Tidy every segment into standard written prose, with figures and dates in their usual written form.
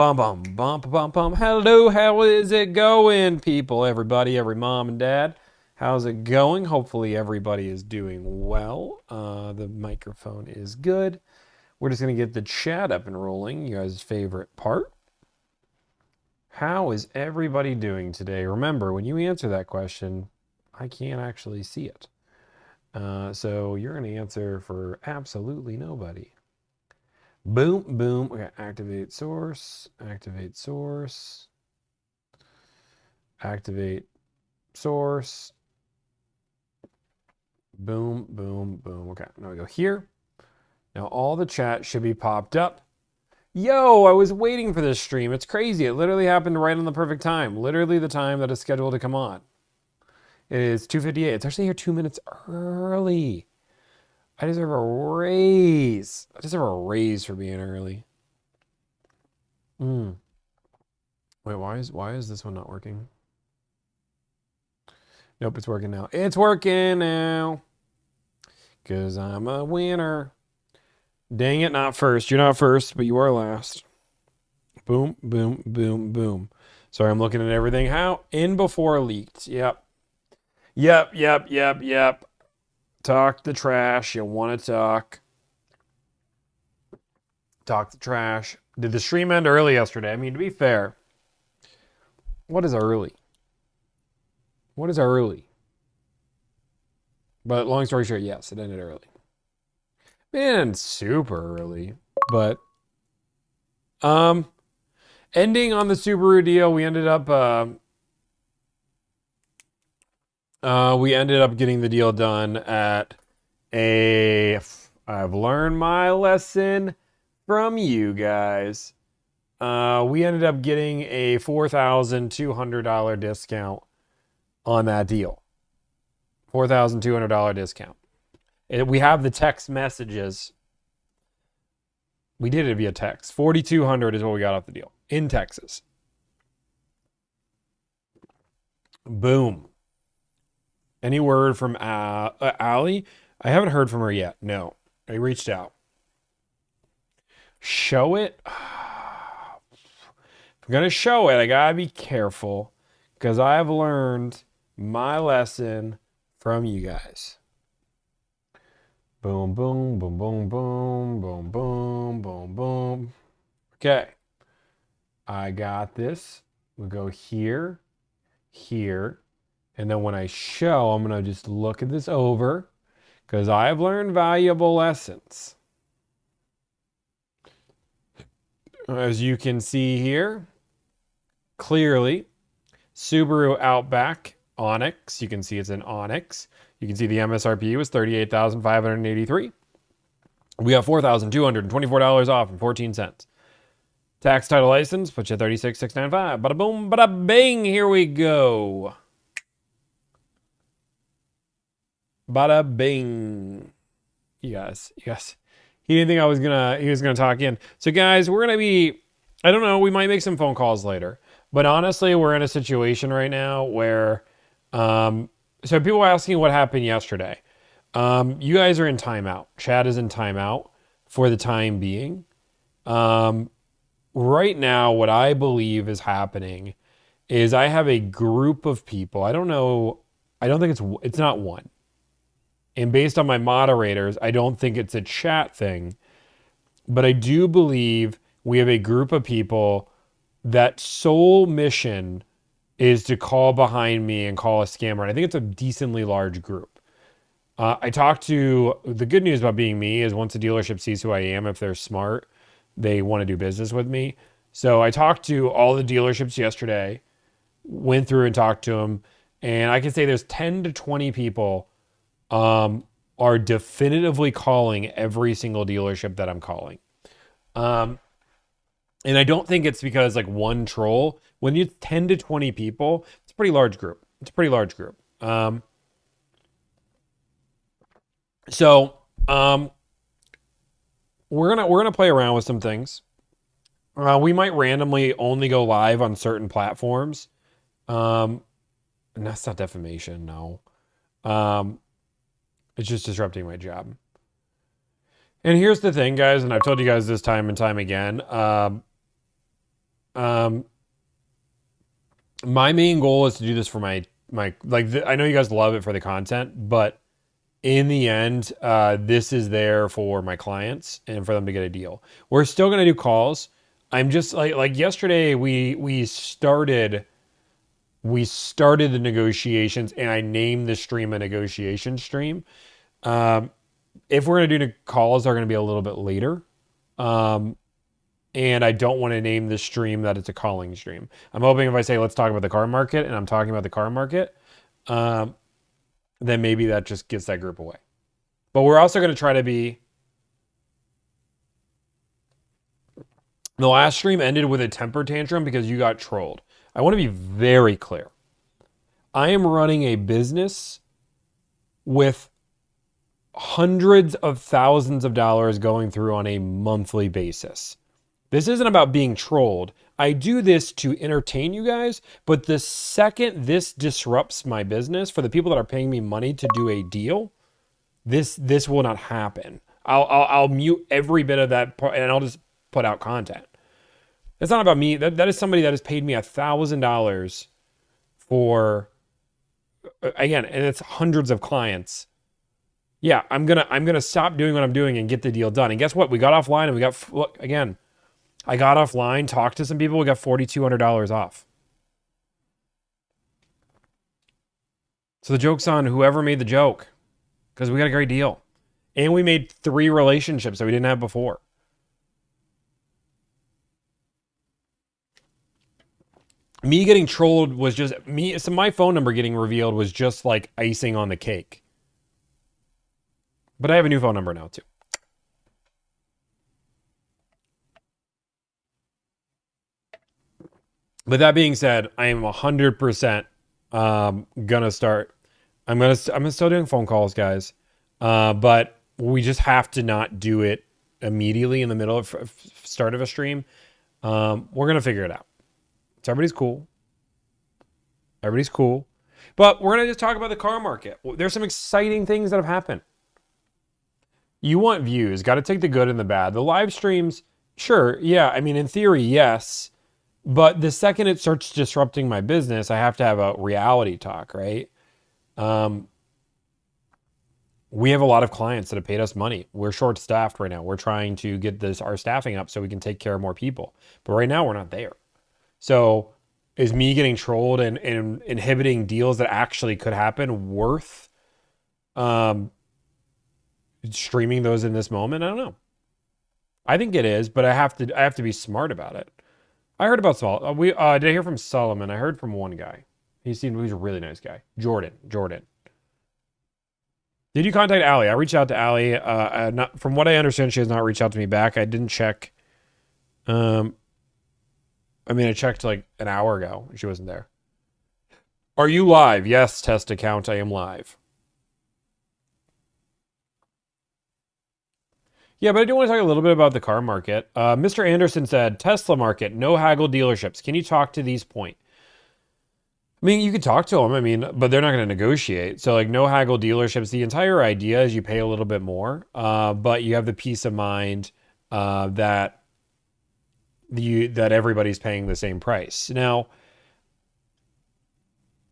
Bum bum bum bum bum. Hello, how is it going, people? Everybody, every mom and dad, how's it going? Hopefully, everybody is doing well. The microphone is good. We're just gonna get the chat up and rolling. You guys' favorite part. How is everybody doing today? Remember, when you answer that question, I can't actually see it. So you're gonna answer for absolutely nobody. Boom, boom. Okay, activate source, activate source, activate source. Boom, boom, boom. Okay, now we go here. Now all the chat should be popped up. Yo, I was waiting for this stream. It's crazy. It literally happened right on the perfect time. Literally the time that is scheduled to come on. It is 2:58. It's actually here 2 minutes early. I deserve a raise. I deserve a raise for being early. Wait, why is this one not working? Nope, it's working now. It's working now. Because I'm a winner. Dang it, not first. You're not first, but you are last. Boom, boom, boom, boom. Sorry, I'm looking at everything. How? In before leaked. Yep. Yep, yep, yep, yep. Talk the trash. You want to talk. Talk the trash. Did the stream end early yesterday? I mean, to be fair, what is early? What is early? But long story short, yes, it ended early. Man, super early. But ending on the Subaru deal, we ended up getting the deal done at I've learned my lesson from you guys. We ended up getting a $4,200 discount on that deal. $4,200 discount. We have the text messages. We did it via text. $4,200 is what we got off the deal in Texas. Boom. Any word from Allie? I haven't heard from her yet. No, I reached out. Show it. If I'm gonna show it, I gotta be careful because I've learned my lesson from you guys. Boom, boom, boom, boom, boom, boom, boom, boom, boom. Okay. I got this. We'll go here, here. And then when I show, I'm going to just look at this over because I've learned valuable lessons. As you can see here, clearly, Subaru Outback Onyx. You can see it's an Onyx. You can see the MSRP was $38,583. We got $4,224 off and 14 cents. Tax title license, put you at $36,695. Bada boom, bada bing. Here we go. Bada bing. You guys. He didn't think he was gonna talk in. So guys, we're gonna be, I don't know, we might make some phone calls later. But honestly, we're in a situation right now where so people are asking what happened yesterday. You guys are in timeout. Chad is in timeout for the time being. Right now, what I believe is happening is I have a group of people. I don't know. I don't think it's not one. And based on my moderators, I don't think it's a chat thing. But I do believe we have a group of people that sole mission is to call behind me and call a scammer. And I think it's a decently large group. I talked to, the good news about being me is once a dealership sees who I am, if they're smart, they want to do business with me. So I talked to all the dealerships yesterday, went through and talked to them. And I can say there's 10 to 20 people are definitively calling every single dealership that I'm calling. And I don't think it's because like one troll. When you 10 to 20 people, it's a pretty large group. So we're gonna play around with some things. We might randomly only go live on certain platforms. And that's not defamation, no. It's just disrupting my job. And here's the thing, guys, and I've told you guys this time and time again. Um, my main goal is to do this for my I know you guys love it for the content, but in the end, this is there for my clients and for them to get a deal. We're still gonna do calls. I'm just like yesterday we started the negotiations and I named the stream a negotiation stream. Um, if we're gonna do the calls, they're gonna be a little bit later. Um, and I don't want to name this stream that it's a calling stream. I'm hoping if I say let's talk about the car market and I'm talking about the car market, um, then maybe that just gets that group away. But we're also going to try to be. The last stream ended with a temper tantrum because you got trolled. I want to be very clear. I am running a business with hundreds of thousands of dollars going through on a monthly basis. This isn't about being trolled. I do this to entertain you guys, but the second this disrupts my business for the people that are paying me money to do a deal, this will not happen. I'll mute every bit of that part and I'll just put out content. It's not about me. That is somebody that has paid me $1,000 for, again, and it's hundreds of clients. Yeah, I'm gonna stop doing what I'm doing and get the deal done. And guess what? We got offline and we got, look, again, I got offline, talked to some people, we got $4,200 off. So the joke's on whoever made the joke, because we got a great deal. And we made 3 relationships that we didn't have before. Me getting trolled was just me. So my phone number getting revealed was just like icing on the cake. But I have a new phone number now too. But that being said, I am 100% gonna start. I'm still doing phone calls, guys. But we just have to not do it immediately in the middle of start of a stream. We're gonna figure it out. So everybody's cool. Everybody's cool. But we're gonna just talk about the car market. There's some exciting things that have happened. You want views, got to take the good and the bad. The live streams, sure, yeah. I mean, in theory, yes. But the second it starts disrupting my business, I have to have a reality talk, right? We have a lot of clients that have paid us money. We're short staffed right now. We're trying to get our staffing up so we can take care of more people. But right now we're not there. So is me getting trolled and inhibiting deals that actually could happen worth streaming those in this moment? I don't know. I think it is, but I have to be smart about it. I heard about did I hear from Solomon? I heard from one guy. He's a really nice guy. Jordan. Did you contact Allie? I reached out to Allie. From what I understand, she has not reached out to me back. I didn't check. I checked like an hour ago. She wasn't there. Are you live? Yes, test account. I am live. Yeah, but I do want to talk a little bit about the car market. Mr. Anderson said, Tesla market, no haggle dealerships. Can you talk to these points? I mean, you could talk to them, but they're not going to negotiate. So like no haggle dealerships. The entire idea is you pay a little bit more, but you have the peace of mind that everybody's paying the same price. Now,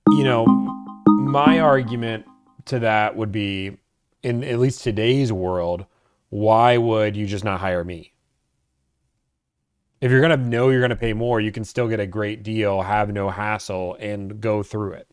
my argument to that would be, in at least today's world, why would you just not hire me? If you're going to know you're going to pay more, you can still get a great deal, have no hassle, and go through it.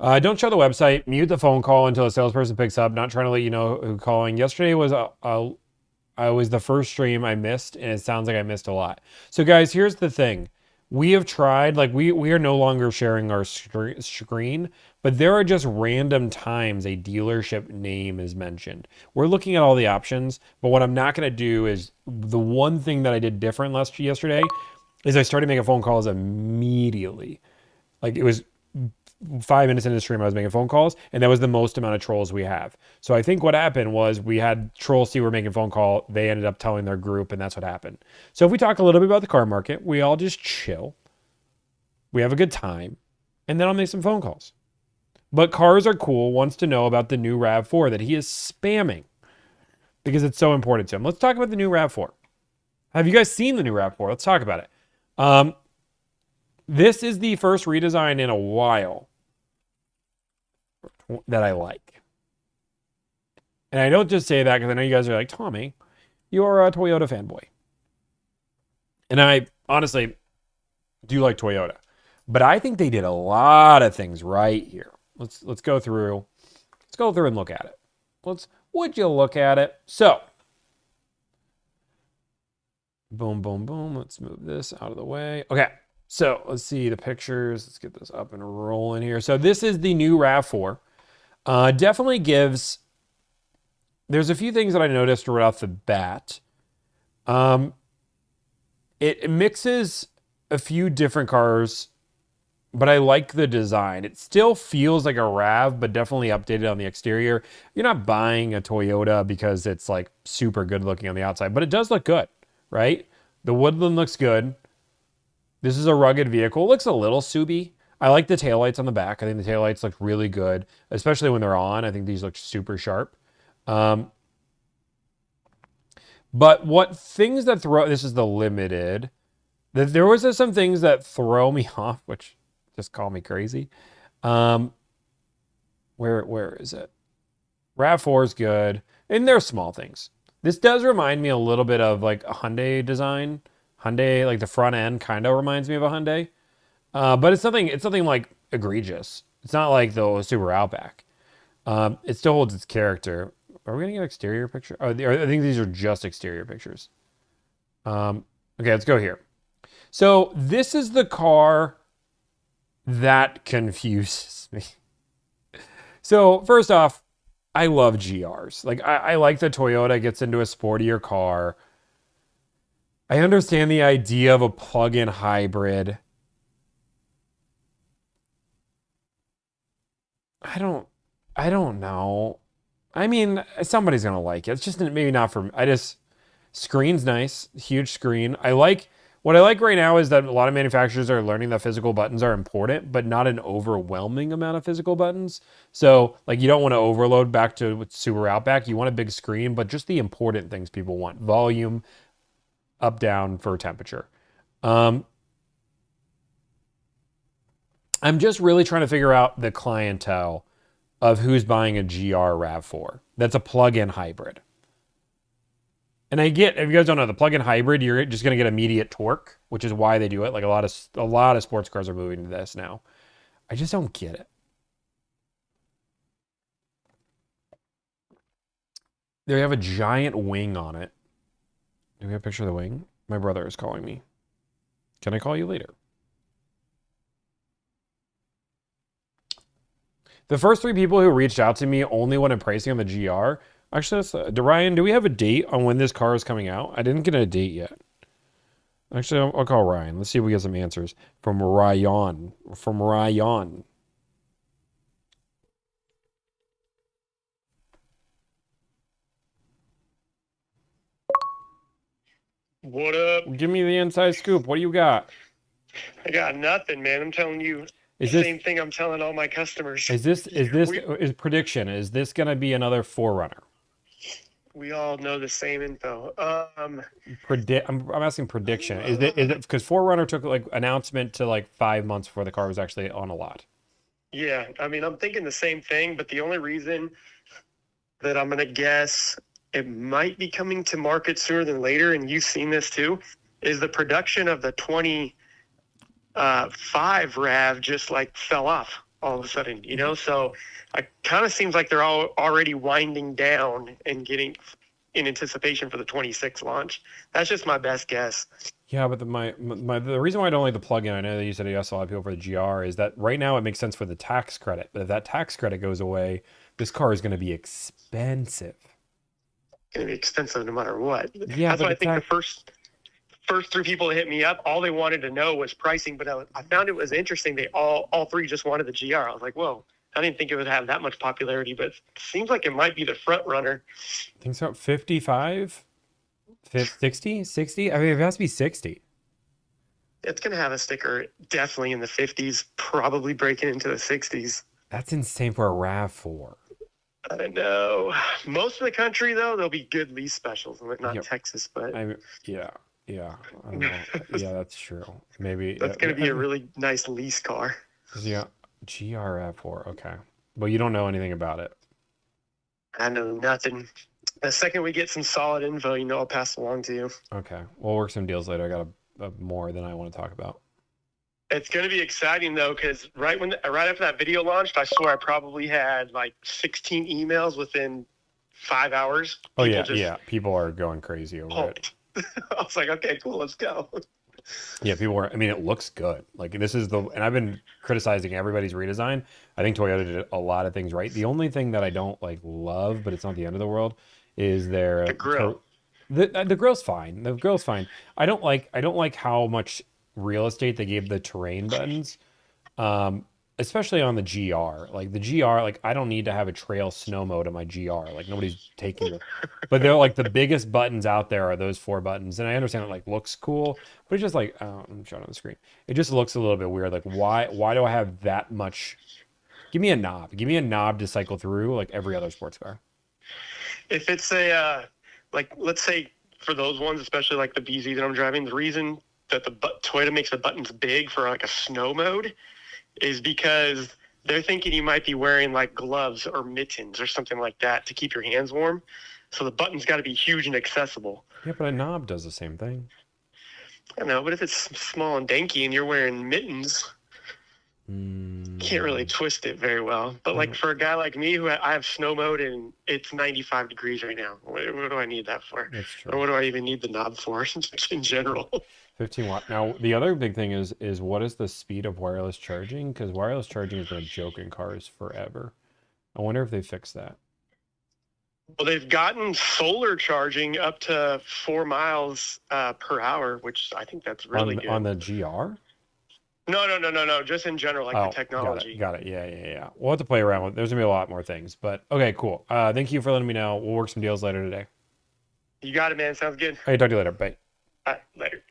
Don't show the website. Mute the phone call until a salesperson picks up. Not trying to let you know who's calling. Yesterday was I was the first stream I missed, and it sounds like I missed a lot. So guys, here's the thing. We have tried, like we are no longer sharing our screen, but there are just random times a dealership name is mentioned. We're looking at all the options, but what I'm not going to do is, the one thing that I did different yesterday is I started making phone calls immediately. Like it was 5 minutes into the stream, I was making phone calls, and that was the most amount of trolls we have. So I think what happened was we had trolls see we're making a phone call. They ended up telling their group, and that's what happened. So if we talk a little bit about the car market, we all just chill. We have a good time, and then I'll make some phone calls. But Cars Are Cool wants to know about the new RAV4 that he is spamming because it's so important to him. Let's talk about the new RAV4. Have you guys seen the new RAV4? Let's talk about it. This is the first redesign in a while that I like. And I don't just say that because I know you guys are like, Tommy, you're a Toyota fanboy. And I honestly do like Toyota. But I think they did a lot of things right here. Let's go through. Let's go through and look at it. Would you look at it? So, boom, boom, boom. Let's move this out of the way. Okay. So let's see the pictures. Let's get this up and rolling here. So this is the new RAV4. Definitely gives. There's a few things that I noticed right off the bat. It mixes a few different cars, but I like the design. It still feels like a RAV, but definitely updated on the exterior. You're not buying a Toyota because it's like super good looking on the outside, but it does look good, right? The woodland looks good. This is a rugged vehicle. It looks a little Subi. I like the taillights on the back. I think the taillights look really good, especially when they're on. I think these look super sharp. But what things that throw, this is the limited, there was some things that throw me off, which just call me crazy. Where is it? RAV4 is good. And they're small things. This does remind me a little bit of like a Hyundai design. Hyundai, like the front end kind of reminds me of a Hyundai. But it's something like egregious. It's not like the Subaru Outback. It still holds its character. Are we going to get exterior picture? Oh, I think these are just exterior pictures. Okay, let's go here. So this is the car that confuses me. So first off, I love GRs. Like I like the Toyota gets into a sportier car. I understand the idea of a plug-in hybrid. I don't know. I mean, somebody's gonna like it. It's just maybe not for me. Screen's nice, huge screen. What I like right now is that a lot of manufacturers are learning that physical buttons are important, but not an overwhelming amount of physical buttons. So, like, you don't want to overload back to Subaru Outback. You want a big screen, but just the important things people want: volume, up, down for temperature. I'm just really trying to figure out the clientele of who's buying a GR RAV4 that's a plug-in hybrid. And I get, if you guys don't know, the plug-in hybrid, you're just going to get immediate torque, which is why they do it. Like a lot of sports cars are moving to this now. I just don't get it. They have a giant wing on it. Do we have a picture of the wing? My brother is calling me. Can I call you later? The first 3 people who reached out to me only wanted pricing on the GR. Actually, Ryan, do we have a date on when this car is coming out? I didn't get a date yet. Actually, I'll call Ryan. Let's see if we get some answers from Ryan. What up? Give me the inside scoop. What do you got? I got nothing, man. I'm telling you the same thing I'm telling all my customers. Is prediction? Is this going to be another 4Runner? We all know the same info. I'm asking prediction. Is it because 4Runner took like announcement to like 5 months before the car was actually on a lot? Yeah, I mean, I'm thinking the same thing, but the only reason that I'm going to guess it might be coming to market sooner than later, and you've seen this too, is the production of the 25 RAV just like fell off all of a sudden, you know? So it kind of seems like they're all already winding down and getting in anticipation for the 26 launch. That's just my best guess. Yeah, but the reason why I don't like the plug-in, I know that you said you asked a lot of people for the GR, is that right now it makes sense for the tax credit. But if that tax credit goes away, this car is going to be expensive. It's going to be expensive no matter what. Yeah, that's why I think the first 3 people that hit me up, all they wanted to know was pricing. But I found it was interesting. They all 3 just wanted the GR. I was like, whoa, I didn't think it would have that much popularity, but it seems like it might be the front runner. I think so. 55? 60? 60? I mean, it has to be 60. It's going to have a sticker definitely in the 50s, probably breaking into the 60s. That's insane for a RAV4. I don't know. Most of the country, though, there'll be good lease specials. Not Texas, but... Yeah. Yeah, I don't know. Yeah, that's true. Maybe. That's going to be a really nice lease car. Yeah, GRF4. Okay, but you don't know anything about it. I know nothing. The second we get some solid info, I'll pass it along to you. Okay, we'll work some deals later. I got a more than I want to talk about. It's going to be exciting though, because right after that video launched, I swear I probably had like 16 emails within 5 hours. Oh yeah. People are going crazy over it. I was like, okay, cool, let's go. Yeah, people were. I mean, it looks good. Like this is and I've been criticizing everybody's redesign. I think Toyota did a lot of things right. The only thing that I don't love, but it's not the end of the world, is their the grill. The grill's fine. The grill's fine. I don't like how much real estate they gave the terrain buttons. Especially on the GR. Like the GR, I don't need to have a trail snow mode on my GR. Like nobody's taking it. But they're the biggest buttons out there are those 4 buttons. And I understand it looks cool, but it's just I'm showing on the screen. It just looks a little bit weird. Why do I have that much? Give me a knob. Give me a knob to cycle through like every other sports car. If it's a let's say for those ones, especially like the BZ that I'm driving, the reason that the Toyota makes the buttons big for a snow mode is because they're thinking you might be wearing gloves or mittens or something like that to keep your hands warm. So the button's got to be huge and accessible. Yeah, but a knob does the same thing. I know, but if it's small and danky and you're wearing mittens, can't really twist it very well. But for a guy like me who I have snow mode and it's 95 degrees right now, what do I need that for? That's true. Or what do I even need the knob for in general? 15 watt. Now, the other big thing is what is the speed of wireless charging? Because wireless charging has been a joke in cars forever. I wonder if they fixed that. Well, they've gotten solar charging up to 4 miles per hour, which I think that's really good. On the GR? No. Just in general, the technology. Got it. Yeah. We'll have to play around with it. There's going to be a lot more things. But, okay, cool. Thank you for letting me know. We'll work some deals later today. You got it, man. Sounds good. Hey, talk to you later. Bye. All right, later.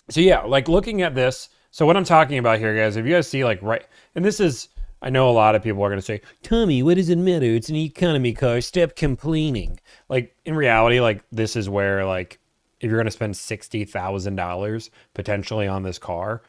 So yeah, looking at this, so what I'm talking about here, guys, if you guys see right, and this is, I know a lot of people are going to say, Tommy, what does it matter? It's an economy car. Stop complaining. In reality, this is where, if you're going to spend $60,000 potentially on this car,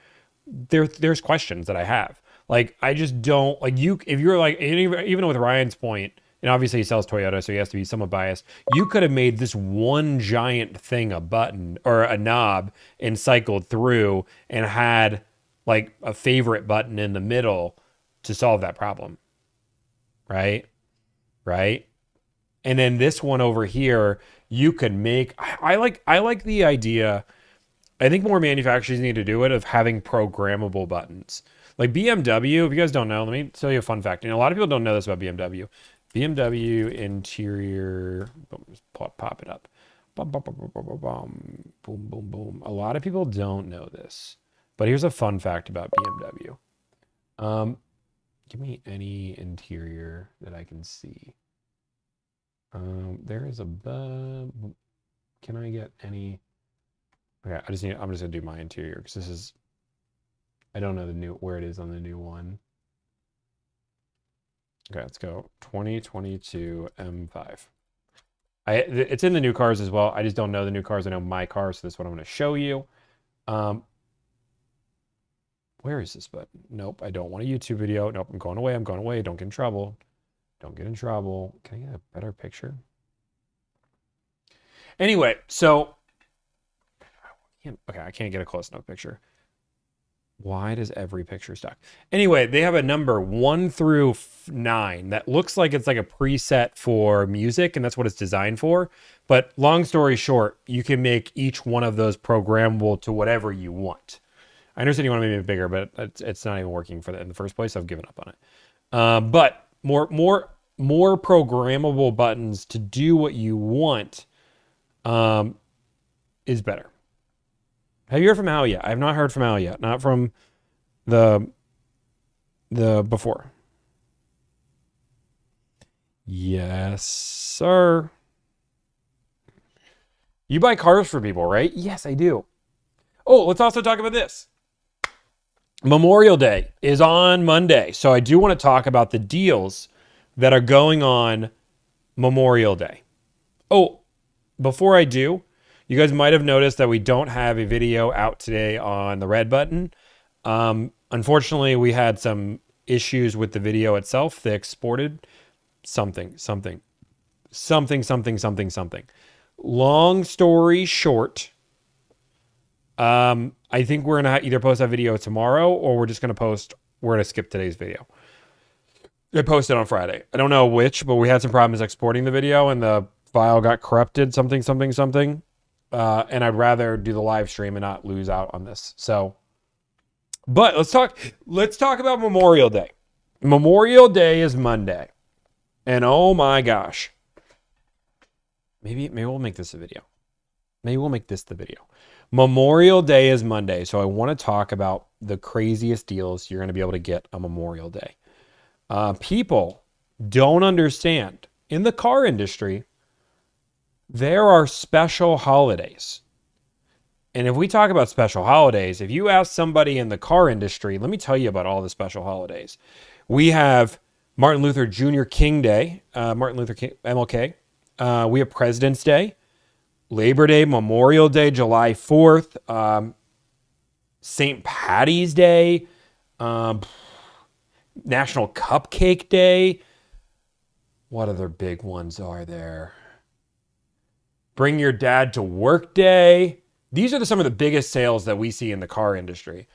there's questions that I have. I just don't, if you're even with Ryan's point, and obviously he sells Toyota, so he has to be somewhat biased. You could have made this one giant thing a button or a knob and cycled through and had a favorite button in the middle to solve that problem. Right? And then this one over here, you could make, I like the idea. I think more manufacturers need to do it of having programmable buttons. BMW, if you guys don't know, let me tell you a fun fact. A lot of people don't know this about BMW. BMW interior, boom, just pop it up. Boom, boom, boom. A lot of people don't know this, but here's a fun fact about BMW. Give me any interior that I can see. There is a, can I get any? Okay, I'm just gonna do my interior because this is, I don't know where it is on the new one. Okay, let's go 2022 M5. It's in the new cars as well. I just don't know the new cars. I know my car, so that's what I'm going to show you. Where is this button? Nope, I don't want a YouTube video. Nope, I'm going away. Don't get in trouble. Don't get in trouble. Can I get a better picture? Anyway, so I can't get a close enough picture. Why does every picture stuck? Anyway, they have a number 1 through 9 that looks like it's a preset for music, and that's what it's designed for. But long story short, you can make each one of those programmable to whatever you want. I understand you want to make it bigger, but it's not even working for that in the first place. I've given up on it. But more programmable buttons to do what you want is better. Have you heard from Al yet? I have not heard from Al yet. Not from the before. Yes, sir. You buy cars for people, right? Yes, I do. Oh, let's also talk about this. Memorial Day is on Monday. So I do want to talk about the deals that are going on Memorial Day. Oh, before I do, You guys might have noticed that we don't have a video out today on the red button. Unfortunately, we had some issues with the video itself. They exported something. Long story short, I think we're going to either post that video tomorrow or we're going to skip today's video. It posted on Friday. I don't know which, but we had some problems exporting the video and the file got corrupted, something. And I'd rather do the live stream and not lose out on this. So, but let's talk about Memorial Day. Memorial Day is Monday. And oh my gosh. Maybe we'll make this a video. Maybe we'll make this the video. Memorial Day is Monday. So I want to talk about the craziest deals you're going to be able to get on Memorial Day. People don't understand. In the car industry, there are special holidays. And if we talk about special holidays, if you ask somebody in the car industry, let me tell you about all the special holidays. We have Martin Luther Jr. King Day, Martin Luther King, MLK. We have President's Day, Labor Day, Memorial Day, July 4th, St. Patty's Day, National Cupcake Day. What other big ones are there? Bring Your Dad to Work Day. These are some of the biggest sales that we see in the car industry.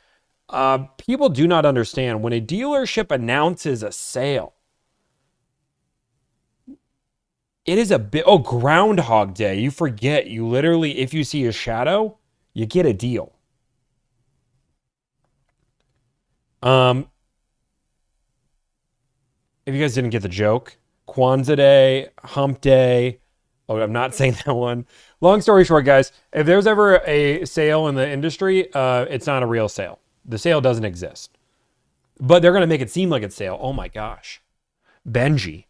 People do not understand when a dealership announces a sale. It is Groundhog Day. You forget. You literally, if you see a shadow, you get a deal. If you guys didn't get the joke, Kwanzaa Day, Hump Day. Oh, I'm not saying that one. Long story short, guys, if there's ever a sale in the industry, it's not a real sale. The sale doesn't exist. But they're going to make it seem like it's sale. Oh my gosh. Benji,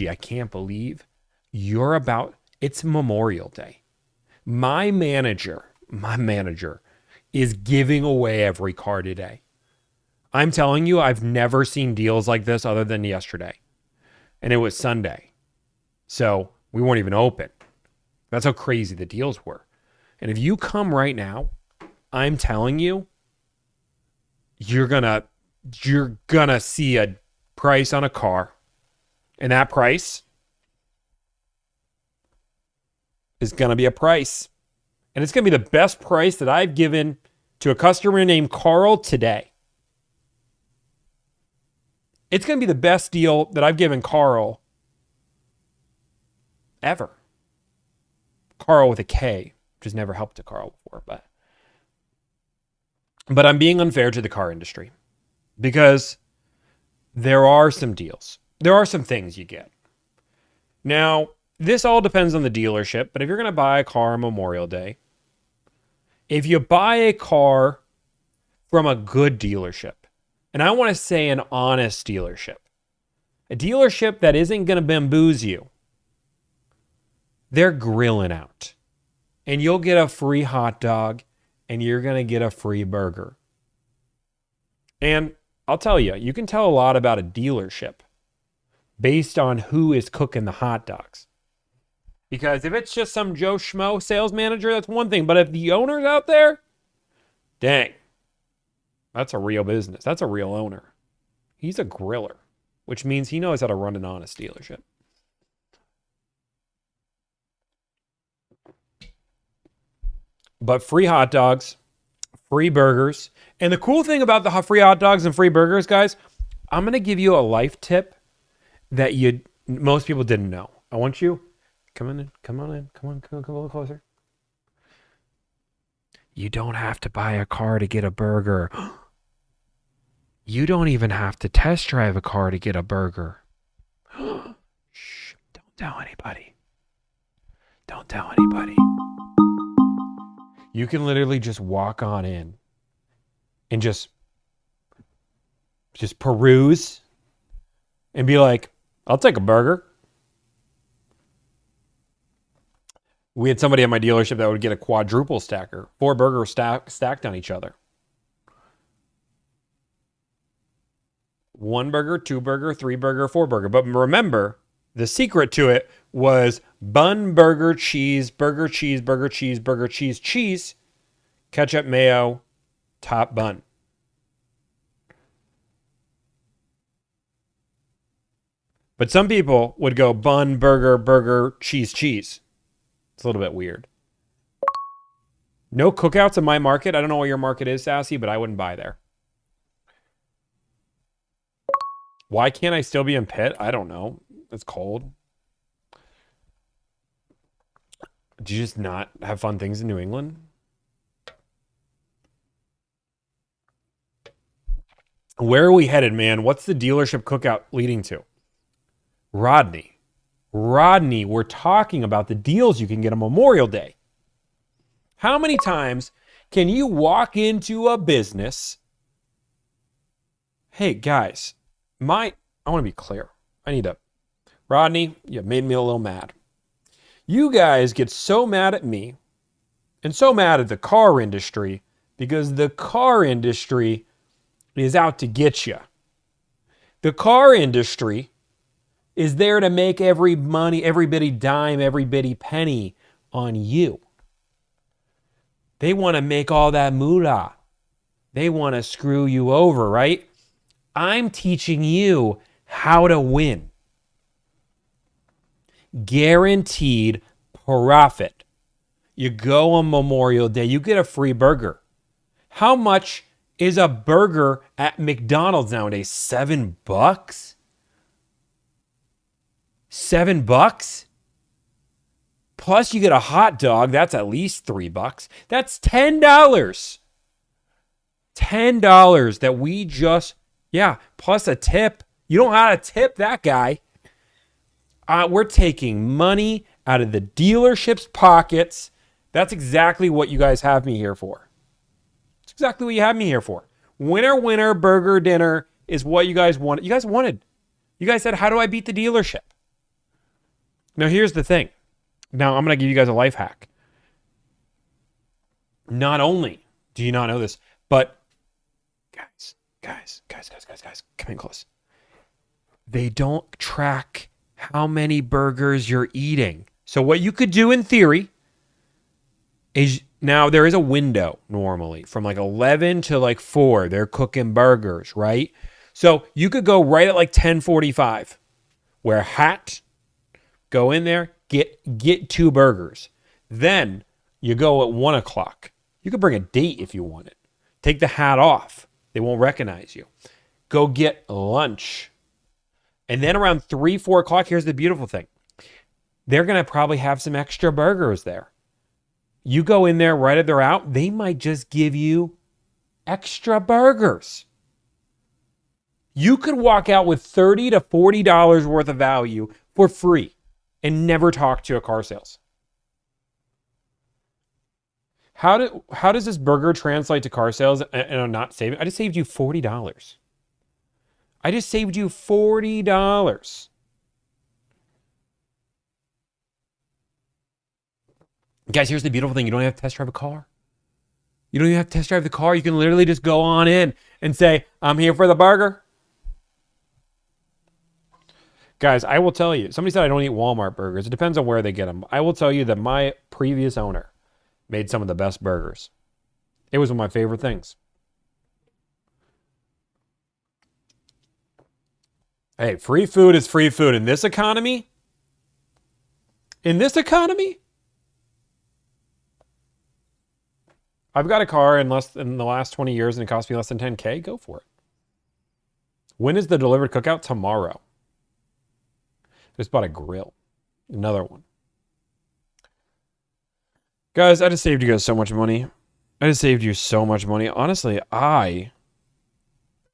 I can't believe it's Memorial Day. My manager is giving away every car today. I'm telling you, I've never seen deals like this other than yesterday. And it was Sunday. So we weren't even open. That's how crazy the deals were. And if you come right now, I'm telling you, you're gonna see a price on a car. And that price is gonna be a price. And it's gonna be the best price that I've given to a customer named Carl today. It's going to be the best deal that I've given Carl ever. Carl with a K, which has never helped a Carl before. But I'm being unfair to the car industry because there are some deals. There are some things you get. Now, this all depends on the dealership, but if you're going to buy a car on Memorial Day, if you buy a car from a good dealership, and I want to say an honest dealership. A dealership that isn't going to bamboozle you. They're grilling out. And you'll get a free hot dog and you're going to get a free burger. And I'll tell you, you can tell a lot about a dealership based on who is cooking the hot dogs. Because if it's just some Joe Schmo sales manager, that's one thing. But if the owner's out there, dang. That's a real business. That's a real owner. He's a griller, which means he knows how to run an honest dealership. But free hot dogs, free burgers. And the cool thing about the free hot dogs and free burgers, guys, I'm going to give you a life tip that most people didn't know. I want you, come on in, come a little closer. You don't have to buy a car to get a burger. You don't even have to test drive a car to get a burger. Shh, don't tell anybody. Don't tell anybody. You can literally just walk on in and just peruse and be like, I'll take a burger. We had somebody at my dealership that would get a quadruple stacker, 4 burgers stacked on each other. 1 burger, 2 burger, 3 burger, 4 burger. But remember, The secret to it was bun, burger, cheese, burger, cheese, burger, cheese, burger, cheese, cheese, ketchup, mayo, top bun. But some people would go bun, burger, burger, cheese, cheese. It's a little bit weird. No cookouts in my market. I don't know what your market is, Sassy, but I wouldn't buy there. Why can't I still be in Pitt? I don't know. It's cold. Do you just not have fun things in New England? Where are we headed, man? What's the dealership cookout leading to? Rodney. Rodney, we're talking about the deals you can get on Memorial Day. How many times can you walk into a business? Hey, guys, I want to be clear. Rodney, you made me a little mad. You guys get so mad at me and so mad at the car industry because the car industry is out to get you. The car industry is there to make every bitty dime, every bitty penny on you. They want to make all that moolah. They want to screw you over, right? I'm teaching you how to win. Guaranteed profit. You go on Memorial Day, you get a free burger. How much is a burger at McDonald's nowadays? $7? $7? Plus you get a hot dog, that's at least $3. That's $10. $10 that we just, plus a tip. You don't have to tip that guy. We're taking money out of the dealership's pockets. That's exactly what you guys have me here for. It's exactly what you have me here for. Winner, winner, burger dinner is what you guys wanted. You guys wanted. You guys said, how do I beat the dealership? Now, here's the thing. Now, I'm going to give you guys a life hack. Not only do you not know this, but guys, come in close. They don't track how many burgers you're eating. So what you could do in theory is, now there is a window normally from like 11 to like 4. They're cooking burgers, right? So you could go right at like 10:45. Wear a hat, go in there, get 2 burgers. Then you go at 1 o'clock. You could bring a date if you want it. Take the hat off. They won't recognize you. Go get lunch. And then around 3, 4 o'clock, here's the beautiful thing. They're going to probably have some extra burgers there. You go in there right as they're out, they might just give you extra burgers. You could walk out with $30 to $40 worth of value for free and never talk to a car sales. How does this burger translate to car sales and I'm not saving? I just saved you $40. I just saved you $40. Guys, here's the beautiful thing. You don't have to test drive a car. You don't even have to test drive the car. You can literally just go on in and say, I'm here for the burger. Guys, I will tell you. Somebody said I don't eat Walmart burgers. It depends on where they get them. I will tell you that my previous owner made some of the best burgers. It was one of my favorite things. Hey, free food is free food. In this economy, I've got a car in the last 20 years and it cost me less than $10K. Go for it. When is the delivered cookout? Tomorrow. Just bought a grill. Another one. Guys, I just saved you guys so much money. Honestly, I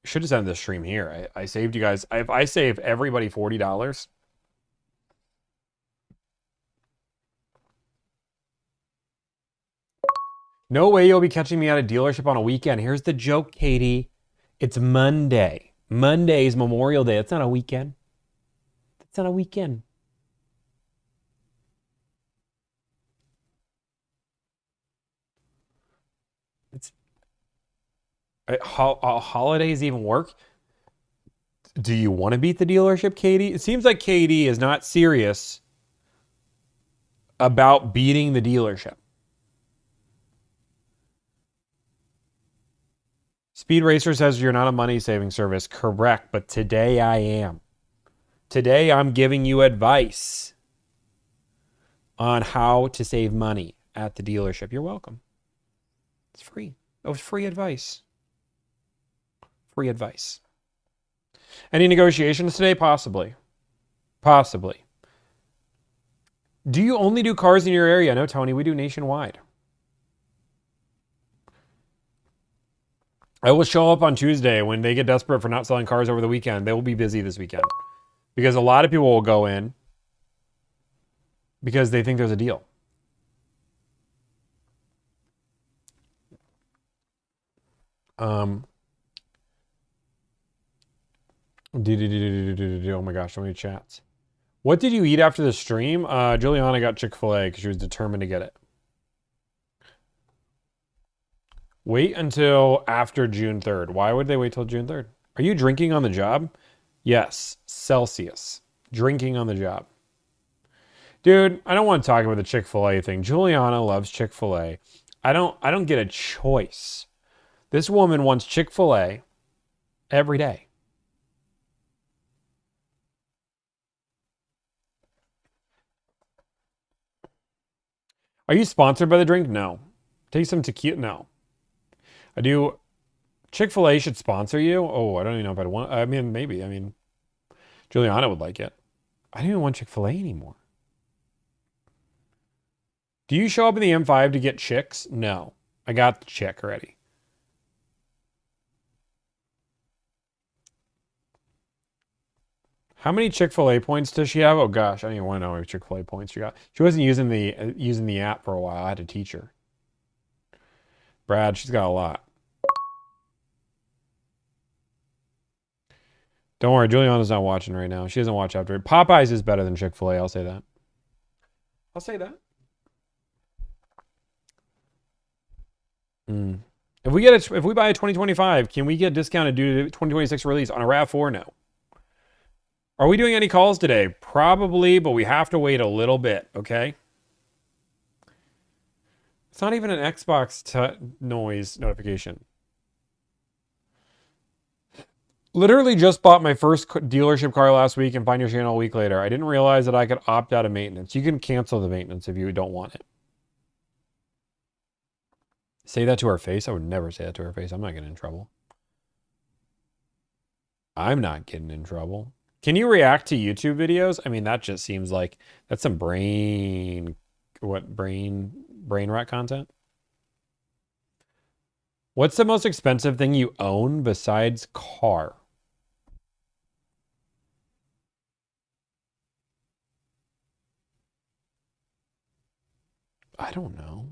should have ended the stream here. I saved you guys. If I save everybody $40. No way you'll be catching me at a dealership on a weekend. Here's the joke, Katie. It's Monday. Monday is Memorial Day. That's not a weekend. That's not a weekend. Holidays even work? Do you want to beat the dealership, Katie? It seems like Katie is not serious about beating the dealership. Speed Racer says you're not a money saving service. Correct, but today I am. Today I'm giving you advice on how to save money at the dealership. You're welcome. It's free. It was free advice. Free advice. Any negotiations today? Possibly. Possibly. Do you only do cars in your area? No, Tony, we do nationwide. I will show up on Tuesday when they get desperate for not selling cars over the weekend. They will be busy this weekend because a lot of people will go in because they think there's a deal. Oh my gosh, so many chats. What did you eat after the stream? Juliana got Chick-fil-A because she was determined to get it. Wait until after June 3rd. Why would they wait till June 3rd? Are you drinking on the job? Yes, Celsius. Drinking on the job. Dude, I don't want to talk about the Chick-fil-A thing. Juliana loves Chick-fil-A. I don't get a choice. This woman wants Chick-fil-A every day. Are you sponsored by the drink? No. Take some tequila? No. I do. Chick-fil-A should sponsor you. Oh, I don't even know if I'd want. I mean, maybe. I mean, Juliana would like it. I don't even want Chick-fil-A anymore. Do you show up in the M5 to get chicks? No. I got the chick already. How many Chick-fil-A points does she have? Oh gosh, I don't even want to know how many Chick-fil-A points she got. She wasn't using the app for a while. I had to teach her. Brad, she's got a lot. Don't worry, Juliana's not watching right now. She doesn't watch after it. Popeyes is better than Chick-fil-A. I'll say that. I'll say that. If we buy a 2025, can we get discounted due to the 2026 release on a RAV4? No. Are we doing any calls today? Probably, but we have to wait a little bit, okay? It's not even an Xbox noise notification. Literally just bought my first dealership car last week and find your channel a week later. I didn't realize that I could opt out of maintenance. You can cancel the maintenance if you don't want it. Say that to her face? I would never say that to her face. I'm not getting in trouble. I'm not getting in trouble. Can you react to YouTube videos? I mean, that just seems like that's some brain rot content. What's the most expensive thing you own besides car? I don't know.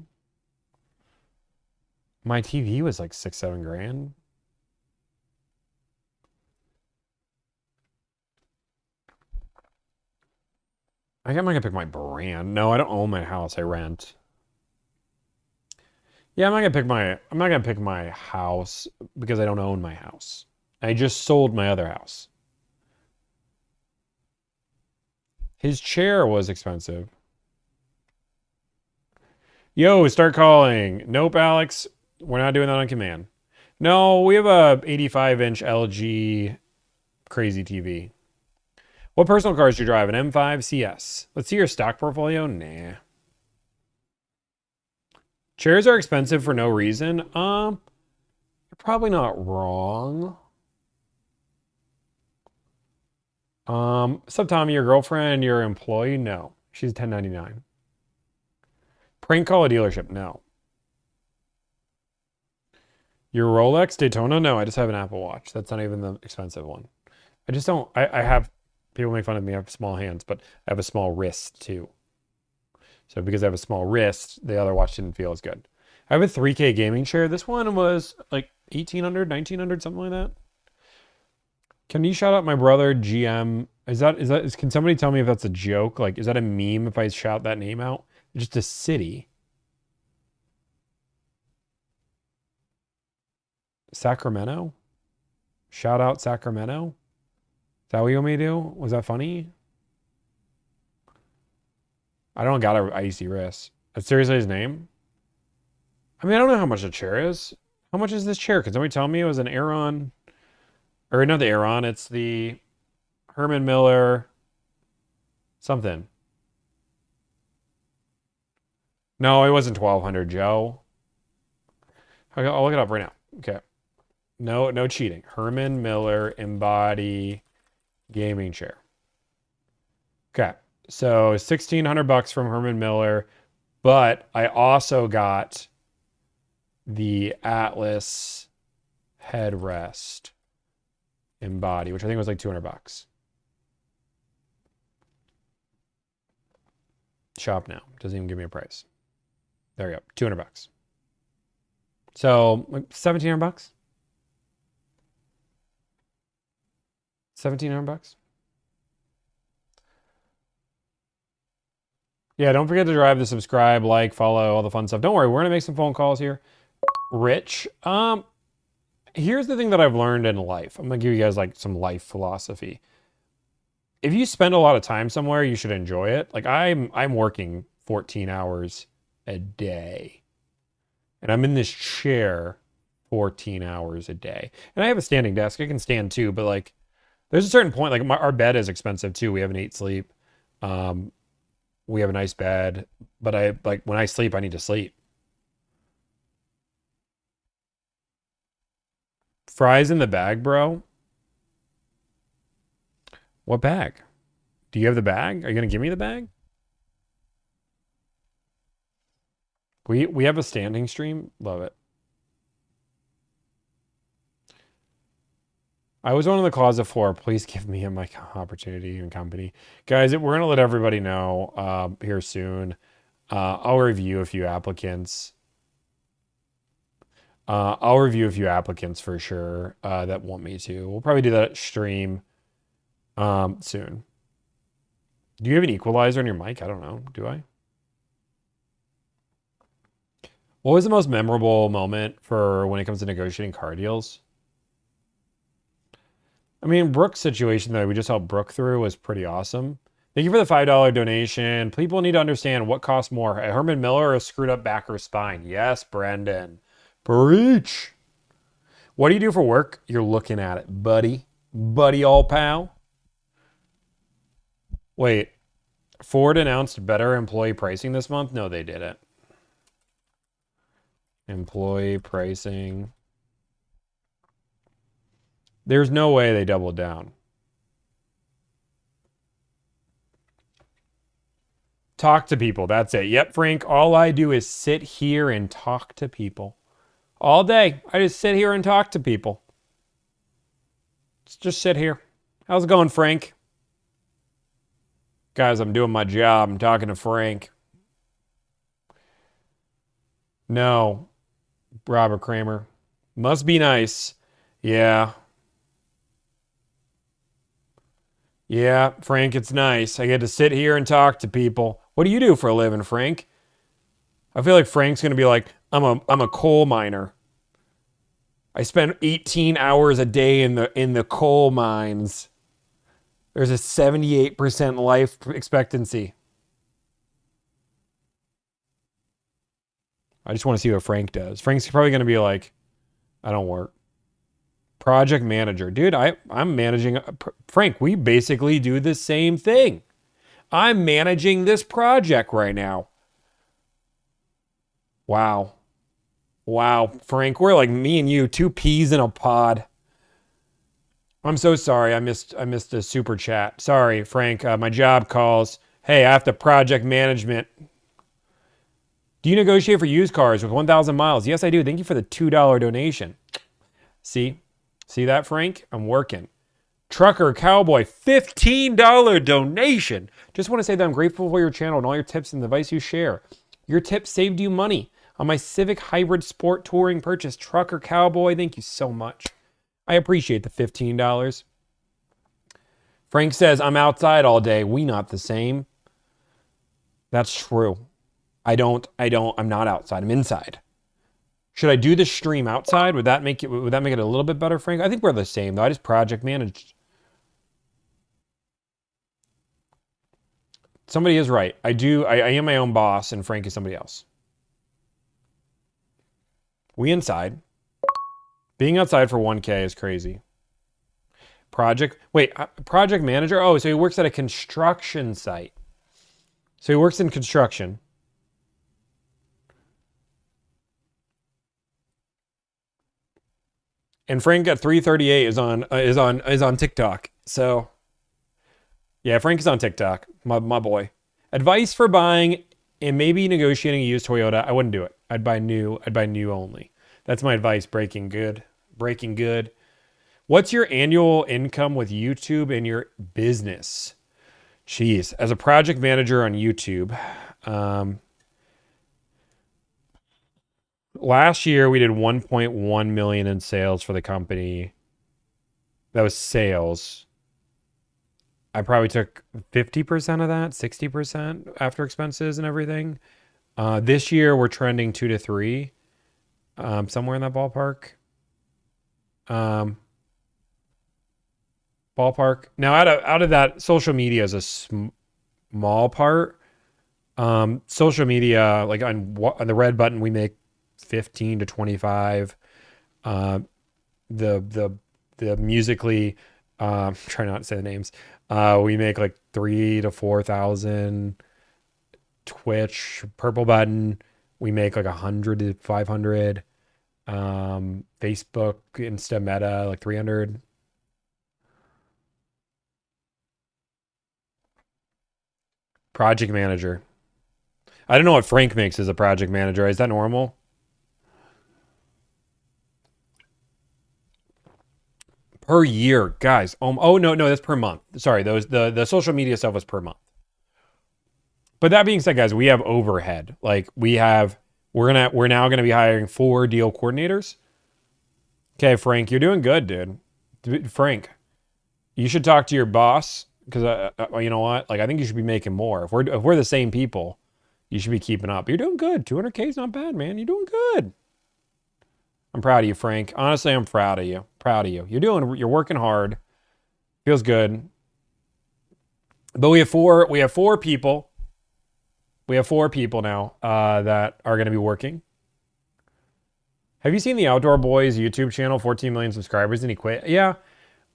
My TV was like 6-7 grand. I'm not gonna pick my brand. No, I don't own my house. I rent. Yeah, I'm not gonna pick my house because I don't own my house. I just sold my other house. His chair was expensive. Yo, start calling. Nope, Alex. We're not doing that on command. No, we have a 85-inch LG crazy TV. What personal cars do you drive? An M5 CS. Let's see your stock portfolio. Nah. Chairs are expensive for no reason. You're probably not wrong. Sup, Tommy, your girlfriend, your employee? No. She's 1099. Prank call a dealership? No. Your Rolex Daytona? No, I just have an Apple Watch. That's not even the expensive one. I just don't. I have people make fun of me. I have small hands, but I have a small wrist too. So because I have a small wrist, the other watch didn't feel as good. I have a 3K gaming chair. This one was like 1800, 1900, something like that. Can you shout out my brother GM? Can somebody tell me if that's a joke? Like, is that a meme if I shout that name out? It's just a city. Sacramento? Shout out Sacramento? that what you want me to do? Was that funny? I don't got a icy wrist. That's seriously his name? I mean, I don't know how much a chair is. How much is this chair? Can somebody tell me it was an Aeron? Or not the Aeron, it's the Herman Miller something. No, it wasn't 1200, Joe. I'll look it up right now. Okay. No cheating. Herman Miller Embody gaming chair. Okay. So 1600 bucks from Herman Miller, but I also got the Atlas headrest Embody, which I think was like 200 bucks. Shop now. Doesn't even give me a price. There we go. 200 bucks. So, like 1700 bucks? 1700 bucks? Yeah, don't forget to drive the subscribe, like, follow, all the fun stuff. Don't worry, we're gonna make some phone calls here. Rich. Here's the thing that I've learned in life. I'm gonna give you guys like some life philosophy. If you spend a lot of time somewhere, you should enjoy it. Like I'm working 14 hours a day. And I'm in this chair 14 hours a day. And I have a standing desk. I can stand too, but like there's a certain point, like our bed is expensive too. We have an 8 sleep. We have a nice bed, but I like when I sleep, I need to sleep. Fries in the bag, bro. What bag? Do you have the bag? Are you gonna give me the bag? We have a standing stream. Love it. I was on the closet floor. Please give me a mic opportunity and company. Guys, we're gonna let everybody know here soon. I'll review a few applicants. I'll review a few applicants for sure that want me to. We'll probably do that stream soon. Do you have an equalizer on your mic? I don't know. Do I? What was the most memorable moment for when it comes to negotiating car deals? I mean, Brooke's situation that we just helped Brooke through was pretty awesome. Thank you for the $5 donation. People need to understand what costs more, a Herman Miller or a screwed up back or spine. Yes, Brendan. Preach. What do you do for work? You're looking at it, buddy. Buddy, all pal. Wait, Ford announced better employee pricing this month? No, they didn't. Employee pricing. There's no way they doubled down. Talk to people. That's it. Yep, Frank. All I do is sit here and talk to people. All day. I just sit here and talk to people. Just sit here. How's it going, Frank? Guys, I'm doing my job. I'm talking to Frank. No. Robert Kramer. Must be nice. Yeah. Yeah, Frank, it's nice. I get to sit here and talk to people. What do you do for a living, Frank? I feel like Frank's gonna be like, I'm a coal miner. I spend 18 hours a day in the coal mines. There's a 78% life expectancy. I just want to see what Frank does. Frank's probably gonna be like, I don't work. Project manager. Dude, I'm managing. Frank, we basically do the same thing. I'm managing this project right now. Wow. Wow, Frank, we're like me and you, two peas in a pod. I'm so sorry. I missed the super chat. Sorry, Frank. My job calls. Hey, I have to project management. Do you negotiate for used cars with 1,000 miles? Yes, I do. Thank you for the $2 donation. See that, Frank? I'm working. Trucker Cowboy, $15 donation. Just want to say that I'm grateful for your channel and all your tips and advice you share. Your tips saved you money on my Civic Hybrid Sport Touring purchase. Trucker Cowboy, thank you so much. I appreciate the $15. Frank says, I'm outside all day. We not the same. That's true. I'm not outside. I'm inside. Should I do the stream outside? Would that make it a little bit better, Frank? I think we're the same though. I just project managed. Somebody is right. I am my own boss, and Frank is somebody else. We inside. Being outside for 1K is crazy. Project manager? Oh, so he works at a construction site. So he works in construction. And Frank at 338 is on TikTok. So yeah, Frank is on TikTok. My boy. Advice for buying and maybe negotiating a used Toyota. I wouldn't do it. I'd buy new. I'd buy new only. That's my advice. Breaking good. Breaking good. What's your annual income with YouTube and your business? Jeez, as a project manager on YouTube, last year we did 1.1 million in sales for the company. That was sales. I probably took 50% of that, 60% after expenses and everything. This year we're trending 2 to 3, somewhere in that ballpark. Ballpark. Now, out of that, social media is a small part. Social media, like on the red button, we make 15 to 25. The musically, try not to say the names. We make like 3 to 4,000. Twitch, purple button, we make like 100 to 500. Facebook, Insta, Meta, like 300. Project manager. I don't know what Frank makes as a project manager. Is that normal? Per year, guys. Oh no, that's per month. Sorry, the social media stuff was per month. But that being said, guys, we have overhead. Like we're now gonna be hiring 4 deal coordinators. Okay, Frank, you're doing good, dude. Frank, you should talk to your boss because you know what? Like I think you should be making more. If we're the same people, you should be keeping up. You're doing good. 200K is not bad, man. You're doing good. I'm proud of you, Frank. Honestly, I'm proud of you. Proud of you. You're working hard. Feels good. But we have four people. We have 4 people now that are going to be working. Have you seen the Outdoor Boys YouTube channel? 14 million subscribers, and he quit. Yeah,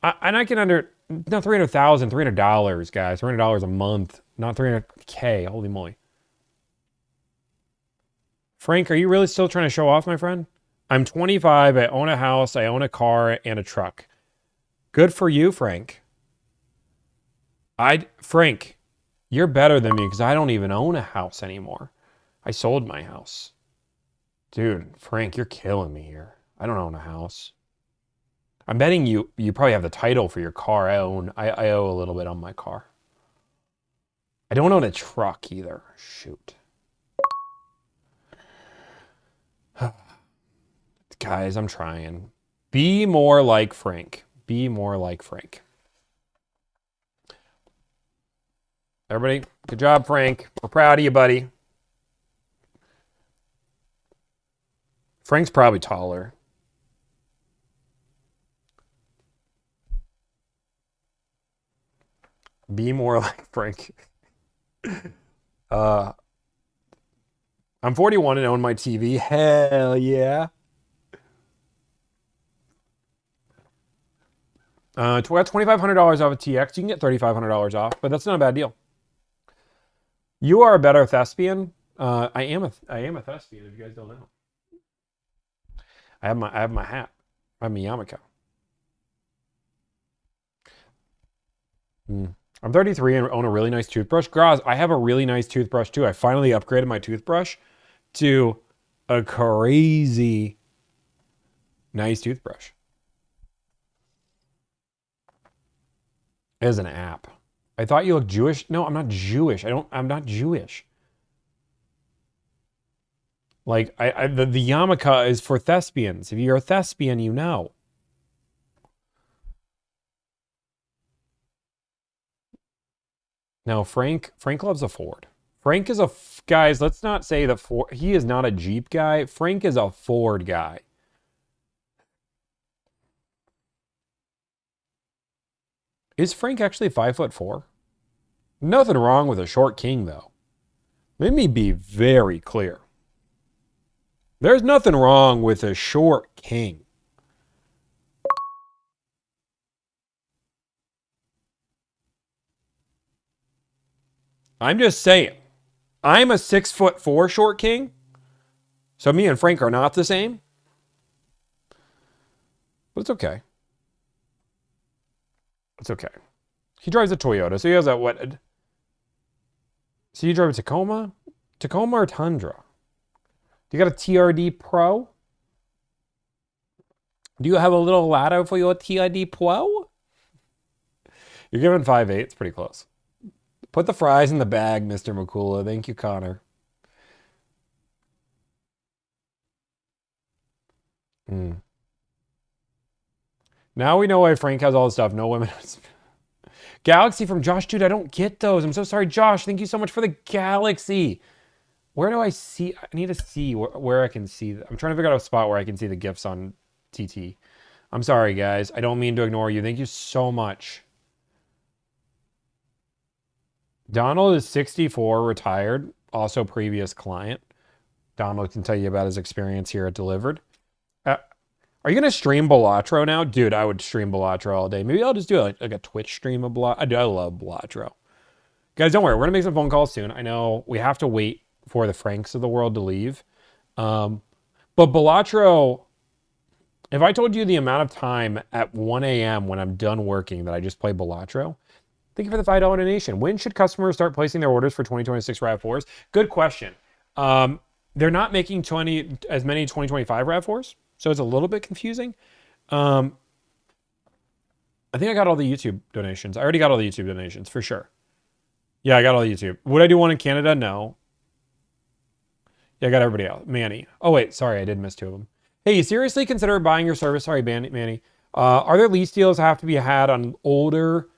and I can not $300,000, guys. $300 a month, not 300K. Holy moly. Frank, are you really still trying to show off, my friend? I'm 25. I own a house. I own a car and a truck. Good for you, Frank. Frank, you're better than me because I don't even own a house anymore. I sold my house. Dude, Frank, you're killing me here. I don't own a house. I'm betting you probably have the title for your car. I owe a little bit on my car. I don't own a truck either. Shoot. Guys, I'm trying. Be more like Frank. Be more like Frank. Everybody, good job, Frank. We're proud of you, buddy. Frank's probably taller. Be more like Frank. I'm 41 and own my TV. Hell yeah. $2,500 off of TX. You can get $3,500 off, but that's not a bad deal. You are a better thespian. I am a thespian. If you guys don't know, I have my hat. I have my yarmulke. I'm 33 and own a really nice toothbrush. Graz, I have a really nice toothbrush too. I finally upgraded my toothbrush to a crazy nice toothbrush. It is an app. I thought you looked Jewish. No, I'm not Jewish. I'm not Jewish. Like the yarmulke is for thespians. If you're a thespian, you know. No, Frank loves a Ford. Frank is guys, let's not say that he is not a Jeep guy. Frank is a Ford guy. Is Frank actually 5'4"? Nothing wrong with a short king, though. Let me be very clear. There's nothing wrong with a short king. I'm just saying. I'm a 6'4" short king. So me and Frank are not the same. But it's okay. It's okay. He drives a Toyota, so he has that what? So you drive a Tacoma? Tacoma or Tundra? Do you got a TRD Pro? Do you have a little ladder for your TRD Pro? You're giving 5.8. It's pretty close. Put the fries in the bag, Mr. McCula. Thank you, Connor. Now we know why Frank has all this stuff. No women. Galaxy from Josh. Dude, I don't get those. I'm so sorry, Josh. Thank you so much for the Galaxy. Where do I see? I need to see where I can see. I'm trying to figure out a spot where I can see the gifts on TT. I'm sorry, guys. I don't mean to ignore you. Thank you so much. Donald is 64, retired, also previous client. Donald can tell you about his experience here at Delivered. Are you going to stream Balatro now? Dude, I would stream Balatro all day. Maybe I'll just do like a Twitch stream of Balatro. I love Balatro. Guys, don't worry. We're going to make some phone calls soon. I know we have to wait for the Franks of the world to leave. But Balatro, if I told you the amount of time at 1 a.m. when I'm done working that I just play Balatro, thank you for the $5 donation. When should customers start placing their orders for 2026 RAV4s? Good question. They're not making as many 2025 RAV4s, so it's a little bit confusing. I think I got all the YouTube donations. I already got all the YouTube donations, for sure. Yeah, I got all the YouTube. Would I do one in Canada? No. Yeah, I got everybody else. Manny. Oh, wait. Sorry, I did miss 2 of them. Hey, you seriously consider buying your service? Sorry, Manny. Are there lease deals have to be had on older?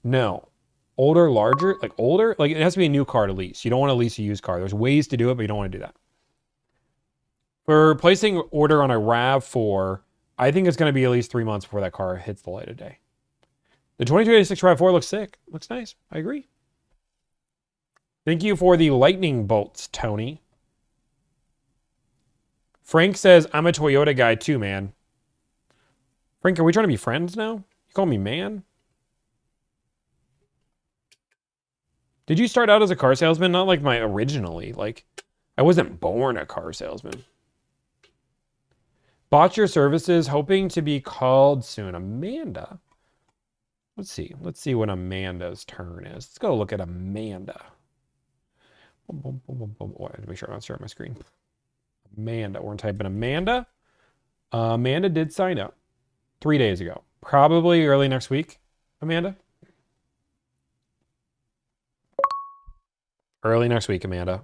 No. Older, larger? Like older? Like it has to be a new car to lease. You don't want to lease a used car. There's ways to do it, but you don't want to do that. For placing order on a RAV4, I think it's going to be at least 3 months before that car hits the light of day. The 2026 RAV4 looks sick. Looks nice. I agree. Thank you for the lightning bolts, Tony. Frank says, I'm a Toyota guy too, man. Frank, are we trying to be friends now? You call me man? Did you start out as a car salesman? Not like my originally. Like, I wasn't born a car salesman. Bought your services, hoping to be called soon. Amanda. Let's see. Let's see what Amanda's turn is. Let's go look at Amanda. Oh, I have to make sure I'm not sharing my screen. Amanda. We're going to type in Amanda. Amanda did sign up 3 days ago. Probably early next week, Amanda. Early next week, Amanda.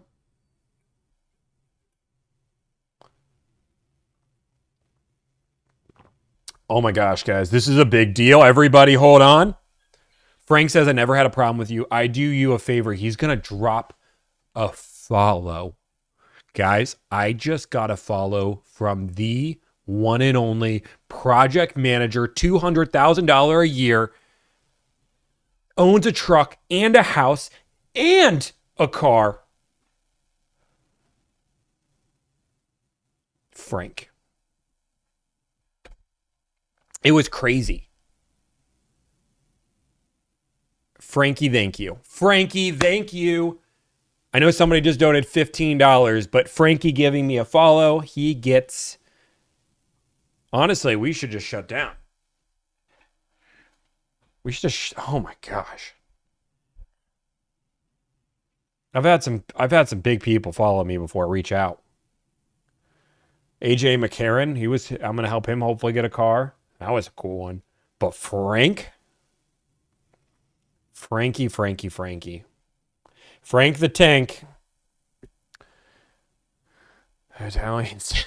Oh my gosh, guys. This is a big deal. Everybody hold on. Frank says, I never had a problem with you. I do you a favor. He's going to drop a follow. Guys, I just got a follow from the one and only project manager, $200,000 a year, owns a truck and a house and a car. Frank. It was crazy. Frankie, thank you. Frankie, thank you. I know somebody just donated $15, but Frankie giving me a follow, he gets... Honestly, we should just shut down. We should just... Oh my gosh. I've had some big people follow me before reach out. AJ McCarron, I'm going to help him hopefully get a car. That was a cool one. But Frank? Frankie. Frank the Tank. Italians.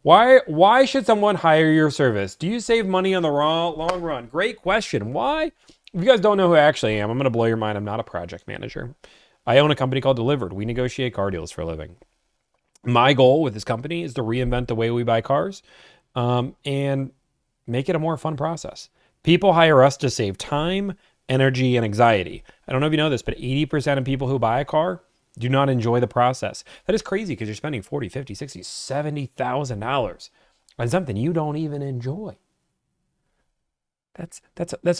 Why should someone hire your service? Do you save money on the long run? Great question. Why? If you guys don't know who I actually am, I'm going to blow your mind. I'm not a project manager. I own a company called Delivered. We negotiate car deals for a living. My goal with this company is to reinvent the way we buy cars and make it a more fun process. People hire us to save time, energy, and anxiety. I don't know if you know this, but 80% of people who buy a car do not enjoy the process. That is crazy because you're spending 40, 50, 60, $70,000 on something you don't even enjoy. That's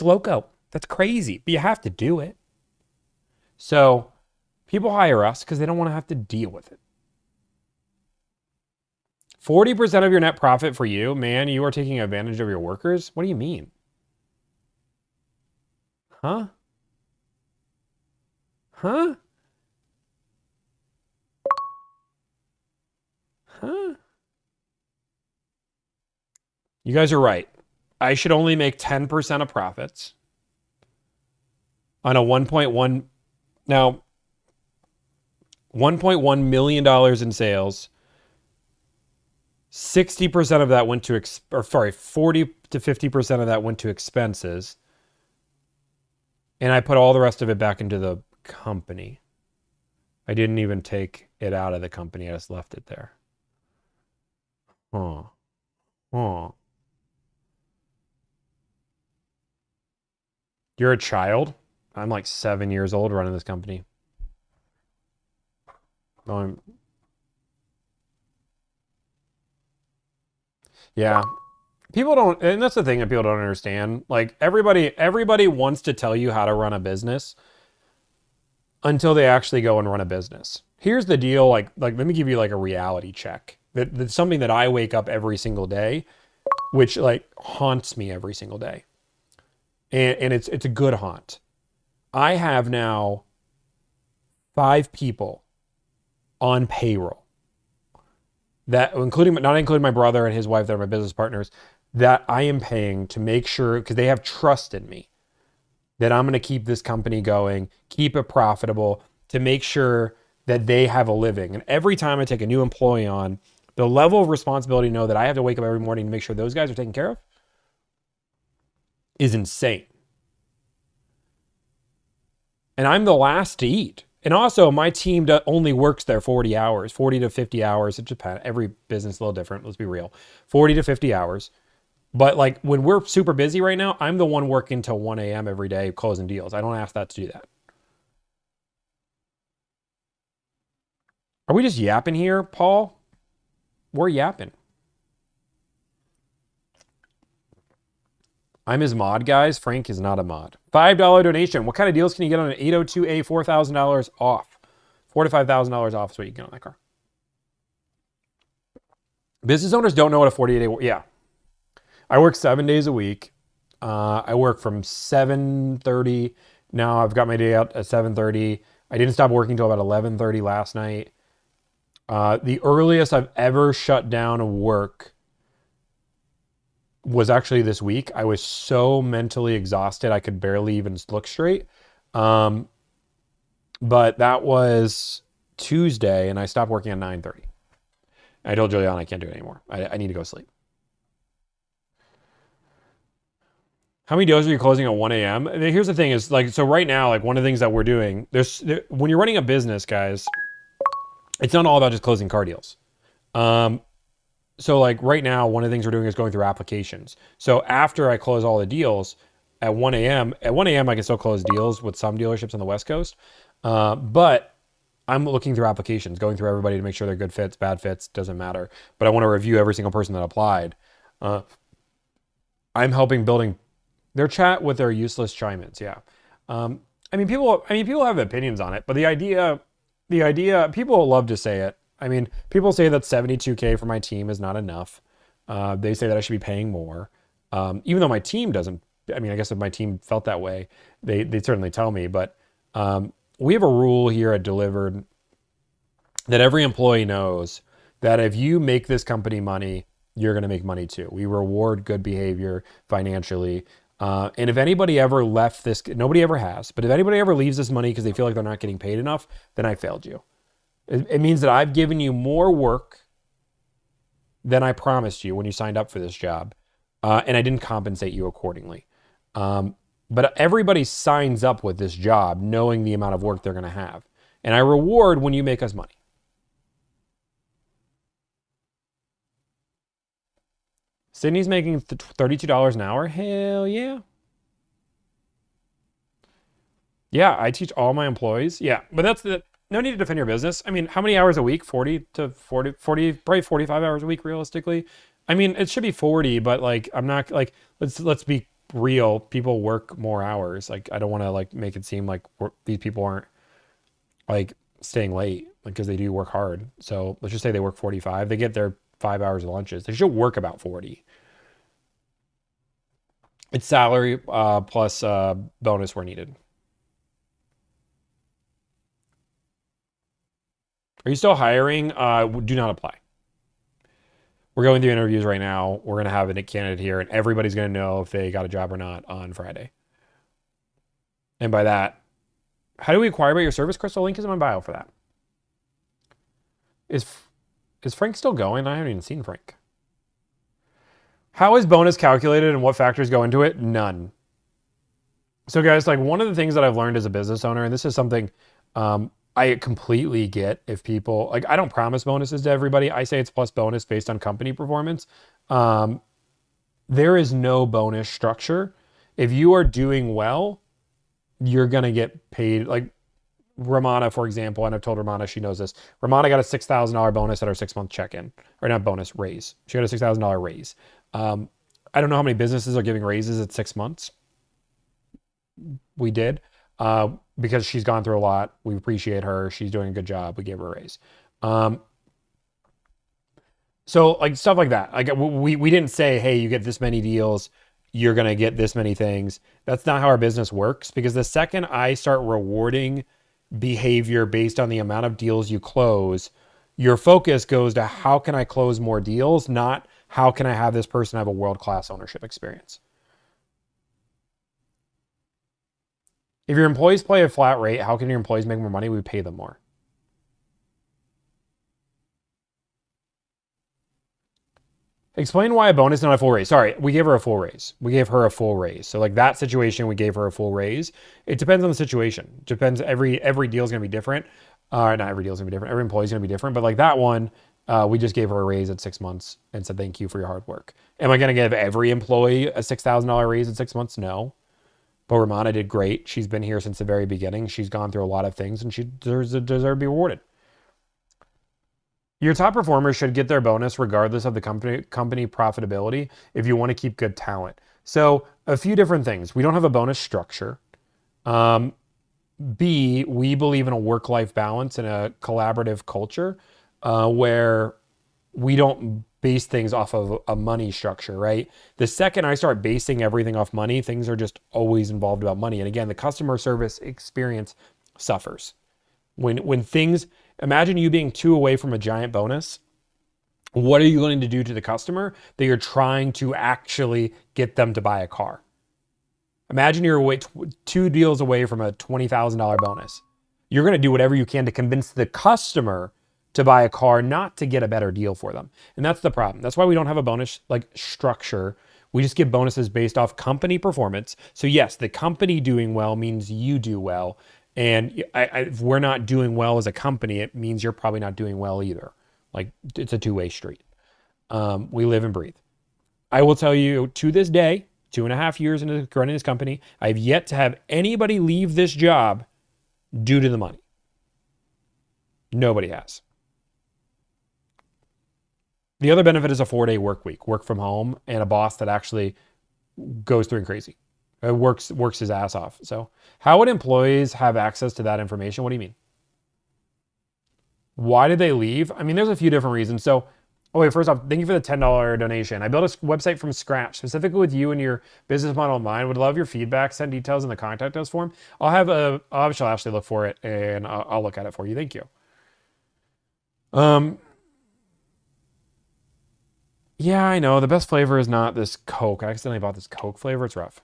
loco. That's crazy. But you have to do it. So people hire us because they don't want to have to deal with it. 40% of your net profit for you, man, you are taking advantage of your workers? What do you mean? Huh? Huh? Huh? You guys are right. I should only make 10% of profits on a 1.1 now $1.1 million in sales. 60% of that went to 40 to 50% of that went to expenses. And I put all the rest of it back into the company. I didn't even take it out of the company. I just left it there. Huh. Huh. You're a child? I'm like 7 years old running this company. No, yeah. People don't, and that's the thing that people don't understand. Like everybody wants to tell you how to run a business until they actually go and run a business. Here's the deal, like let me give you like a reality check. That's something that I wake up every single day, which like haunts me every single day. And it's a good haunt. I have now 5 people on payroll that not including my brother and his wife that are my business partners that I am paying to make sure because they have trust in me that I'm going to keep this company going, keep it profitable, to make sure that they have a living. And every time I take a new employee on, the level of responsibility to know that I have to wake up every morning to make sure those guys are taken care of is insane. And I'm the last to eat. And also, my team only works there 40 hours, 40 to 50 hours. It depends. Every business is a little different. Let's be real. 40 to 50 hours. But like when we're super busy right now, I'm the one working till 1 a.m. every day closing deals. I don't ask that to do that. Are we just yapping here, Paul? We're yapping. I'm his mod, guys. Frank is not a mod. $5 donation. What kind of deals can you get on an 802A? $4,000 off. $4,000 to $5,000 off is what you get on that car. Business owners don't know what a 48-day. Yeah. I work 7 days a week. I work from 7:30. Now I've got my day out at 7:30. I didn't stop working until about 11:30 last night. The earliest I've ever shut down work was actually this week. I was so mentally exhausted I could barely even look straight. But that was Tuesday, and I stopped working at 9:30. I told Juliana I can't do it anymore. I need to go sleep. How many deals are you closing at 1 a.m.? Here's the thing is like, so right now, like one of the things that we're doing, when you're running a business, guys, it's not all about just closing car deals. So like right now, one of the things we're doing is going through applications. So after I close all the deals at 1 a.m., I can still close deals with some dealerships on the West Coast. But I'm looking through applications, going through everybody to make sure they're good fits, bad fits, doesn't matter. But I want to review every single person that applied. I'm helping building their chat with their useless chime-ins. Yeah. People have opinions on it, but the idea, people love to say it. I mean, people say that 72K for my team is not enough. They say that I should be paying more. Even though my team doesn't, I mean, I guess if my team felt that way, they'd certainly tell me, but we have a rule here at Delivered that every employee knows that if you make this company money, you're going to make money too. We reward good behavior financially. And if anybody ever left this, nobody ever has, but if anybody ever leaves this money because they feel like they're not getting paid enough, then I failed you. It means that I've given you more work than I promised you when you signed up for this job. And I didn't compensate you accordingly. But everybody signs up with this job knowing the amount of work they're going to have. And I reward when you make us money. Sydney's making $32 an hour. Hell yeah. Yeah, I teach all my employees. Yeah, but that's the no need to defend your business. I mean, how many hours a week? 40 to 40, probably 45 hours a week realistically. I mean, it should be 40, but like I'm not like let's be real. People work more hours. Like I don't want to like make it seem like these people aren't like staying late because they do work hard. So let's just say they work 45. They get their 5 hours of lunches. They should work about 40. It's salary plus bonus where needed. Are you still hiring? Do not apply. We're going through interviews right now. We're going to have a candidate here, and everybody's going to know if they got a job or not on Friday. And by that, how do we inquire about your service, Crystal? Link is in my bio for that. Is Frank still going? I haven't even seen Frank. How is bonus calculated and what factors go into it? None. So guys, like one of the things that I've learned as a business owner, and this is something I completely get if people, like I don't promise bonuses to everybody. I say it's plus bonus based on company performance. There is no bonus structure. If you are doing well, you're going to get paid. Like Ramana, for example, and I've told Ramana, she knows this. Ramana got a $6,000 bonus at her 6-month check-in, or not bonus, raise. She got a $6,000 raise. I don't know how many businesses are giving raises at 6 months. We did because she's gone through a lot. We appreciate her. She's doing a good job. We gave her a raise. So like stuff like that. Like we didn't say, hey, you get this many deals, you're going to get this many things. That's not how our business works, because the second I start rewarding behavior based on the amount of deals you close, your focus goes to how can I close more deals, not how can I have this person have a world-class ownership experience. If your employees play a flat rate, how can your employees make more money? We pay them more. Explain why a bonus, not a full raise. Sorry, we gave her a full raise. We gave her a full raise. So like that situation, we gave her a full raise. It depends on the situation. It depends. Every deal is going to be different. Not every deal is going to be different. Every employee is going to be different. But like that one, we just gave her a raise at 6 months and said, thank you for your hard work. Am I going to give every employee a $6,000 raise at 6 months? No. But Ramana did great. She's been here since the very beginning. She's gone through a lot of things and she deserves to be rewarded. Your top performers should get their bonus regardless of the company profitability if you want to keep good talent. So a few different things. We don't have a bonus structure. B, we believe in a work-life balance and a collaborative culture where we don't base things off of a money structure, right? The second I start basing everything off money, things are just always involved about money. And again, the customer service experience suffers. When things, imagine you being 2 away from a giant bonus. What are you going to do to the customer that you're trying to actually get them to buy a car? Imagine you're away 2 deals away from a $20,000 bonus. You're going to do whatever you can to convince the customer to buy a car, not to get a better deal for them. And that's the problem. That's why we don't have a bonus like structure. We just give bonuses based off company performance. So yes, the company doing well means you do well. And if we're not doing well as a company, it means you're probably not doing well either. Like it's a 2-way street. We live and breathe. I will tell you, to this day, 2.5 years into running this company, I've yet to have anybody leave this job due to the money. Nobody has. The other benefit is a 4-day work week, work from home, and a boss that actually goes through and crazy. Works his ass off. So how would employees have access to that information? What do you mean? Why did they leave? I mean, there's a few different reasons. So, first off, thank you for the $10 donation. I built a website from scratch, specifically with you and your business model in mind. Would love your feedback. Send details in the contact us form. I'll actually look for it and I'll look at it for you. Thank you. Yeah, I know. The best flavor is not this Coke. I accidentally bought this Coke flavor. It's rough.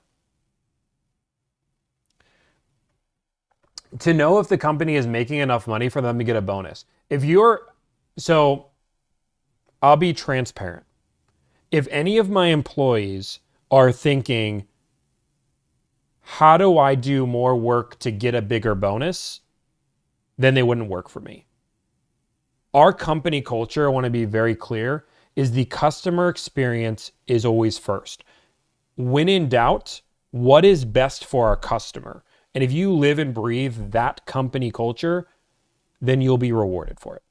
To know if the company is making enough money for them to get a bonus. So I'll be transparent. If any of my employees are thinking, how do I do more work to get a bigger bonus? Then they wouldn't work for me. Our company culture, I want to be very clear, is the customer experience is always first. When in doubt, what is best for our customer? And if you live and breathe that company culture, then you'll be rewarded for it.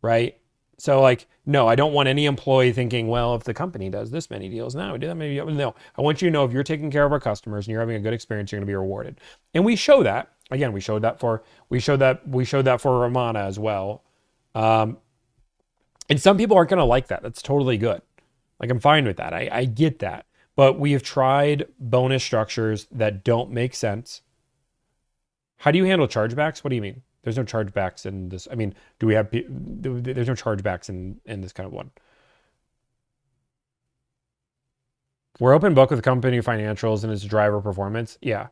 Right? So like, no, I don't want any employee thinking, well, if the company does this many deals now, we do that maybe. No, I want you to know if you're taking care of our customers and you're having a good experience, you're going to be rewarded. And we show that. Again, we showed that for Romana as well. And some people aren't going to like that. That's totally good. Like, I'm fine with that. I get that. But we have tried bonus structures that don't make sense. How do you handle chargebacks? What do you mean? There's no chargebacks in this. I mean, do we have, there's no chargebacks in this kind of one. We're open book with company financials and its driver performance. Yeah.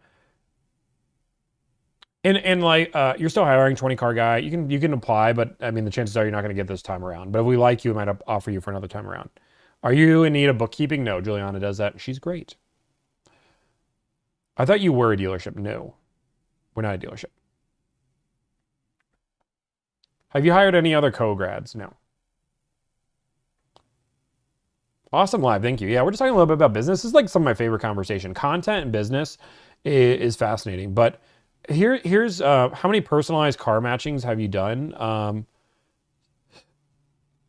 And like, you're still hiring 20 car guy. You can apply, but I mean, the chances are you're not going to get this time around. But if we like you, we might offer you for another time around. Are you in need of bookkeeping? No, Juliana does that. She's great. I thought you were a dealership. No, we're not a dealership. Have you hired any other co-grads? No. Awesome live. Thank you. Yeah, we're just talking a little bit about business. This is like some of my favorite conversation. Content and business is fascinating. But here's how many personalized car matchings have you done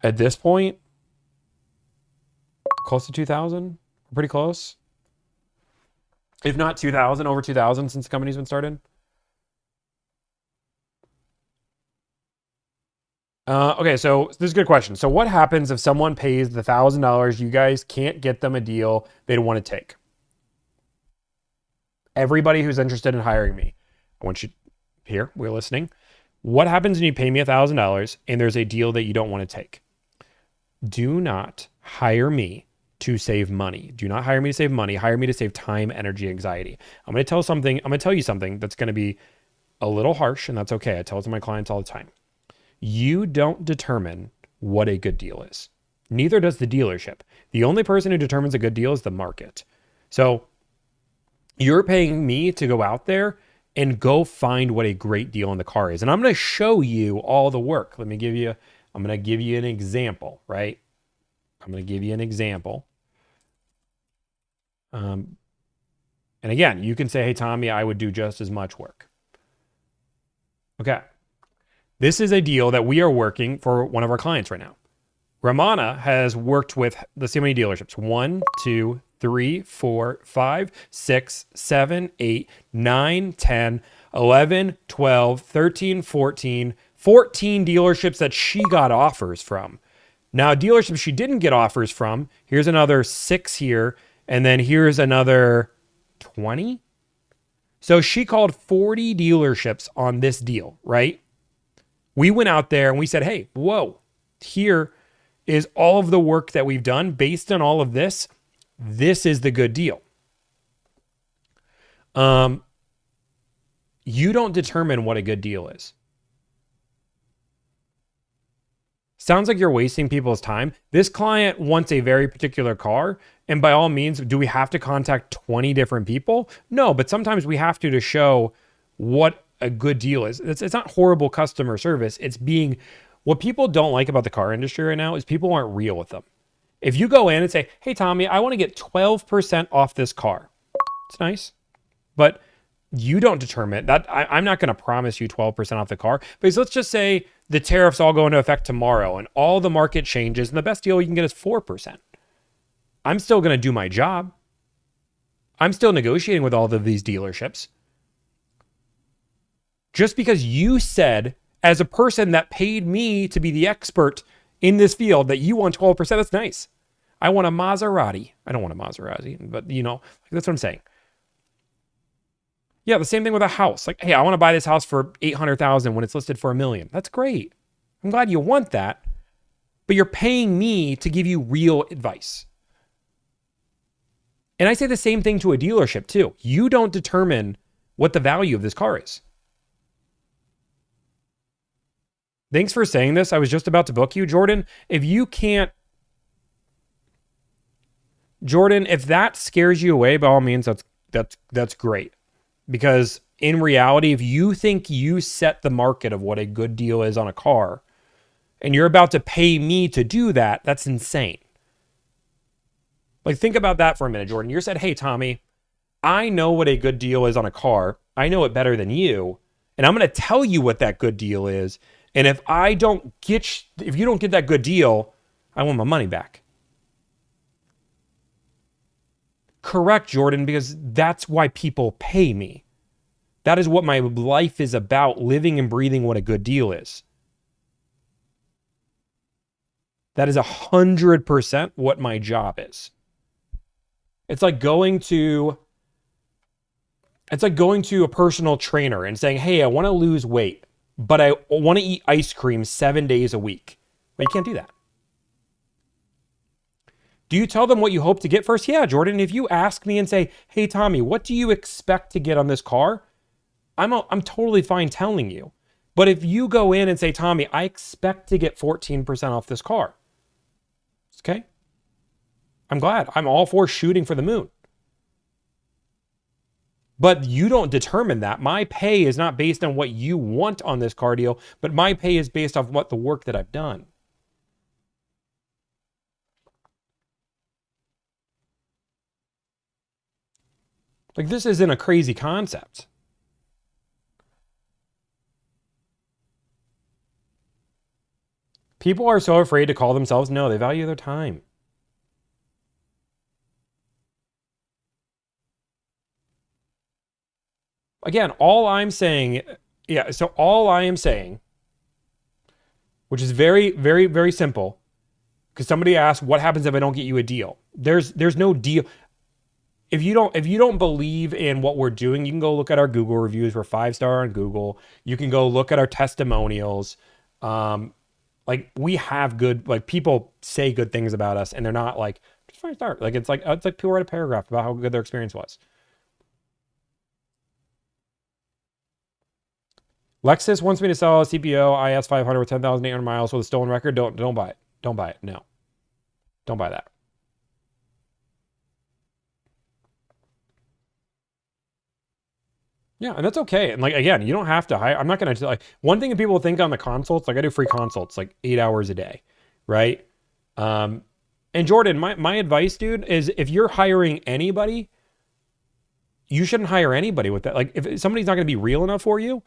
at this point? Close to 2,000? Pretty close. If not 2,000, over 2,000 since the company's been started. Okay, so this is a good question. So what happens if someone pays the $1,000, you guys can't get them a deal they don't want to take? Everybody who's interested in hiring me, I want you here, we're listening. What happens when you pay me $1,000 and there's a deal that you don't want to take? Do not hire me to save money. Do not hire me to save money. Hire me to save time, energy, anxiety. I'm going to tell you something that's going to be a little harsh, and that's okay. I tell it to my clients all the time. You don't determine what a good deal is. Neither does the dealership. The only person who determines a good deal is the market. So you're paying me to go out there and go find what a great deal in the car is. And I'm going to show you all the work. I'm going to give you an example, right? I'm going to give you an example. And again, you can say, hey, Tommy, I would do just as much work. Okay. This is a deal that we are working for one of our clients right now. Romana has worked with, let's see how many dealerships. 1, 2, 3, 4, 5, 6, 7, 8, 9, 10, 11, 12, 13, 14 dealerships that she got offers from. Now, dealerships she didn't get offers from, here's another 6 here, and then here's another 20. So she called 40 dealerships on this deal, right? We went out there and we said, hey, whoa, here is all of the work that we've done based on all of this. This is the good deal. You don't determine what a good deal is. Sounds like you're wasting people's time. This client wants a very particular car. And by all means, do we have to contact 20 different people? No, but sometimes we have to show what a good deal is. It's not horrible customer service. It's being, what people don't like about the car industry right now is people aren't real with them. If you go in and say, hey, Tommy, I want to get 12% off this car. It's nice, but you don't determine that. I'm not going to promise you 12% off the car, because let's just say the tariffs all go into effect tomorrow and all the market changes and the best deal you can get is 4%. I'm still going to do my job. I'm still negotiating with all of these dealerships. Just because you said, as a person that paid me to be the expert in this field, that you want 12%, that's nice. I want a Maserati. I don't want a Maserati, but that's what I'm saying. Yeah, the same thing with a house. Like, hey, I want to buy this house for $800,000 when it's listed for $1 million. That's great. I'm glad you want that, but you're paying me to give you real advice. And I say the same thing to a dealership too. You don't determine what the value of this car is. Thanks for saying this. I was just about to book you, Jordan. If that scares you away, by all means, that's great. Because in reality, if you think you set the market of what a good deal is on a car, and you're about to pay me to do that, that's insane. Like, think about that for a minute, Jordan. You said, hey, Tommy, I know what a good deal is on a car. I know it better than you. And I'm going to tell you what that good deal is. And if you don't get that good deal, I want my money back. Correct, Jordan, because that's why people pay me. That is what my life is about, living and breathing what a good deal is. That is 100% what my job is. It's like going to a personal trainer and saying, hey, I want to lose weight, but I want to eat ice cream 7 days a week. But you can't do that. Do you tell them what you hope to get first? Yeah, Jordan, if you ask me and say, hey, Tommy, what do you expect to get on this car? I'm totally fine telling you. But if you go in and say, Tommy, I expect to get 14% off this car. Okay? I'm glad. I'm all for shooting for the moon. But you don't determine that. My pay is not based on what you want on this car deal, but my pay is based off what the work that I've done. Like, this isn't a crazy concept. People are so afraid to call themselves. No, they value their time. Again, all I am saying, which is very, very, very simple, because somebody asked, what happens if I don't get you a deal? There's no deal. If you don't believe in what we're doing, you can go look at our Google reviews. We're 5-star on Google. You can go look at our testimonials. Like, we have good, like, people say good things about us, and they're not like just 5-star. Like, it's like people write a paragraph about how good their experience was. Lexus wants me to sell a CPO IS 500 with 10,800 miles with a stolen record. Don't buy it. Don't buy it. No, don't buy that. Yeah, and that's okay. And like, again, you don't have to hire. I'm not going to like, one thing that people think on the consults, like I do free consults like 8 hours a day, right? And Jordan, my advice, dude, is if you're hiring anybody, you shouldn't hire anybody with that. Like, if somebody's not going to be real enough for you,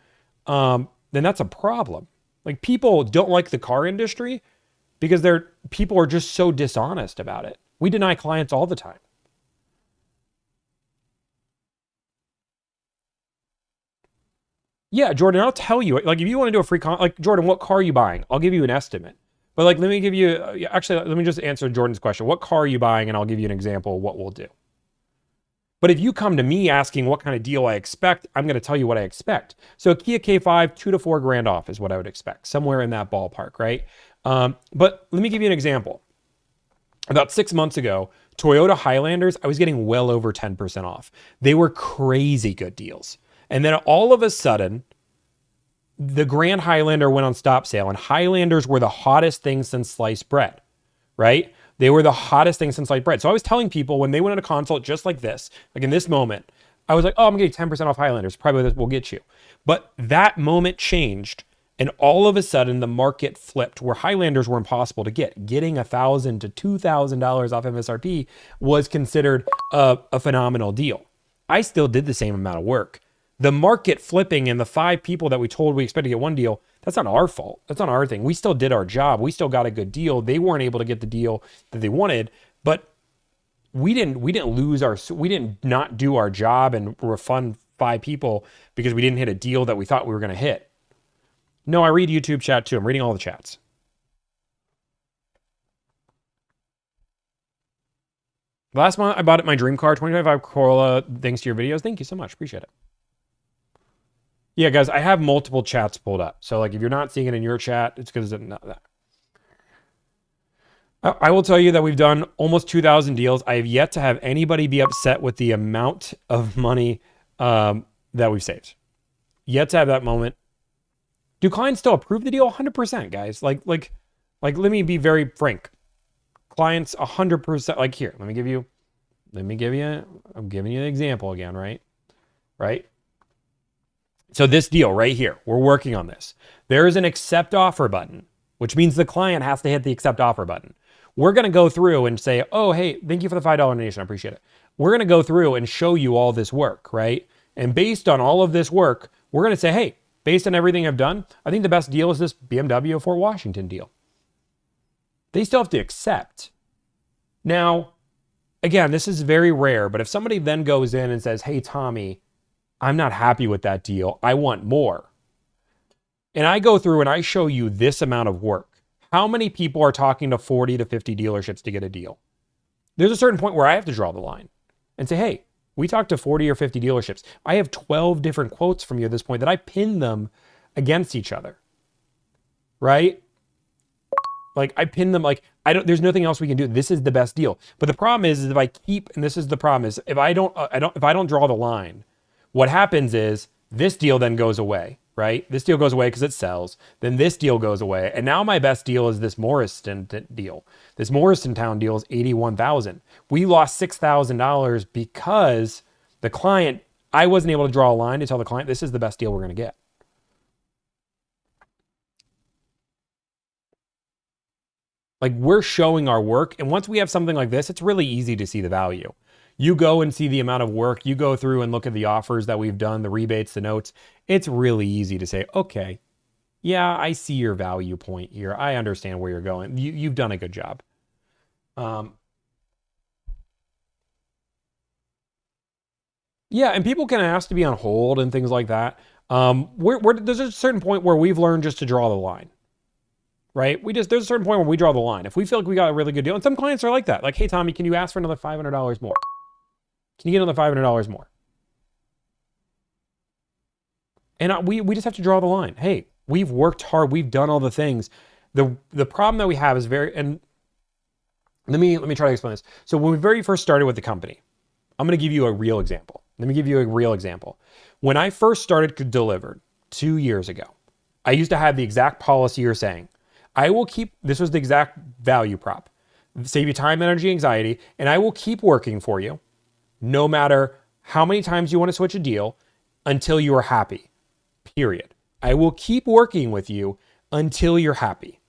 then that's a problem. Like, people don't like the car industry because people are just so dishonest about it. We deny clients all the time. Yeah, Jordan, I'll tell you. Like, if you want to do a free like, Jordan, what car are you buying? I'll give you an estimate. But like, let me give you, actually, let me just answer Jordan's question. What car are you buying? And I'll give you an example of what we'll do. But if you come to me asking what kind of deal I expect, I'm going to tell you what I expect. So a Kia K5, $2,000 to $4,000 off is what I would expect, somewhere in that ballpark, right? But let me give you an example. About 6 months ago, Toyota Highlanders, I was getting well over 10% off. They were crazy good deals. And then all of a sudden, the Grand Highlander went on stop sale, and Highlanders were the hottest thing since sliced bread, right? They were the hottest thing since sliced bread. So I was telling people when they went on a consult just like this, like in this moment, I was like, oh, I'm getting 10% off Highlanders. Probably this will get you. But that moment changed, and all of a sudden the market flipped where Highlanders were impossible to get. Getting $1,000 to $2,000 off MSRP was considered a phenomenal deal. I still did the same amount of work. The market flipping and the 5 people that we told we expect to get one deal, that's not our fault. That's not our thing. We still did our job. We still got a good deal. They weren't able to get the deal that they wanted, but we didn't not do our job and refund 5 people because we didn't hit a deal that we thought we were going to hit. No, I read YouTube chat too. I'm reading all the chats. Last month, I bought it my dream car, 2025 Corolla, thanks to your videos. Thank you so much. Appreciate it. Yeah, guys, I have multiple chats pulled up. So, like, if you're not seeing it in your chat, it's because it's not that. I will tell you that we've done almost 2,000 deals. I have yet to have anybody be upset with the amount of money that we've saved. Yet to have that moment. Do clients still approve the deal? 100%, guys. Like, let me be very frank. Clients 100%. Like, here, I'm giving you an example again, right? Right? So this deal right here, we're working on this. There is an accept offer button, which means the client has to hit the accept offer button. we're going to go through and say, oh, hey, thank you for the $5 donation. I appreciate it. We're going to go through and show you all this work, right? And based on all of this work, we're going to say, hey, based on everything I've done, I think the best deal is this BMW Fort Washington deal. They still have to accept. Now, again, this is very rare, but if somebody then goes in and says, hey, Tommy, I'm not happy with that deal. I want more. And I go through and I show you this amount of work. How many people are talking to 40 to 50 dealerships to get a deal? There's a certain point where I have to draw the line and say, hey, we talked to 40 or 50 dealerships. I have 12 different quotes from you at this point that I pin them against each other, right? Like I pin them, like there's nothing else we can do. This is the best deal. But the problem is if I keep, and this is the problem is if I don't draw the line, what happens is this deal then goes away, right? This deal goes away because it sells. Then this deal goes away. And now my best deal is this Morriston deal. This Morristown deal is $81,000. We lost $6,000 because the client, I wasn't able to draw a line to tell the client, this is the best deal we're going to get. Like we're showing our work. And once we have something like this, it's really easy to see the value. You go and see the amount of work, you go through and look at the offers that we've done, the rebates, the notes. It's really easy to say, okay, yeah, I see your value point here. I understand where you're going. You've done a good job. Yeah, and people can ask to be on hold and things like that. There's a certain point where we've learned just to draw the line, right? There's a certain point where we draw the line. If we feel like we got a really good deal, and some clients are like that, like, hey, Tommy, can you ask for another $500 more? Can you get another $500 more? And we just have to draw the line. Hey, we've worked hard. We've done all the things. The problem that we have is and let me try to explain this. So when we very first started with the company, I'm going to give you a real example. Let me give you a real example. When I first started Delivered 2 years ago, I used to have the exact policy you're saying. This was the exact value prop. Save you time, energy, anxiety, and I will keep working for you no matter how many times you want to switch a deal until you are happy, period. I will keep working with you until you're happy.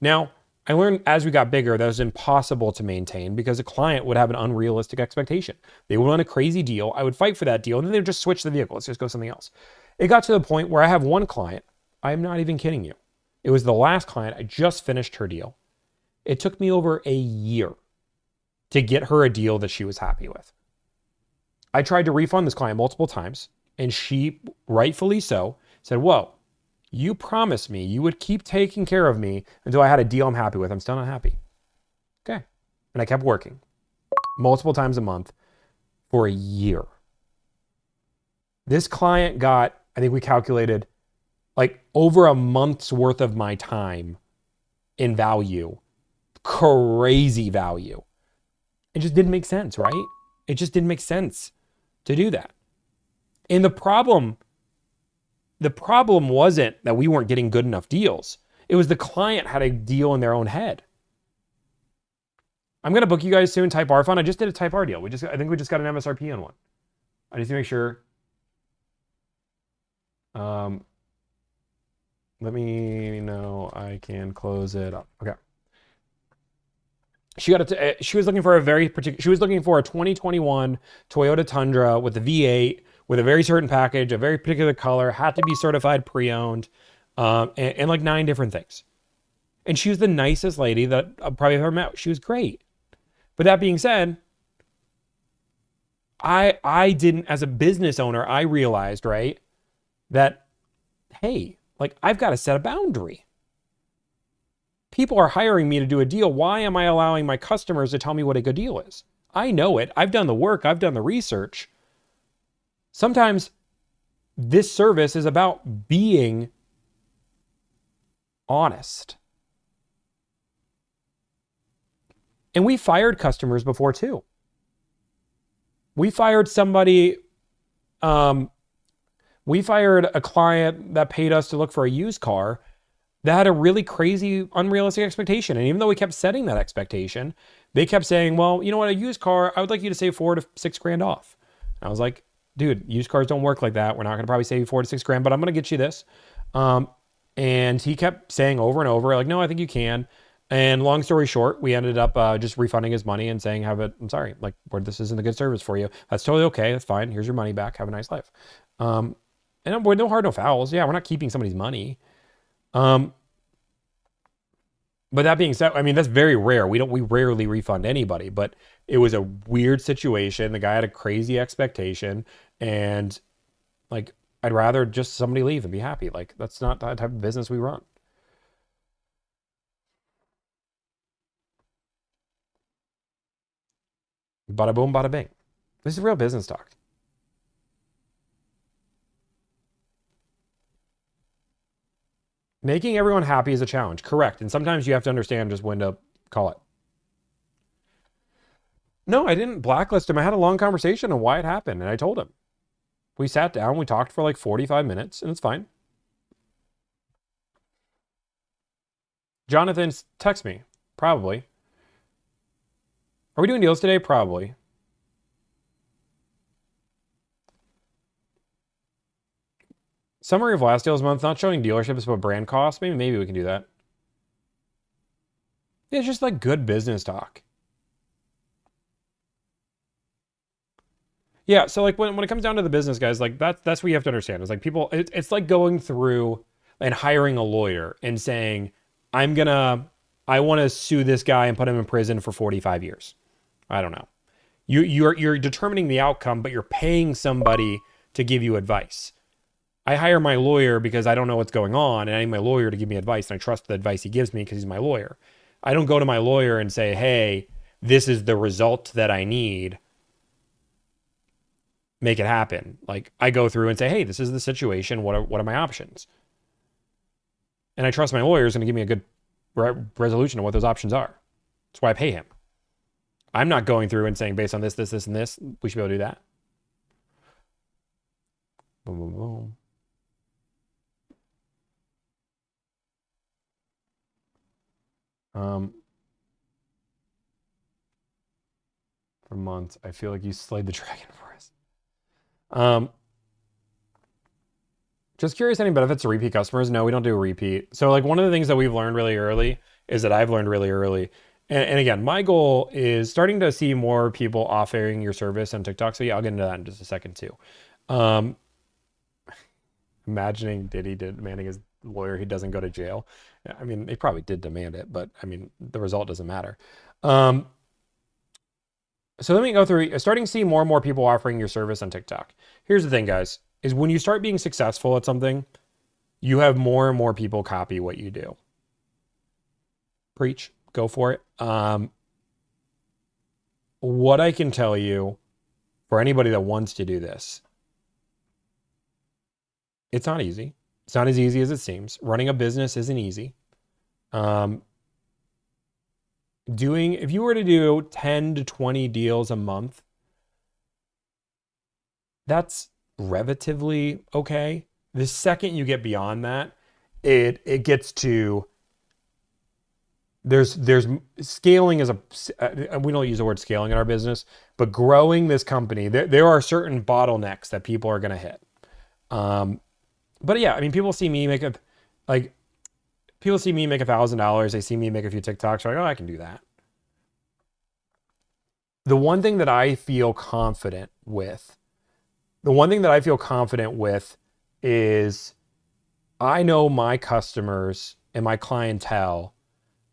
Now, I learned as we got bigger that it was impossible to maintain because a client would have an unrealistic expectation. They would want a crazy deal. I would fight for that deal, and then they would just switch the vehicle. Let's just go something else. It got to the point where I have one client. I'm not even kidding you. It was the last client. I just finished her deal. It took me over a year to get her a deal that she was happy with. I tried to refund this client multiple times, and she, rightfully so, said, whoa, you promised me you would keep taking care of me until I had a deal I'm happy with. I'm still not happy. Okay. And I kept working multiple times a month for a year. This client got, I think we calculated, like over a month's worth of my time in value. Crazy value. It just didn't make sense, right? It just didn't make sense to do that. And the problem wasn't that we weren't getting good enough deals. It was the client had a deal in their own head. I'm going to book you guys soon, Type R fund. I just did a Type R deal. I think we just got an MSRP on one. I just need to make sure. Let me know I can close it up. Okay. She was looking for she was looking for a 2021 Toyota Tundra with a V8 with a very certain package, a very particular color, had to be certified pre-owned, and like 9 different things. And she was the nicest lady that I've probably ever met. She was great. But that being said, I didn't, as a business owner, I realized, right, that, hey, like I've got to set a boundary. People are hiring me to do a deal. Why am I allowing my customers to tell me what a good deal is? I know it. I've done the work. I've done the research. Sometimes this service is about being honest. And we fired customers before too. We fired somebody, we fired a client that paid us to look for a used car that had a really crazy, unrealistic expectation. And even though we kept setting that expectation, they kept saying, well, you know what, a used car, I would like you to save $4,000 to $6,000 off. And I was like, dude, used cars don't work like that. We're not going to probably save you $4,000 to $6,000, but I'm going to get you this. And he kept saying over and over, like, no, I think you can. And long story short, we ended up just refunding his money and saying, I'm sorry, like, this isn't a good service for you. That's totally okay. That's fine. Here's your money back. Have a nice life. And we're no hard, no fouls. Yeah, we're not keeping somebody's money. But that being said, I mean, that's very rare. We rarely refund anybody, but it was a weird situation. The guy had a crazy expectation, and like, I'd rather just somebody leave and be happy. Like, that's not the type of business we run. Bada boom, bada bing. This is real business talk. Making everyone happy is a challenge. Correct. And sometimes you have to understand just when to call it. No, I didn't blacklist him. I had a long conversation on why it happened, and I told him. We sat down, we talked for like 45 minutes, and it's fine. Jonathan, text me. Probably. Are we doing deals today? Probably. Summary of last deals month, not showing dealerships, but brand costs. Maybe we can do that. Yeah, it's just like good business talk. Yeah, so like when it comes down to the business, guys, like that's what you have to understand. It's like people, it's like going through and hiring a lawyer and saying, I want to sue this guy and put him in prison for 45 years. I don't know. You're determining the outcome, but you're paying somebody to give you advice. I hire my lawyer because I don't know what's going on, and I need my lawyer to give me advice, and I trust the advice he gives me because he's my lawyer. I don't go to my lawyer and say, hey, this is the result that I need. Make it happen. Like, I go through and say, hey, this is the situation. What are my options? And I trust my lawyer is going to give me a good resolution of what those options are. That's why I pay him. I'm not going through and saying, based on this, and this, we should be able to do that. Boom, boom, boom. For months, I feel like you slayed the dragon for us. Just curious, any benefits to repeat customers? No, we don't do a repeat. So like one of the things that we've learned really early is that I've learned really early. And again, my goal is starting to see more people offering your service on TikTok. So yeah, I'll get into that in just a second too. Imagining Diddy demanding his lawyer he doesn't go to jail. I mean, they probably did demand it, but I mean, the result doesn't matter. So let me go through, starting to see more and more people offering your service on TikTok. Here's the thing, guys, is when you start being successful at something, you have more and more people copy what you do. Preach, go for it. What I can tell you for anybody that wants to do this, it's not easy. It's not as easy as it seems. Running a business isn't easy. If you were to do 10 to 20 deals a month, that's relatively okay. The second you get beyond that, it gets to there's scaling is we don't use the word scaling in our business, but growing this company, there are certain bottlenecks that people are going to hit. But yeah, I mean, people see me make $1,000. They see me make a few TikToks. They're like, oh, I can do that. The one thing that I feel confident with is I know my customers and my clientele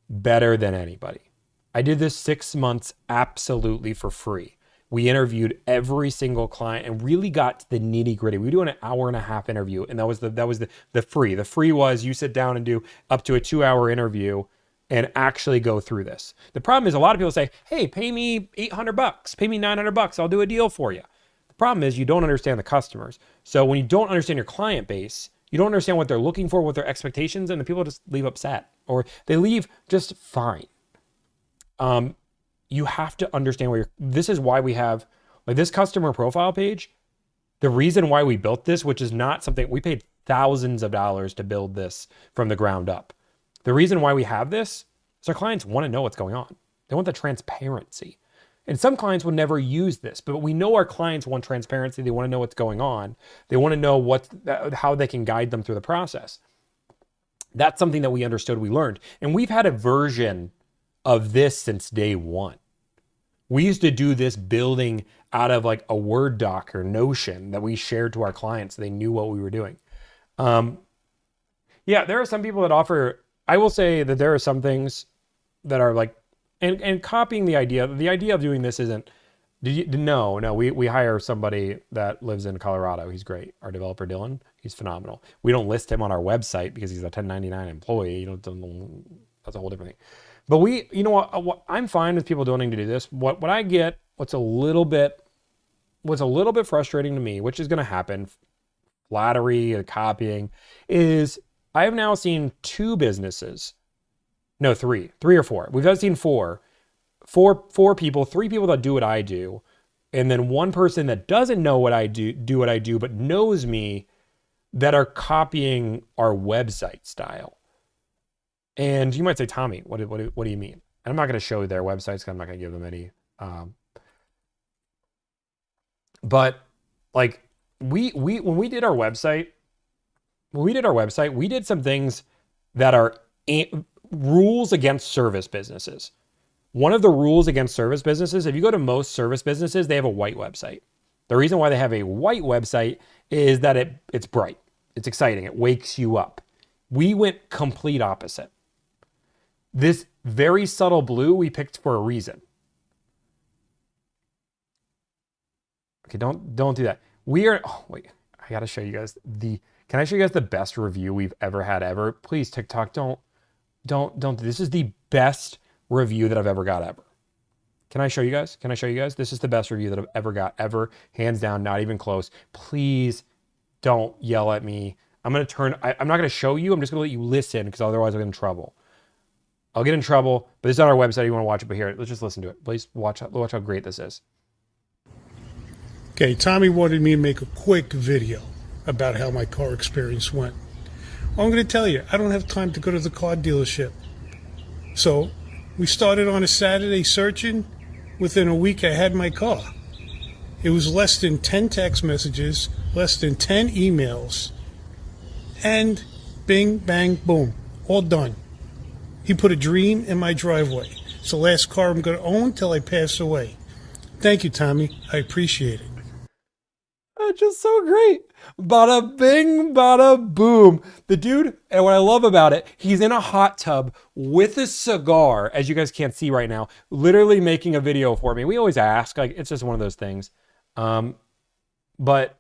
better than anybody. I did this 6 months absolutely for free. We interviewed every single client and really got to the nitty gritty. We do an hour and a half interview, and that was the free. The free was you sit down and do up to a 2-hour interview and actually go through this. The problem is a lot of people say, hey, pay me $800, pay me $900, I'll do a deal for you. The problem is you don't understand the customers. So when you don't understand your client base, you don't understand what they're looking for, what their expectations, and the people just leave upset or they leave just fine. You have to understand this is why we have like this customer profile page. The reason why we built this, which is not something we paid thousands of dollars to build this from the ground up. The reason why we have this is our clients want to know what's going on. They want the transparency. And some clients would never use this, but we know our clients want transparency. They want to know what's going on. They want to know how they can guide them through the process. That's something that we understood, we learned. And we've had a version of this since day one. We used to do this building out of like a Word doc or Notion that we shared to our clients so they knew what we were doing. Yeah, there are some people that offer, I will say that there are some things that are like, and copying the idea of doing this isn't, no, we hire somebody that lives in Colorado. He's great. Our developer, Dylan, he's phenomenal. We don't list him on our website because he's a 1099 employee. You know, that's a whole different thing. But you know what, I'm fine with people donating to do this. What I get, what's a little bit frustrating to me, which is going to happen, flattery and copying, is I have now seen two businesses, no, three or four. We've seen four people, three people that do what I do, and then one person that doesn't know what I do, but knows me, that are copying our website style. And you might say, Tommy, what do you mean? And I'm not going to show their websites because I'm not going to give them any. But like when we did our website, we did some things that are rules against service businesses. One of the rules against service businesses, if you go to most service businesses, they have a white website. The reason why they have a white website is that it's bright. It's exciting. It wakes you up. We went complete opposite. This very subtle blue we picked for a reason. Okay, don't do that. Wait, I gotta show you guys can I show you guys the best review we've ever had ever? Please, TikTok, don't. This is the best review that I've ever got ever. Can I show you guys? This is the best review that I've ever got ever. Hands down, not even close. Please don't yell at me. I'm not going to show you. I'm just going to let you listen because otherwise I'll get in trouble. I'll get in trouble, but it's on our website. You want to watch it, but here, let's just listen to it. Please watch how great this is. Okay, Tommy wanted me to make a quick video about how my car experience went. Well, I'm going to tell you, I don't have time to go to the car dealership. So we started on a Saturday searching. Within a week, I had my car. It was less than 10 text messages, less than 10 emails, and bing, bang, boom, all done. He put a dream in my driveway. It's the last car I'm going to own till I pass away. Thank you, Tommy. I appreciate it. That's just so great. Bada bing, bada boom. The dude, and what I love about it, he's in a hot tub with a cigar, as you guys can't see right now, literally making a video for me. We always ask, like, it's just one of those things. But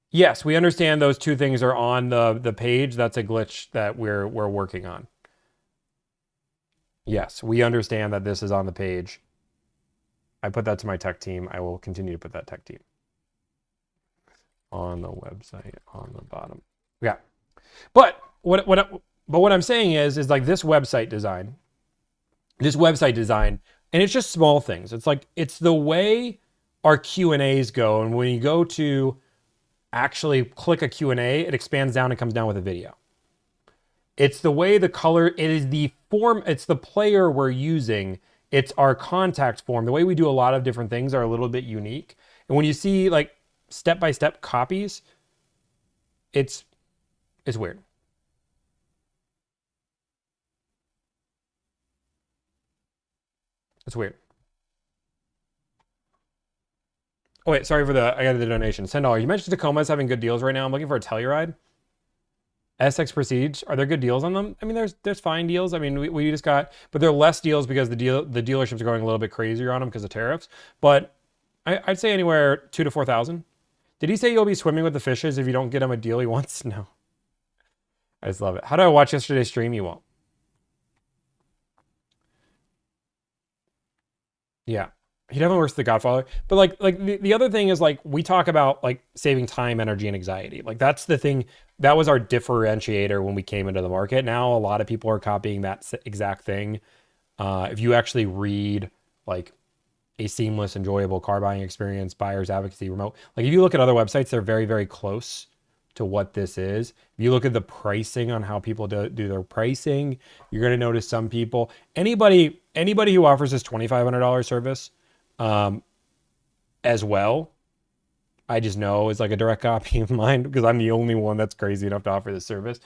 yes, we understand those two things are on the page. That's a glitch that we're working on. Yes, we understand that this is on the page. I put that to my tech team. I will continue to put that tech team on the website on the bottom. Yeah. But what I'm saying is like this website design, and it's just small things. It's like, it's the way our Q&As go. And when you go to actually click a Q&A, it expands down and comes down with a video. It's the way the color, it is the form, it's the player we're using. It's our contact form. The way we do a lot of different things are a little bit unique. And when you see like step-by-step copies, it's weird. It's weird. Oh wait, sorry for I got the donation. $10. You mentioned Tacoma's having good deals right now. I'm looking for a Telluride. SX Prestige, are there good deals on them? I mean, there's fine deals. I mean, we just got, but they're less deals because the dealerships are going a little bit crazier on them because of tariffs. But I'd say anywhere 2,000 to 4,000. Did he say you'll be swimming with the fishes if you don't get him a deal he wants? No. I just love it. How do I watch yesterday's stream? You won't. Yeah. He definitely works The Godfather. But like the other thing is like we talk about like saving time, energy, and anxiety. Like that's the thing. That was our differentiator when we came into the market. Now a lot of people are copying that exact thing. If you actually read like a seamless, enjoyable car buying experience, buyer's advocacy, remote. Like if you look at other websites, they're very, very close to what this is. If you look at the pricing on how people do their pricing, you're going to notice some people, anybody who offers this $2,500 service, as well, I just know is like a direct copy of mine because I'm the only one that's crazy enough to offer this service.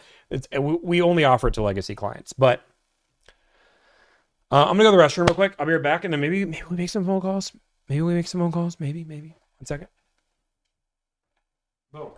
We only offer it to legacy clients. But I'm gonna go to the restroom real quick. I'll be right back, and then maybe we make some phone calls. Maybe. 1 second. Boom.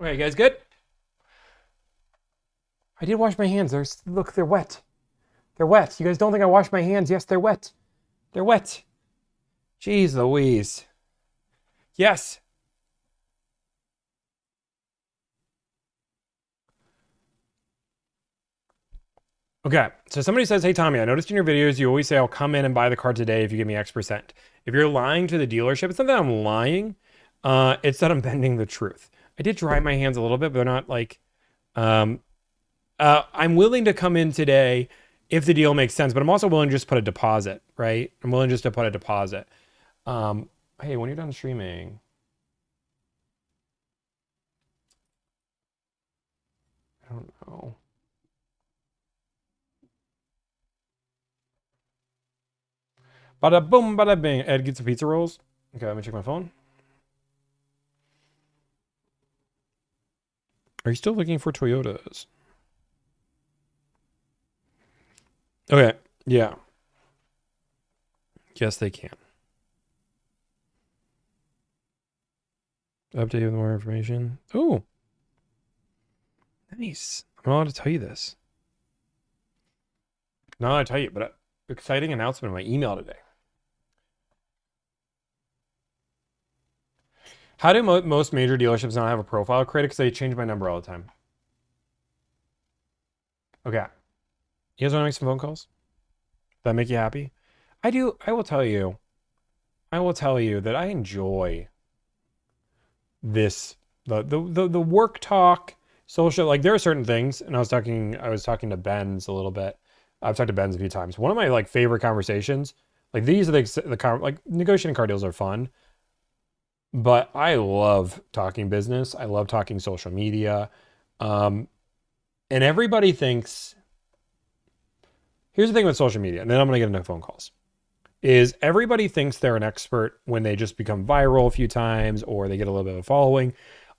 Okay, you guys good? I did wash my hands. Look, they're wet. They're wet. You guys don't think I washed my hands? Yes, they're wet. They're wet. Jeez Louise. Yes. Okay, so somebody says, hey, Tommy, I noticed in your videos you always say I'll come in and buy the car today if you give me X%. If you're lying to the dealership, it's not that I'm lying. It's that I'm bending the truth. I did dry my hands a little bit, but they're not like... I'm willing to come in today if the deal makes sense, but I'm also willing to just put a deposit, right? I'm willing just to put a deposit. Hey, when you're done streaming... I don't know. Bada boom, bada bing. Ed gets the pizza rolls. Okay, let me check my phone. Are you still looking for Toyotas? Okay, yeah. Yes, they can. Update with more information. Oh, nice. I'm not allowed to tell you this. Not allowed to tell you, but exciting announcement in my email today. How do most major dealerships not have a profile created? Because they change my number all the time. Okay. You guys want to make some phone calls? Does that make you happy? I do. I will tell you that I enjoy this, the work talk, social, like there are certain things, and I was talking to Ben's a little bit. I've talked to Ben's a few times. One of my like favorite conversations, like these are like negotiating car deals are fun. But I love talking business. I love talking social media. And everybody thinks, here's the thing with social media, and then I'm going to get into phone calls, is everybody thinks they're an expert when they just become viral a few times or they get a little bit of a following.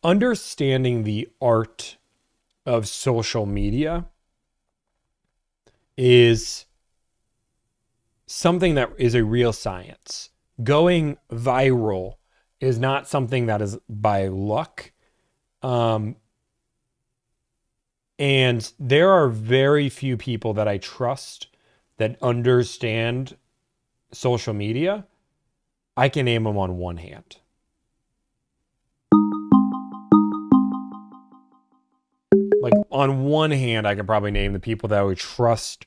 Understanding the art of social media is something that is a real science. Going viral is not something that is by luck. And there are very few people that I trust that understand social media. I can name them on one hand. Like on one hand, I can probably name the people that I would trust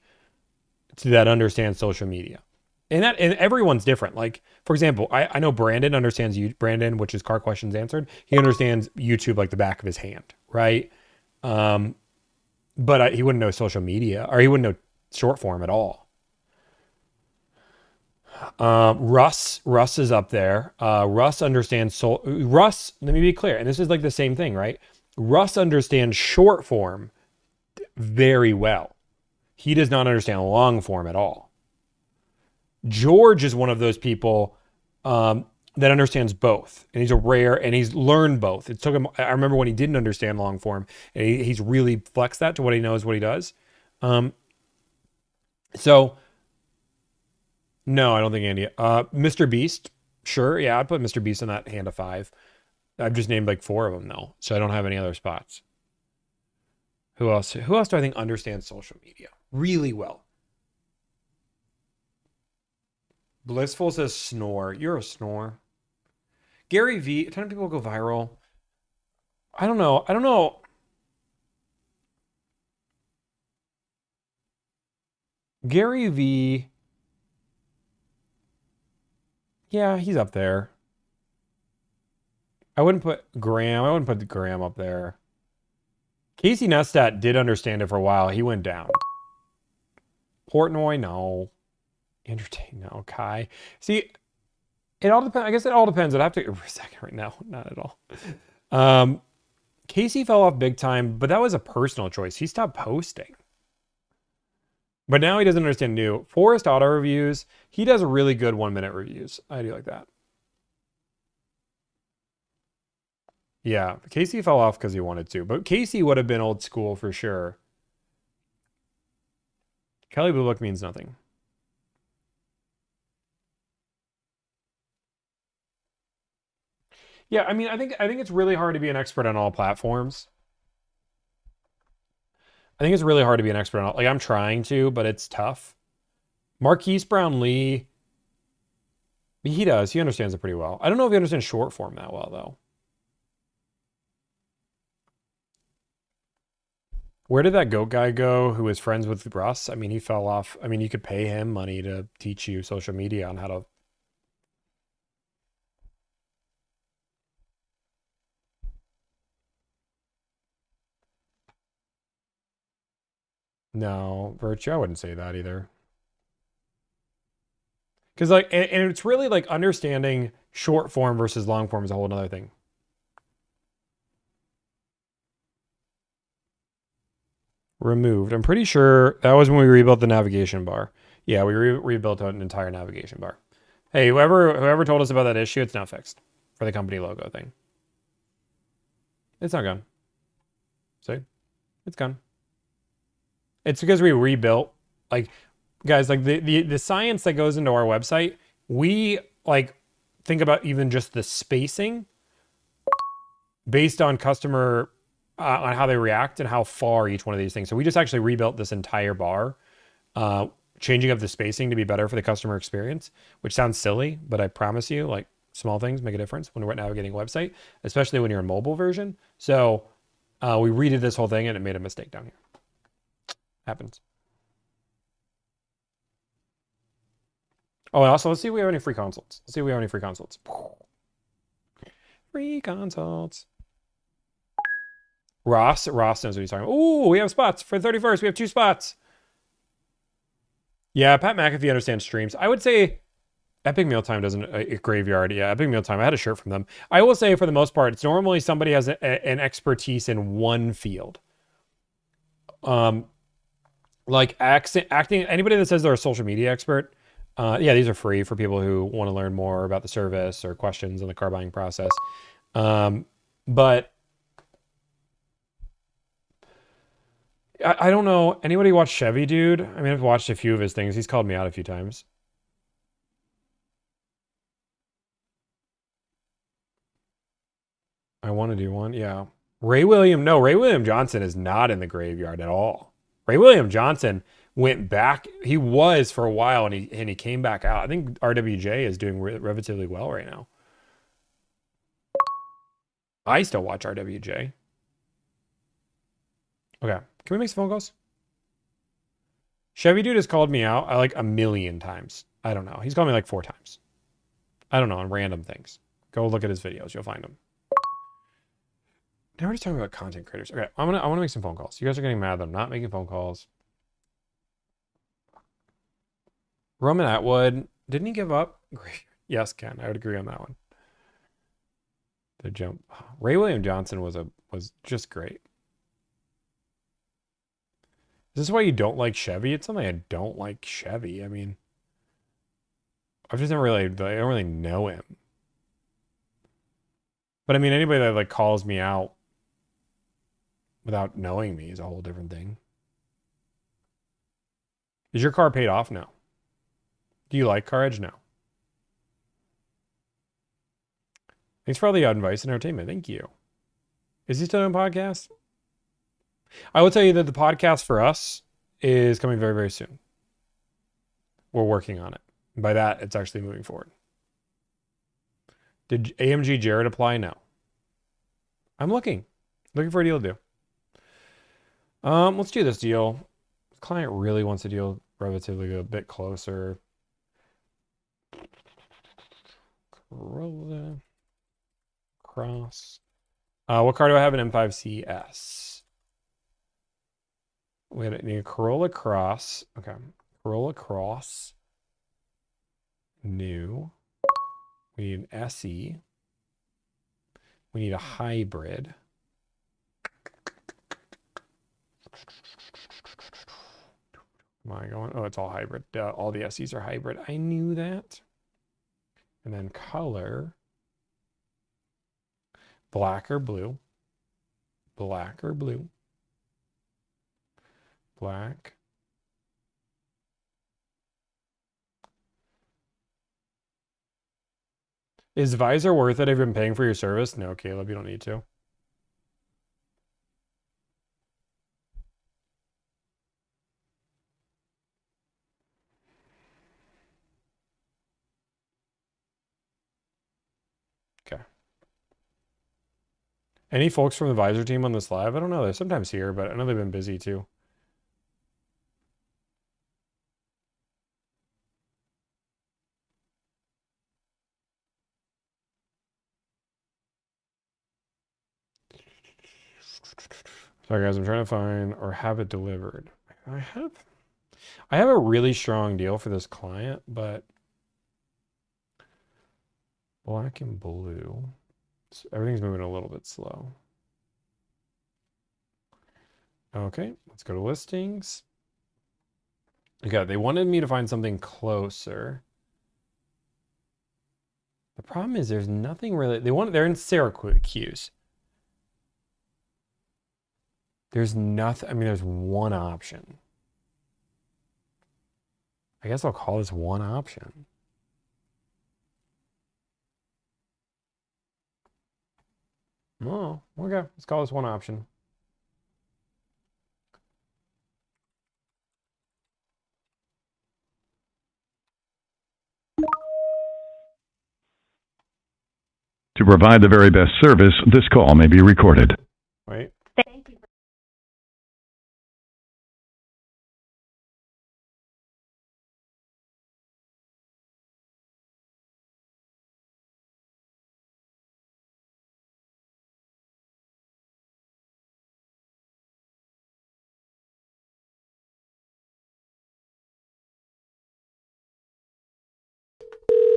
that understand social media. And everyone's different. Like, for example, I know Brandon understands Brandon, which is Car Questions Answered. He understands YouTube like the back of his hand, right? But he wouldn't know social media, or he wouldn't know short form at all. Russ is up there. Russ understands Russ, let me be clear, and this is like the same thing, right? Russ understands short form very well. He does not understand long form at all. George is one of those people. that understands both, and he's a rare, and he's learned both. It took him. I remember when he didn't understand long form, and he's really flexed that to what he knows, what he does. So no, I don't think Andy. Mr. Beast, sure, yeah, I'd put Mr. Beast in that hand of 5. I've just named like 4 of them though, so I don't have any other spots. Who else? Who else do I think understands social media really well? Blissful says snore. You're a snore. Gary V. A ton of people go viral. I don't know. I don't know. Gary V. Yeah, he's up there. I wouldn't put Graham. I wouldn't put Graham up there. Casey Neistat did understand it for a while. He went down. Portnoy, no. Entertain, no. Kai. See, it all depends. I guess it all depends. I'd have to a second right now. Not at all. Casey fell off big time, but that was a personal choice. He stopped posting. But now he doesn't understand new. Forest Auto Reviews, he does really good 1-minute reviews. I do like that. Yeah, Casey fell off because he wanted to. But Casey would have been old school for sure. Kelly Blue Book means nothing. Yeah, I mean, I think it's really hard to be an expert on all platforms. I think it's really hard to be an expert on all, like I'm trying to, but it's tough. Marquise Brown Lee, he does. He understands it pretty well. I don't know if he understands short form that well though. Where did that goat guy go who was friends with Russ? I mean, he fell off. I mean, you could pay him money to teach you social media on how to. No, Virtue, I wouldn't say that either. Because like, and it's really like understanding short form versus long form is a whole other thing. Removed. I'm pretty sure that was when we rebuilt the navigation bar. Yeah, we rebuilt an entire navigation bar. Hey, whoever told us about that issue, it's now fixed for the company logo thing. It's not gone. See? It's gone. It's because we rebuilt, like, guys, like the science that goes into our website, we like think about even just the spacing based on customer on how they react and how far each one of these things. So we just actually rebuilt this entire bar, changing up the spacing to be better for the customer experience, which sounds silly, but I promise you, like small things make a difference when we're navigating a website, especially when you're in mobile version. So we redid this whole thing and it made a mistake down here. Happens. Oh, and also let's see if we have any free consults. Let's see if we have any free consults. Free consults. Ross knows what he's talking about. Ooh, we have spots for the 31st. We have 2 spots. Yeah, Pat McAfee understands streams. I would say Epic Mealtime doesn't graveyard. Yeah, Epic Mealtime. I had a shirt from them. I will say for the most part, it's normally somebody has an expertise in one field. Like acting, anybody that says they're a social media expert, yeah, these are free for people who want to learn more about the service or questions on the car buying process. But I don't know. Anybody watch Chevy Dude? I mean, I've watched a few of his things. He's called me out a few times. I want to do one. Yeah. Ray William Johnson is not in the graveyard at all. Ray William Johnson went back. He was for a while, and he came back out. I think RWJ is doing relatively well right now. I still watch RWJ. Okay, can we make some phone calls? Chevy Dude has called me out like a million times. I don't know. He's called me like 4 times. I don't know, on random things. Go look at his videos. You'll find them. Now we're just talking about content creators. Okay, I want to make some phone calls. You guys are getting mad that I'm not making phone calls. Roman Atwood, didn't he give up? Yes, Ken, I would agree on that one. The jump. Ray William Johnson was just great. Is this why you don't like Chevy? It's something I don't like Chevy. I mean, I don't really know him. But I mean, anybody that like calls me out without knowing me is a whole different thing. Is your car paid off now? Do you like Car Edge now? Thanks for all the advice and entertainment. Thank you. Is he still doing podcasts? I will tell you that the podcast for us is coming very, very soon. We're working on it. And by that, it's actually moving forward. Did AMG Jared apply? No. I'm looking for a deal to do. Let's do this deal. The client really wants a deal relatively a bit closer. Corolla Cross. What car do I have? An M5 CS. We need a Corolla Cross. Okay. Corolla Cross. New. We need an SE. We need a hybrid. Am I going? Oh, it's all hybrid. All the SEs are hybrid. I knew that. And then color. Black or blue. Black or blue. Black. Is Visor worth it if you've been paying for your service? No, Caleb, you don't need to. Okay. Any folks from the Visor team on this live? I don't know. They're sometimes here, but I know they've been busy too. Sorry guys, I'm trying to find or have it delivered. I have a really strong deal for this client, but black and blue. So everything's moving a little bit slow. Okay, let's go to listings. Okay, they wanted me to find something closer. The problem is there's nothing really. They're in Syracuse. There's nothing. I mean, there's one option. I guess I'll call this one option. Oh, okay. Let's call this one option. To provide the very best service, this call may be recorded. Wait. Thank you.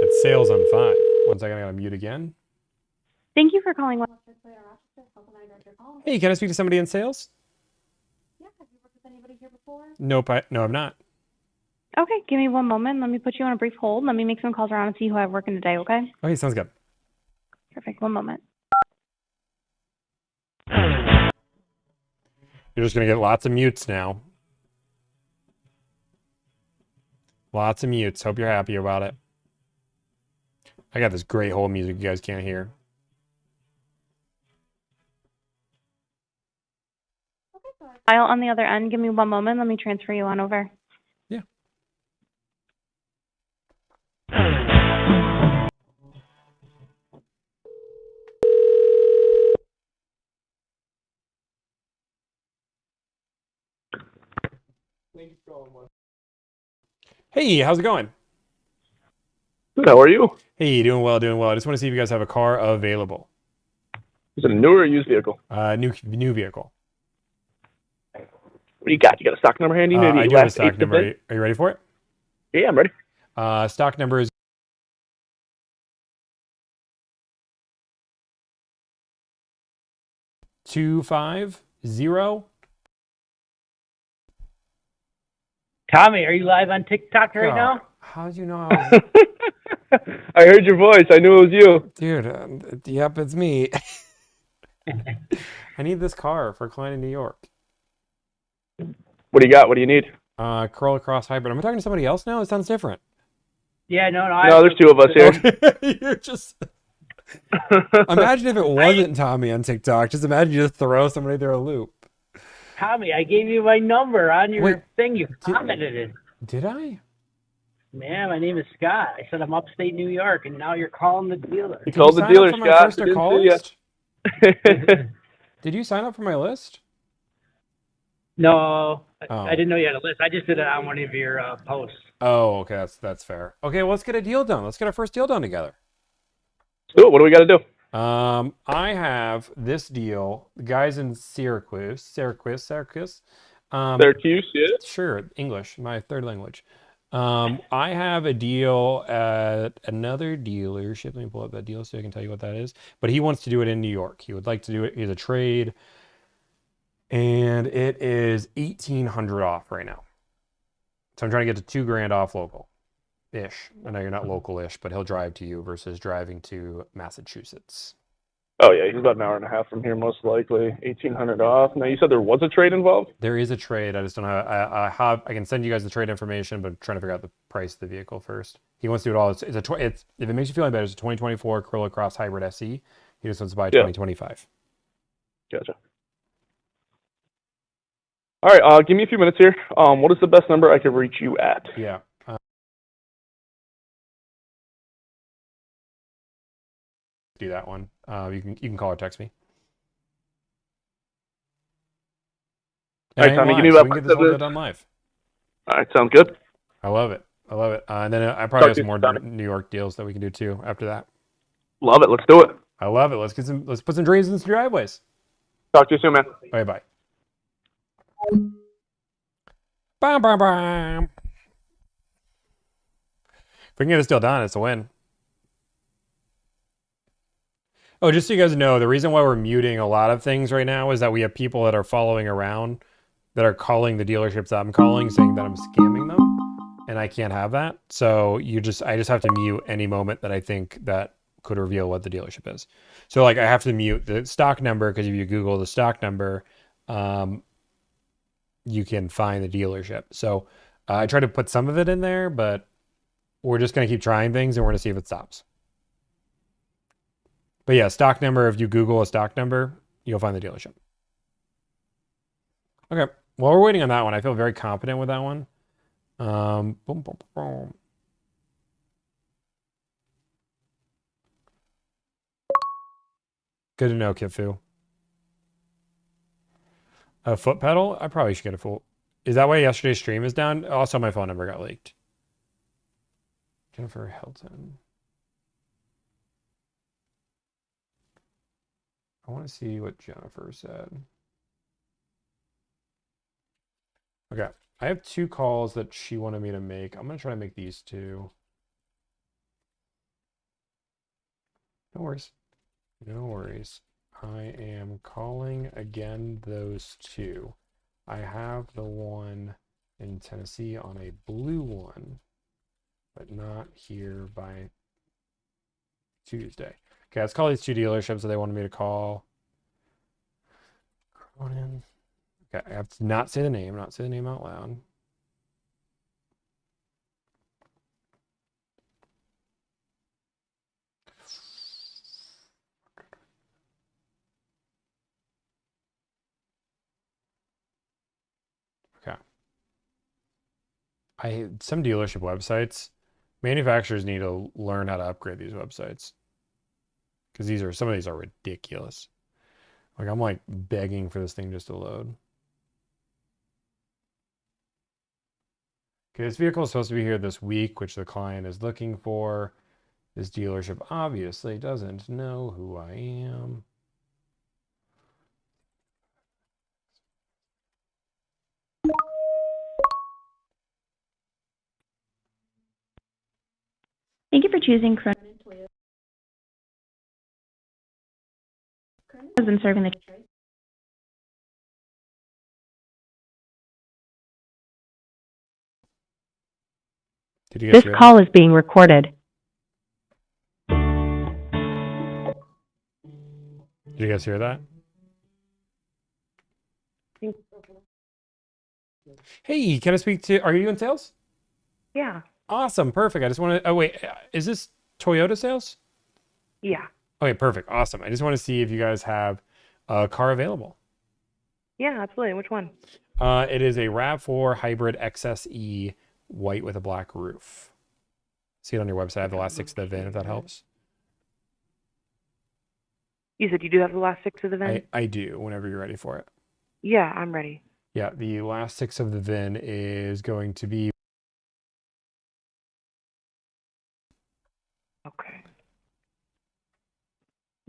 It's sales on 5. 1 second, I gotta mute again. Thank you for calling. Hey, can I speak to somebody in sales? Yeah, have you worked with anybody here before? Nope, no, I'm not. Okay, give me one moment. Let me put you on a brief hold. Let me make some calls around and see who I have working today, okay? Okay, sounds good. Perfect, one moment. You're just gonna get lots of mutes now. Lots of mutes. Hope you're happy about it. I got this great hold music you guys can't hear. Dial on the other end. Give me one moment. Let me transfer you on over. Yeah. Hey, how's it going? Good, how are you? Hey, doing well, doing well. I just want to see if you guys have a car available. Is it a new or a used vehicle? New vehicle. What do you got? You got a stock number handy? Maybe I do have a last stock 8 number. digits? Are you ready for it? Yeah, I'm ready. Stock number is 250. Tommy, are you live on TikTok right now? How did you know I was? I heard your voice. I knew it was you. Dude, yep, it's me. I need this car for a client in New York. What do you got? What do you need? Curl across hybrid. Am I talking to somebody else now? It sounds different. Yeah, no. No, there's two of us here. Okay. You're just. Imagine if it wasn't Tommy on TikTok. Just imagine you just throw somebody through a loop. Tommy, I gave you my number on your Wait, thing. You commented it. Did I? Man, my name is Scott. I said I'm upstate New York, and now you're calling the dealer. You called the dealer, for my Scott. first or Didn't call see ya. list? Did you sign up for my list? No, Oh. I didn't know you had a list. I just did it on one of your posts. Oh, okay, that's fair. Okay, well, let's get a deal done. Let's get our first deal done together. So, what do we got to do? I have this deal. The guys in Syracuse. Syracuse, yeah. Sure, English, my third language. I have a deal at another dealership. Let me pull up that deal so I can tell you what that is. But he wants to do it in New York. He would like to do it. He's a trade, and it is $1,800 off right now. So I'm trying to get to $2,000 off local-ish. I know you're not local-ish, but he'll drive to you versus driving to Massachusetts. Oh, yeah, he's about an hour and a half from here, most likely. 1,800 off. Now, you said there was a trade involved? There is a trade. I just don't have. I can send you guys the trade information, but I'm trying to figure out the price of the vehicle first. He wants to do it all. It's if it makes you feel any better, it's a 2024 Corolla Cross Hybrid SE. He just wants to buy 2025. Gotcha. All right, give me a few minutes here. What is the best number I can reach you at? Yeah. Do that one. You can call or text me. All right, Tommy, give me so about we can get this all done live. All right, sounds good. I love it. And then I probably have some more Tommy. New York deals that we can do too after that. Love it. Let's do it. I love it. Let's put some dreams in some driveways. Talk to you soon, man. Bye. Bam, bam, bam. If we can get this deal done, it's a win. Oh, just so you guys know, the reason why we're muting a lot of things right now is that we have people that are following around that are calling the dealerships that I'm calling saying that I'm scamming them, and I can't have that. So I just have to mute any moment that I think that could reveal what the dealership is. So like I have to mute the stock number because if you Google the stock number, you can find the dealership. So I try to put some of it in there, but we're just going to keep trying things and we're going to see if it stops. But yeah, stock number, if you Google a stock number, you'll find the dealership. Okay. While we're waiting on that one, I feel very confident with that one. Boom, boom, boom. Good to know, Kifu. A foot pedal? I probably should get a full. Is that why yesterday's stream is down? Also, my phone number got leaked. Jennifer Hilton. I want to see what Jennifer said. Okay. I have 2 calls that she wanted me to make. I'm going to try to make these 2. No worries. No worries. I am calling again those 2. I have the one in Tennessee on a blue one, but not here by Tuesday. Okay, let's call these 2 dealerships that they wanted me to call. Cronin. Okay, I have to not say the name out loud. Okay. Some dealership websites, manufacturers need to learn how to upgrade these websites. Because some of these are ridiculous. Like I'm like begging for this thing just to load. Okay, this vehicle is supposed to be here this week, which the client is looking for. This dealership obviously doesn't know who I am. Thank you for choosing Cronin Toyota. Cronin has been serving the Detroit. Did you guys hear that? Is being recorded. Did you guys hear that? Hey, can I speak to? Are you in sales? Yeah. Awesome, perfect. I just want to. Oh wait, is this Toyota sales? Yeah. Okay, perfect, awesome. I just want to see if you guys have a car available. Yeah, absolutely. Which one? It is a RAV4 hybrid XSE, white with a black roof. See it on your website. I have the last 6 of the VIN, if that helps. You said you do have the last 6 of the VIN? I do. Whenever you're ready for it. Yeah, I'm ready. Yeah, the last 6 of the VIN is going to be. Okay.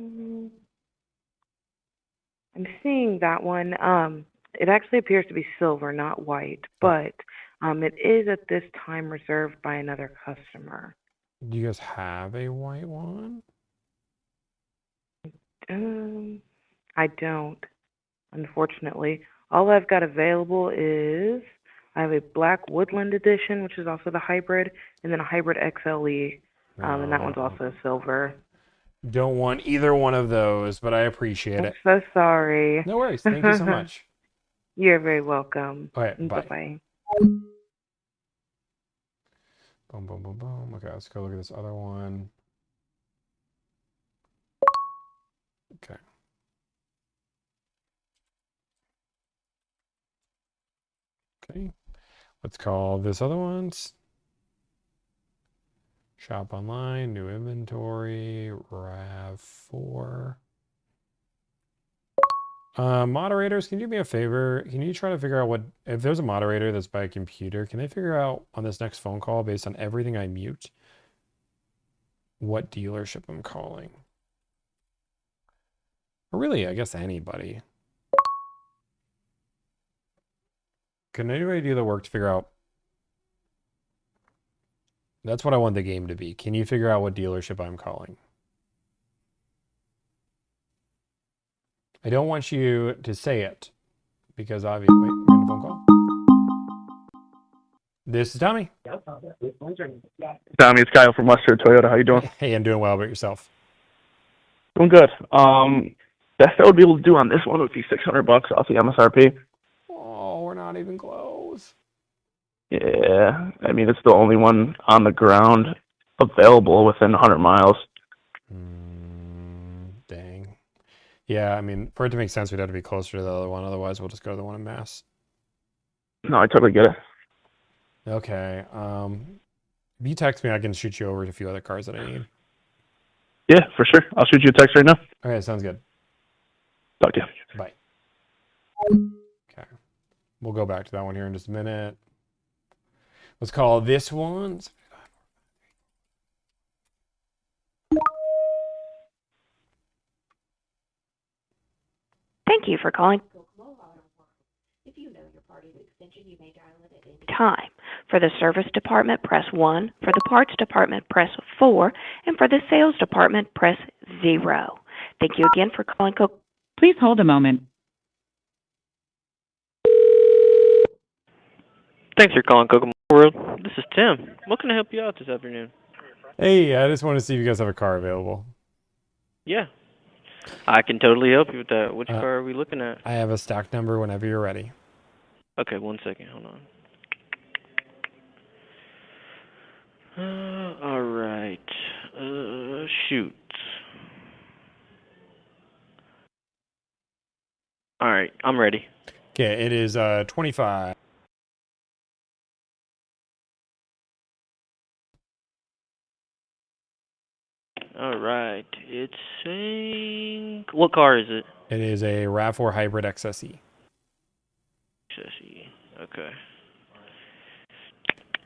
Mm, I'm seeing that one. It actually appears to be silver, not white, but it is at this time reserved by another customer. Do you guys have a white one? I don't, unfortunately. All I've got available is I have a black woodland edition, which is also the hybrid, and then a hybrid XLE, and that one's also a silver. Don't want either one of those, but I appreciate I'm it. so sorry. No worries. Thank you so much. You're very welcome. All right, bye. Bye-bye. Boom, boom, boom, boom. Okay, let's go look at this other one. Okay. Okay. Let's call this other one. Shop online, new inventory, RAV4. Moderators, can you do me a favor? Can you try to figure out what, if there's a moderator that's by a computer, can they figure out on this next phone call, based on everything I mute, what dealership I'm calling? Or really, I guess anybody. Can anybody do the work to figure out? That's what I want the game to be. Can you figure out what dealership I'm calling? I don't want you to say it because obviously, wait, we're on the phone call. This is Tommy. Tommy, it's Kyle from Western Toyota. How you doing? Hey, I'm doing well. About yourself? Doing good. Best I would be able to do on this one would be $600 off the MSRP. Oh, we're not even close. Yeah, I mean, it's the only one on the ground available within 100 miles. Dang. Yeah, I mean, for it to make sense, we'd have to be closer to the other one. Otherwise, we'll just go to the one in Mass. No, I totally get it. Okay. If you text me, I can shoot you over a few other cars that I need. Yeah, for sure. I'll shoot you a text right now. Okay, sounds good. Talk to you. Bye. Okay. We'll go back to that one here in just a minute. Let's call this one. Thank you for calling. If you know your party's extension, you may dial it at any time. For the service department, press 1. For the parts department, press 4. And for the sales department, press 0. Thank you again for calling Coke. Please hold a moment. Thanks for calling Kokomo World. This is Tim. What can I help you out this afternoon? Hey, I just want to see if you guys have a car available. Yeah. I can totally help you with that. Which car are we looking at? I have a stock number whenever you're ready. Okay, 1 second. Hold on. All right. Shoot. All right, I'm ready. Okay, it is 25. All right. It's saying... What car is it? It is a RAV4 hybrid XSE. XSE. Okay.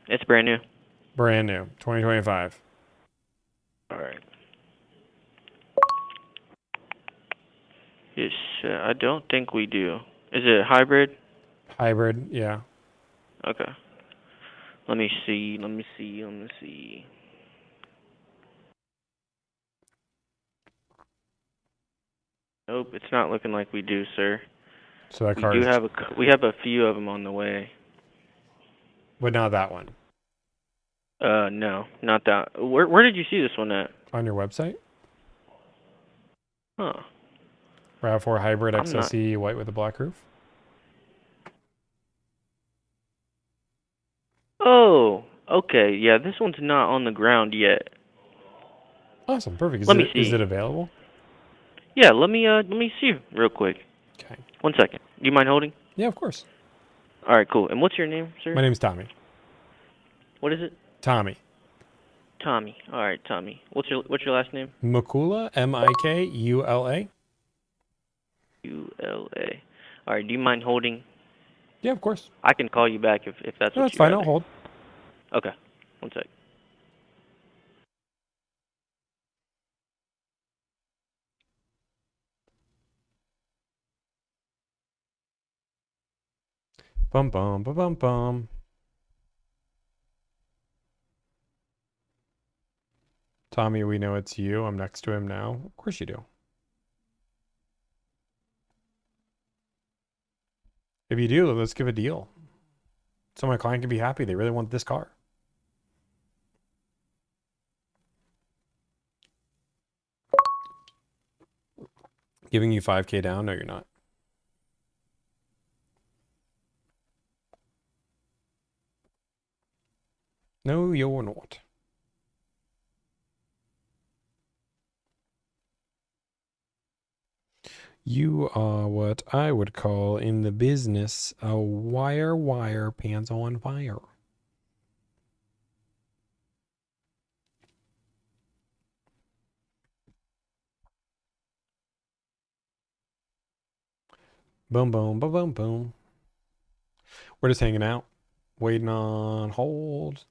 It's brand new. Brand new, 2025. All right. Yes, I don't think we do. Is it hybrid? Hybrid, yeah. Okay. Let me see. Nope, it's not looking like we do, sir. So that car We have a few of them on the way. But not that one. No, not that. Where did you see this one at? On your website? Huh. RAV4 hybrid I'm not. XSE white with a black roof. Oh, okay. Yeah, this one's not on the ground yet. Awesome, perfect. Let me see. Is it available? Yeah, let me see real quick. Okay. 1 second. Do you mind holding? Yeah, of course. All right, cool. And what's your name, sir? My name's Tommy. What is it? Tommy. Tommy. All right, Tommy. What's your last name? Mikula, Mikula. ULA. All right. Do you mind holding? Yeah, of course. I can call you back if that's No, what that's you'd fine. rather. I'll hold. Okay. 1 sec. Bum bum ba bum bum. Tommy, we know it's you. I'm next to him now. Of course you do. If you do, let's give a deal. So my client can be happy. They really want this car. Giving you 5K down? No, you're not. No, you're not. You are what I would call in the business a wire pants on fire. Boom, boom, boom, boom, boom. We're just hanging out, waiting on hold.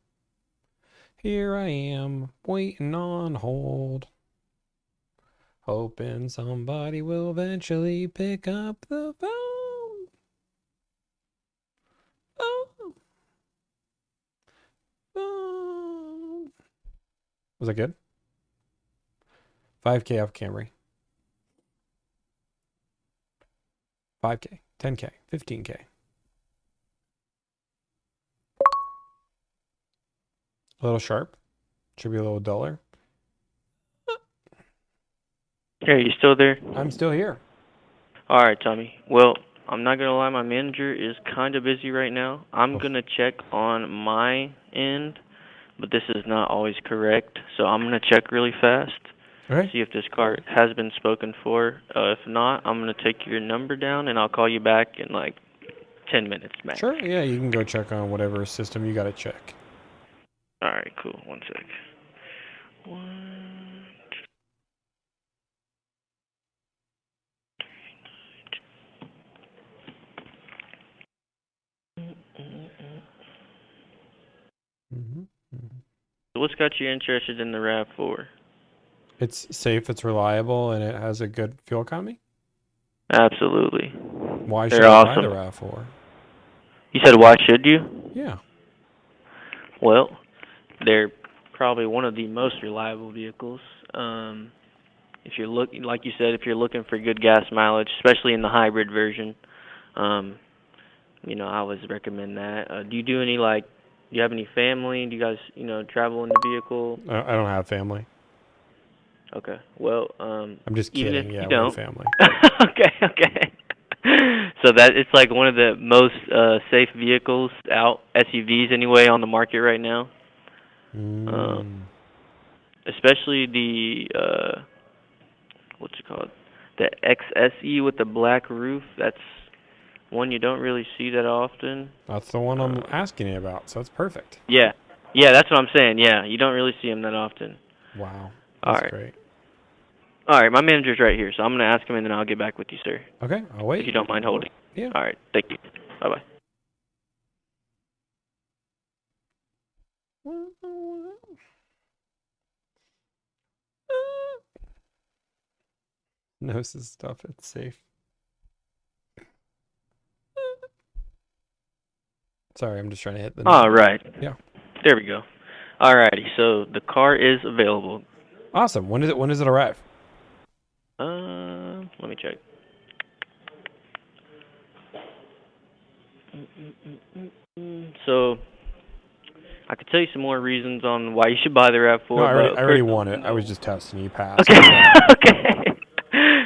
Here I am, waiting on hold. Hoping somebody will eventually pick up the phone. Phone. Was that good? 5K off Camry. 5K, 10K, 15K. A little sharp. Should be a little duller. Hey, are you still there? I'm still here. All right, Tommy. Well, I'm not gonna lie. My manager is kind of busy right now. I'm gonna check on my end, but this is not always correct. So I'm gonna check really fast. Okay. See if this car has been spoken for. If not, I'm gonna take your number down and I'll call you back in like 10 minutes max. Sure. Yeah, you can go check on whatever system you got to check. All right, cool. 1 sec. One. So what's got you interested in the RAV4? It's safe, it's reliable, and it has a good fuel economy. Absolutely. Why They're should I buy awesome. the RAV4? You said why should you? Yeah. Well, they're probably one of the most reliable vehicles. If you're like you said, if you're looking for good gas mileage, especially in the hybrid version, I always recommend that. Do you have any family? Do you guys, travel in the vehicle? I don't have family. Okay. Well, I'm just even kidding. if Yeah, you we have don't. family. Okay. So it's like one of the most safe vehicles out, SUVs anyway, on the market right now. Especially the what's it called? The XSE with the black roof. That's one you don't really see that often. That's the one I'm asking you about, so that's perfect. Yeah, that's what I'm saying. Yeah, you don't really see them that often. Wow, All that's right. great. All right, my manager's right here, so I'm gonna ask him and then I'll get back with you, sir. Okay, I'll wait. If you don't mind holding. Yeah. All right, thank you. Bye-bye. Knows his stuff. It's safe. Sorry, I'm just trying to hit the. All right. Yeah. There we go. All righty. So the car is available. Awesome. When does it arrive? Let me check. So I could tell you some more reasons on why you should buy the RAV4. No, I already won it. I was just testing you. Passed. Okay. Okay.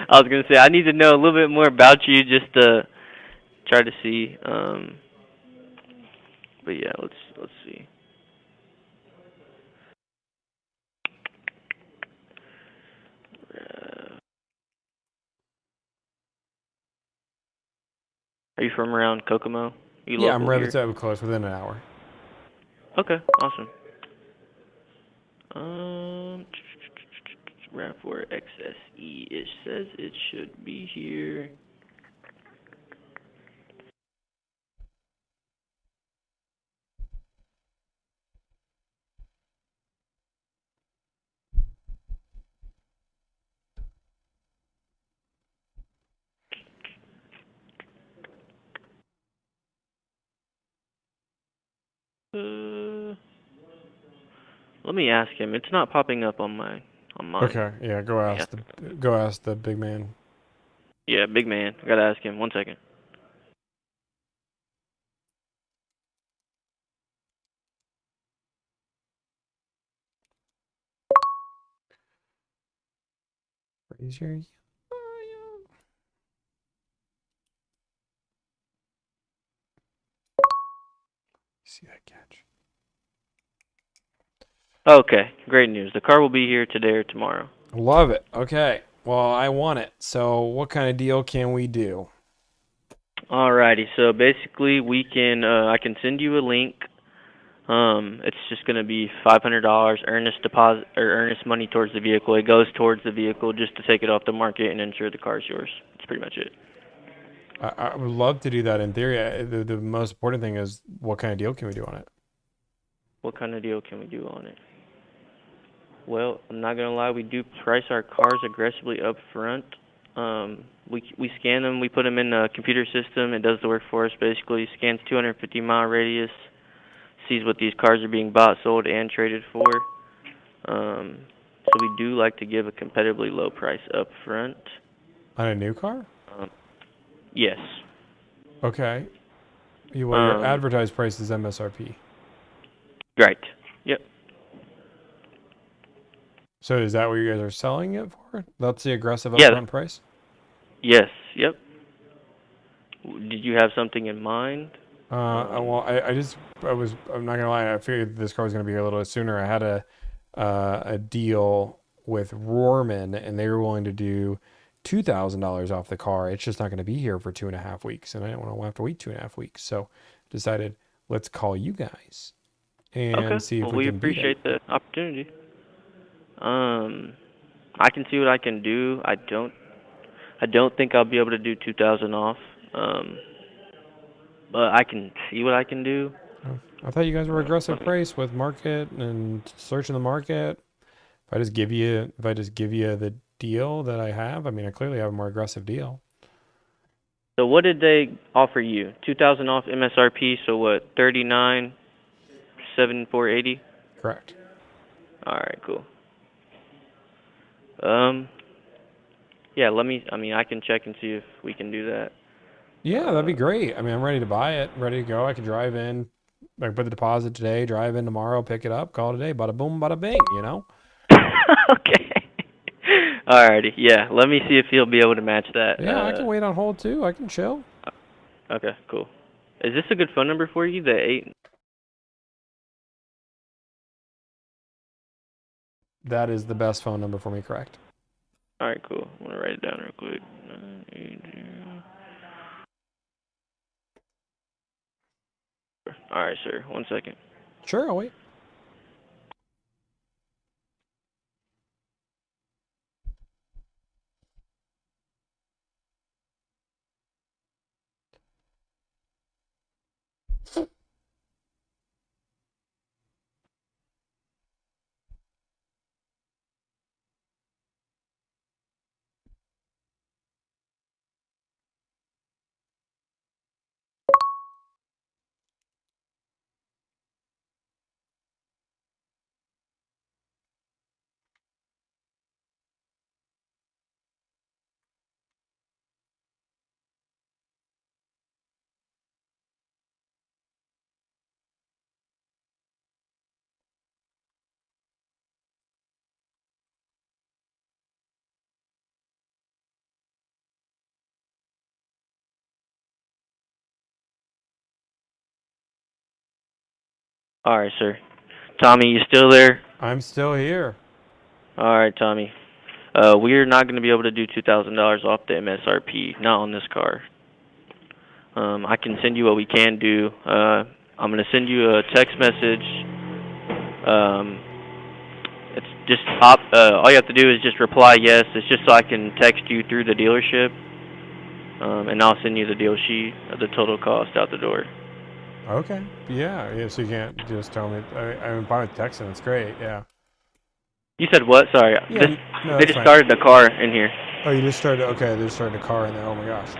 I was gonna say I need to know a little bit more about you just to try to see. But yeah, let's see. Are you from around Kokomo? You Yeah, I'm local rather here? close, within an hour. Okay, awesome. RAV4 XSE. It says it should be here. Let me ask him. It's not popping up on mine. Okay, yeah, go ask the big man. Yeah, big man. I gotta ask him. 1 second. Raise your see that catch. Okay, great news. The car will be here today or tomorrow. Love it. Okay. Well, I want it. So, what kind of deal can we do? Alrighty, so basically we can I can send you a link. It's just gonna be $500 earnest deposit or earnest money towards the vehicle. It goes towards the vehicle just to take it off the market and ensure the car's yours. That's pretty much it. I would love to do that in theory. The most important thing is what kind of deal can we do on it? What kind of deal can we do on it? Well, I'm not gonna lie, we do price our cars aggressively up front. We scan them, we put them in a computer system. It does the work for us. Basically, scans 250-mile radius, sees what these cars are being bought, sold, and traded for. So we do like to give a competitively low price up front. On a new car? Yes. Okay. Well, your advertised price is MSRP. Right. Yep. So is that what you guys are selling it for? That's the aggressive upfront price? Yes. Yep. Did you have something in mind? Well, I'm not gonna lie. I figured this car was gonna be here a little bit sooner. I had a deal with Rohrman, and they were willing to do $2,000 off the car. It's just not gonna be here for 2.5 weeks, and I didn't want to have to wait 2.5 weeks. So decided let's call you guys and see if we can beat it. We appreciate the opportunity. I can see what I can do. I don't think I'll be able to do 2,000 off. But I can see what I can do. I thought you guys were aggressive price with market and searching the market. If I just give you the deal that I have, I mean, I clearly have a more aggressive deal. So what did they offer you? 2,000 off MSRP. So what? 39,780. Correct. All right, cool. Yeah. I can check and see if we can do that. Yeah, that'd be great. I mean, I'm ready to buy it, ready to go. I can drive in, I can put the deposit today, drive in tomorrow, pick it up, call it a day. Bada boom, bada bing, you know? Okay. Alrighty. Yeah. Let me see if he'll be able to match that. Yeah, I can wait on hold too. I can chill. Okay, cool. Is this a good phone number for you? The 8? That is the best phone number for me, correct? Alright, cool. I'm going to write it down real quick. 980. Alright, sir. 1 second. Sure, I'll wait. All right, sir. Tommy, you still there? I'm still here. All right, Tommy. We're not going to be able to do $2,000 off the MSRP, not on this car. I can send you what we can do. I'm going to send you a text message. It's just all you have to do is just reply yes. It's just so I can text you through the dealership, and I'll send you the deal sheet of the total cost out the door. Okay. Yeah. So you can't just tell me. I'm fine with texting. It's great. Yeah. You said what? Sorry. Yeah, no, They just started the car in here. Oh, you just started. Okay, they just started a car in there. Oh my gosh.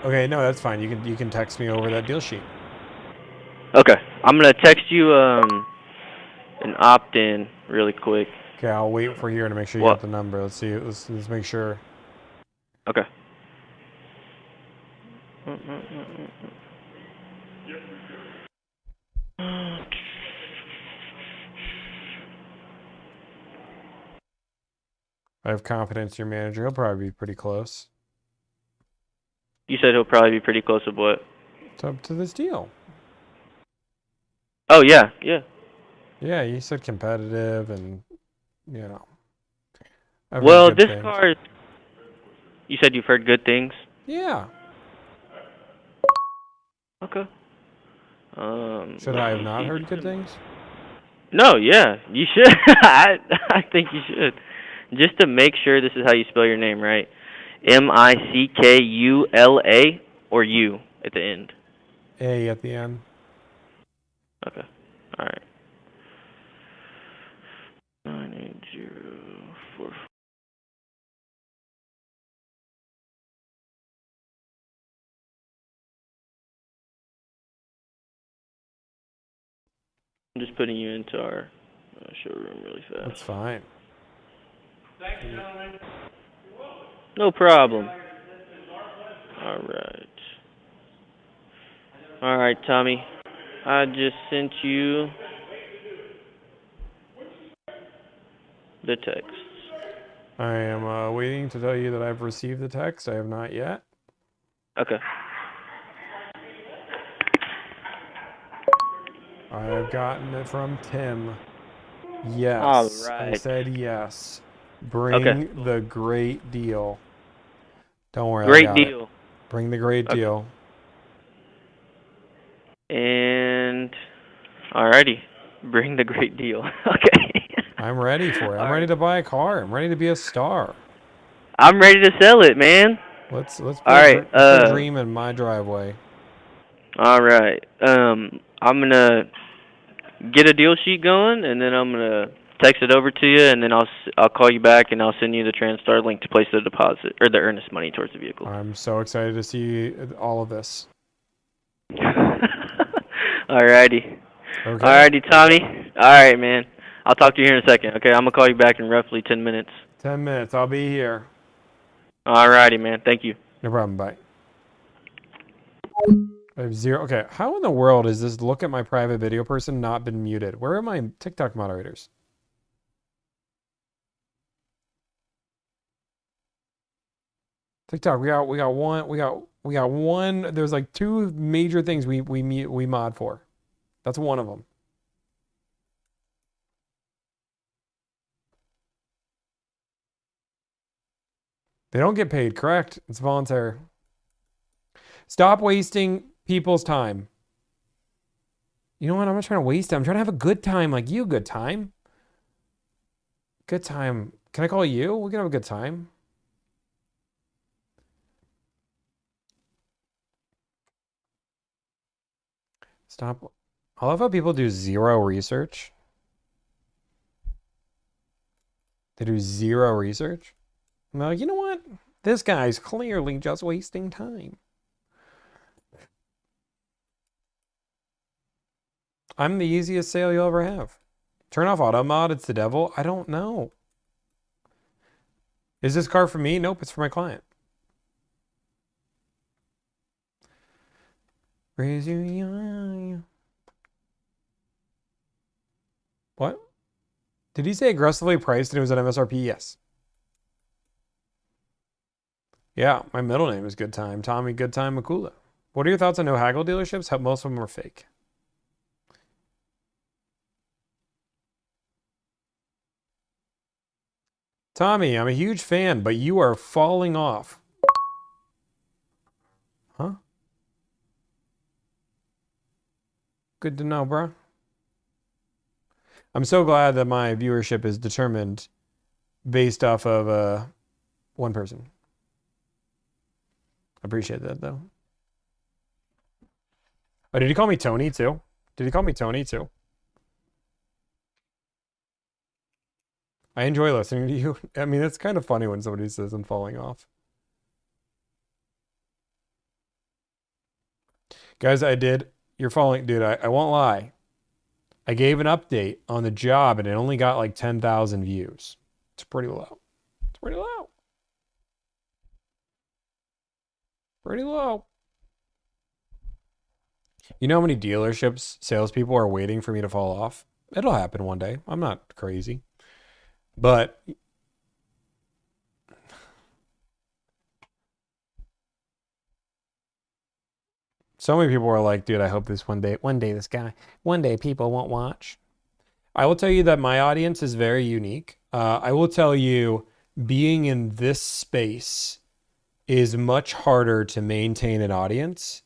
Okay, no, that's fine. You can text me over that deal sheet. Okay. I'm gonna text you an opt-in really quick. Okay, I'll wait for you to make sure you got the number. Let's see. Let's make sure. Okay. I have confidence in your manager. He'll probably be pretty close. You said he'll probably be pretty close to what? To this deal. Oh yeah, yeah. Yeah, you said competitive, and you know. Well, this car is. You said you've heard good things. Yeah. Okay. Should I have not heard good things? No, yeah, you should. I think you should. Just to make sure this is how you spell your name, right? Mickula or U at the end? A at the end. Okay. All right. 98044. I'm just putting you into our showroom really fast. That's fine. Thanks, gentlemen. No problem. All right. All right, Tommy. I just sent you the text. I am waiting to tell you that I've received the text. I have not yet. Okay. I've gotten it from Tim. Yes. All right. I said yes. Bring the great deal. Don't worry. Great deal. Bring the great deal. And alrighty, bring the great deal. Okay. I'm ready for it. I'm ready to buy a car. I'm ready to be a star. I'm ready to sell it, man. Let's put a dream in my driveway. All right. I'm gonna get a deal sheet going, and then I'm gonna text it over to you, and then I'll call you back, and I'll send you the TransStar link to place the deposit or the earnest money towards the vehicle. I'm so excited to see all of this. Alrighty. Okay. Alrighty, Tommy. Alright, man. I'll talk to you here in a second, okay? I'm gonna call you back in roughly 10 minutes. 10 minutes. I'll be here. Alrighty, man. Thank you. No problem. Bye. I have 0. Okay. How in the world is this look at my private video person not been muted? Where are my TikTok moderators? TikTok, we got one. There's like 2 major things we mod for. That's one of them. They don't get paid, correct? It's voluntary. Stop wasting people's time. You know what? I'm not trying to waste it. I'm trying to have a good time like you. Good time. Good time. Can I call you? We can have a good time. Stop. I love how people do 0 research. They do 0 research. I'm like, you know what? This guy's clearly just wasting time. I'm the easiest sale you'll ever have. Turn off auto mod. It's the devil. I don't know. Is this car for me? Nope, it's for my client. Raise your eye. What? Did he say aggressively priced and it was at MSRP? Yes. Yeah, my middle name is Good Time. Tommy Good Time Mickula. What are your thoughts on no haggle dealerships? Most of them are fake. Tommy, I'm a huge fan, but you are falling off. Huh? Good to know, bro. I'm so glad that my viewership is determined based off of one person. I appreciate that, though. Oh, did he call me Tony, too? Did he call me Tony, too? I enjoy listening to you. I mean, it's kind of funny when somebody says I'm falling off. Guys, you're falling, dude, I won't lie. I gave an update on the job and it only got like 10,000 views. It's pretty low. It's pretty low. Pretty low. You know how many dealerships salespeople are waiting for me to fall off? It'll happen one day. I'm not crazy. But so many people are like, dude, I hope this one day people won't watch. I will tell you that my audience is very unique. I will tell you, being in this space is much harder to maintain an audience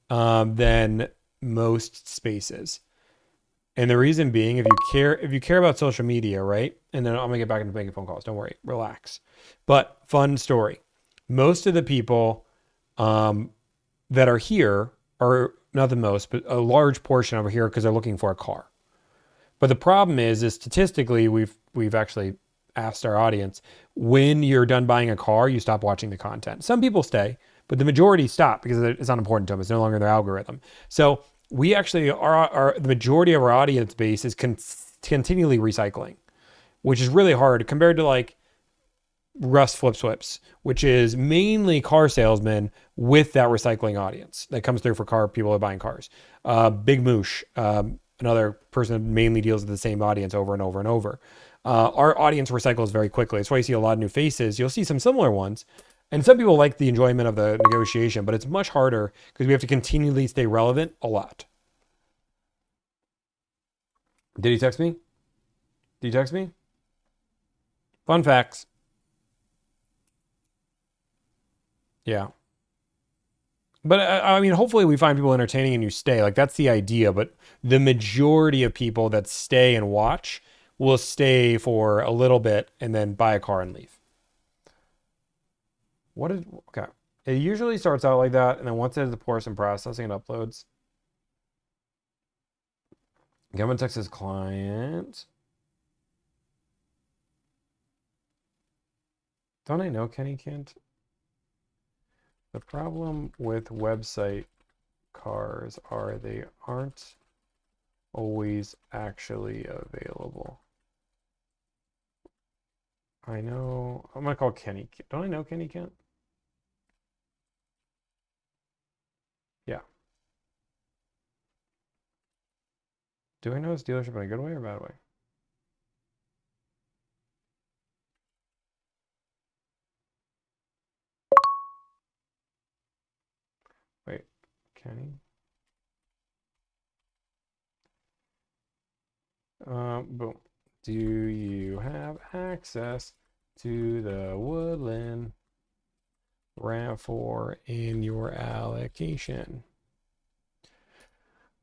than most spaces. And the reason being, if you care about social media, right? And then I'm gonna get back into making phone calls. Don't worry, relax. But fun story. Most of the people that are here are not the most, but a large portion over here because they're looking for a car. But the problem is statistically, we've actually asked our audience, when you're done buying a car, you stop watching the content. Some people stay, but the majority stop because it's not important to them. It's no longer their algorithm. So we actually are the majority of our audience base is continually recycling, which is really hard compared to like Russ Flip Swips, which is mainly car salesmen with that recycling audience that comes through for car people who are buying cars. Big Moosh, another person that mainly deals with the same audience over and over and over. Our audience recycles very quickly. That's why you see a lot of new faces. You'll see some similar ones. And some people like the enjoyment of the negotiation, but it's much harder because we have to continually stay relevant a lot. Did he text me? Did he text me? Fun facts. Yeah. But I mean, hopefully we find people entertaining and you stay. Like, that's the idea. But the majority of people that stay and watch will stay for a little bit and then buy a car and leave. Okay. It usually starts out like that. And then once it hits the portion processing, it uploads. Government Texas client. Don't I know Kenny Kent? The problem with website cars are they aren't always actually available. I know. I'm going to call Kenny. Don't I know Kenny Kent? Yeah. Do I know his dealership in a good way or a bad way? Wait, Kenny? Boom. Do you have access to the Woodland RAV4 in your allocation?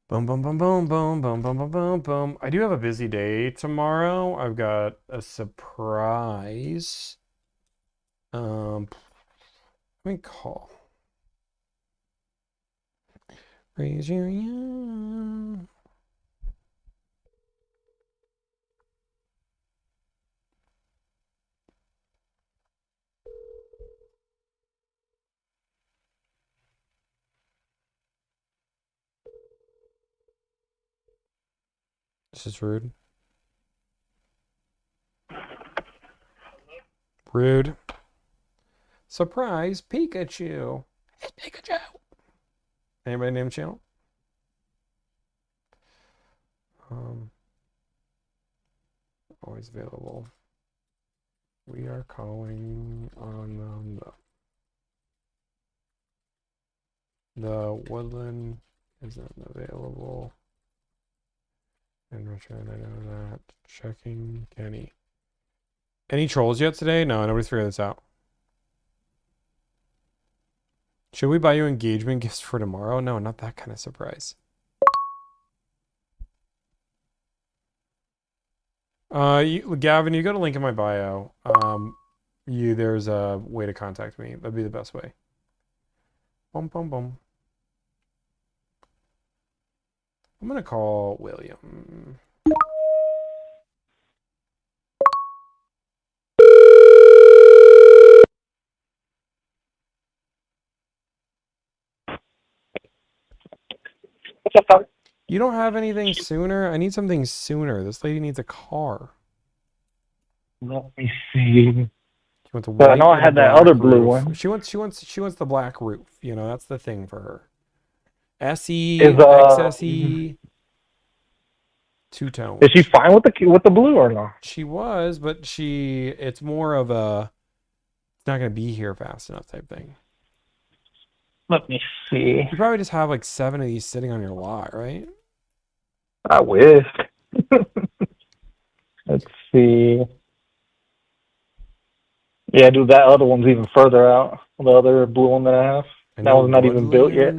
Boom, boom, boom, boom, boom, boom, boom, boom, boom, boom. I do have a busy day tomorrow. I've got a surprise. Let me call. Raise your hand. This is rude. Rude. Surprise, Pikachu. Hey, Pikachu. Anybody name the channel? Always available. We are calling on the Woodland isn't available. And return, I know that. Checking Kenny. Any trolls yet today? No, nobody's figured this out. Should we buy you engagement gifts for tomorrow? No, not that kind of surprise. Gavin, you got a link in my bio. There's a way to contact me. That'd be the best way. Boom, boom, boom. I'm gonna call William. You don't have anything sooner? I need something sooner. This lady needs a car. Let me see. She wants a But I white know I with a had that black other blue roof. one. She wants the black roof. You know, that's the thing for her. SE, Is XSE, two-tone. is she fine with the blue or not? She was, but it's more of a it's not gonna be here fast enough type thing. Let me see. You probably just have like 7 of these sitting on your lot, right? I wish. Let's see. Yeah, dude, that other one's even further out. The other blue one that I have. That one's not even built yet.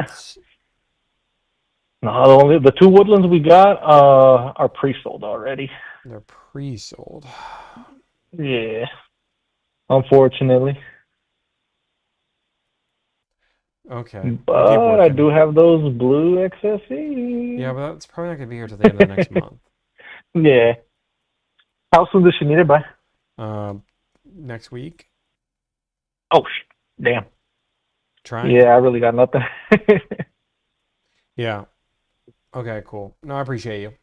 No, the 2 woodlands we got are pre-sold already. They're pre-sold. Yeah. Unfortunately. Okay. But I do have those blue XSE. Yeah, but that's probably not gonna be here till the end of the next month. Yeah. How soon does she need it by? Next week. Oh, damn. Trying. Yeah, I really got nothing. Yeah. Okay, cool. No, I appreciate you.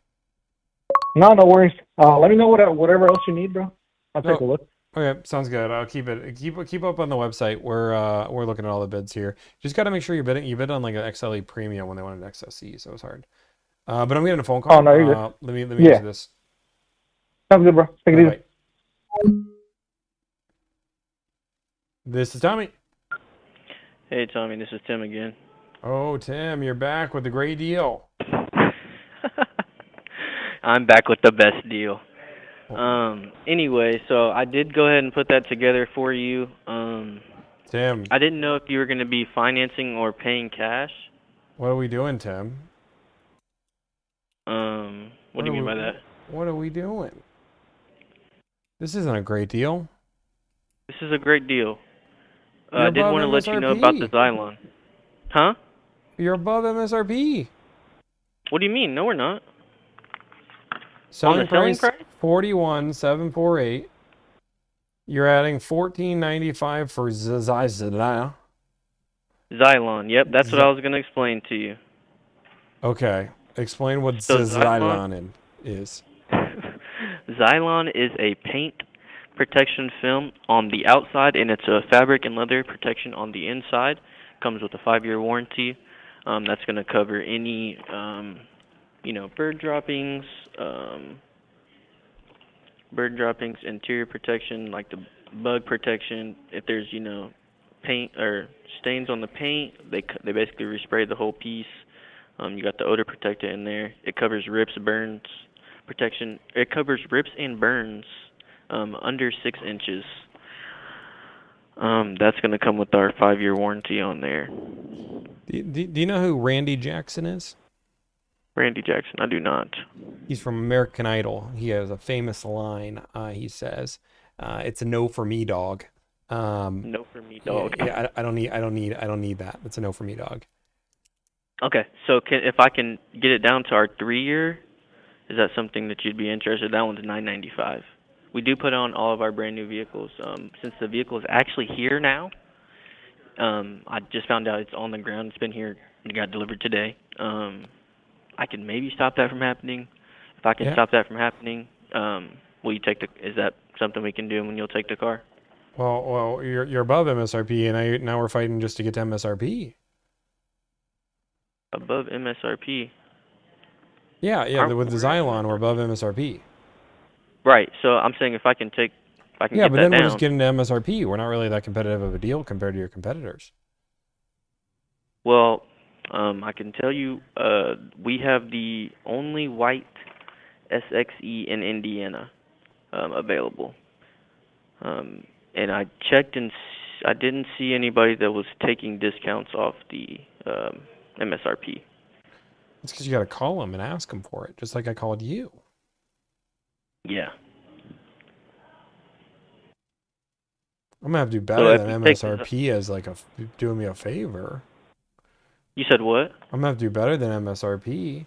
No worries. Let me know whatever else you need, bro. I'll take a look. Okay, sounds good. I'll keep up on the website. We're looking at all the bids here. Just got to make sure you bid on like an XLE Premium when they wanted XSE, so it's hard. But I'm getting a phone call. Oh no, you're good. Let me answer this. Sounds good, bro. Take it easy. This is Tommy. Hey, Tommy, this is Tim again. Oh, Tim, you're back with the great deal. I'm back with the best deal. Anyway, so I did go ahead and put that together for you. Tim. I didn't know if you were going to be financing or paying cash. What are we doing, Tim? What do you mean by that? What are we doing? This isn't a great deal. This is a great deal. I did want to let you know about the Xylon. Huh? You're above MSRP. What do you mean? No, we're not. Selling price 41,748. You're adding 14.95 for Xylon. Xylon. Yep, that's what I was going to explain to you. Okay, explain what So Xylon is. Xylon is a paint protection film on the outside, and it's a fabric and leather protection on the inside. Comes with a 5-year warranty. That's going to cover any, bird droppings, interior protection, like the bug protection. If there's, paint or stains on the paint, they basically respray the whole piece. You got the odor protector in there. It covers rips, burns, protection. It covers rips and burns under 6 inches. That's going to come with our 5-year warranty on there. Do you know who Randy Jackson is? Randy Jackson, I do not. He's from American Idol. He has a famous line. He says, "It's a no for me, dog." No for me, dog. Yeah, I don't need that. It's a no for me, dog. Okay, so if I can get it down to our 3-year, is that something that you'd be interested in? That one's $995. We do put on all of our brand new vehicles. Since the vehicle is actually here now, I just found out it's on the ground. It's been here. It got delivered today. I can maybe stop that from happening. If I can stop that from happening, will you take is that something we can do when you'll take the car? Well, you're above MSRP, and now we're fighting just to get to MSRP. Above MSRP? Yeah, with the Xylon, we're above MSRP. Right, so I'm saying if I can get that down. Yeah, but then we're just getting to MSRP. We're not really that competitive of a deal compared to your competitors. Well, I can tell you, we have the only white SXE in Indiana available. And I checked and I didn't see anybody that was taking discounts off the MSRP. It's because you got to call them and ask them for it, just like I called you. Yeah. I'm gonna have to do So better if than you take MSRP as like doing me a favor. You said what? I'm gonna have to do better than MSRP.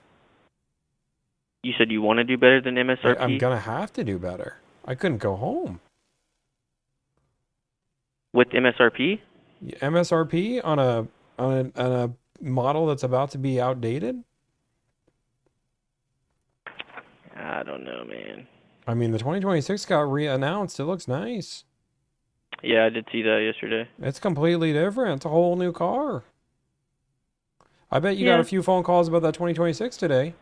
You said you want to do better than MSRP? I'm gonna have to do better. I couldn't go home. With MSRP? MSRP on a model that's about to be outdated? I don't know, man. I mean, the 2026 got re-announced. It looks nice. Yeah, I did see that yesterday. It's completely different. It's a whole new car. I bet you got Yeah. a few phone calls about that 2026 today.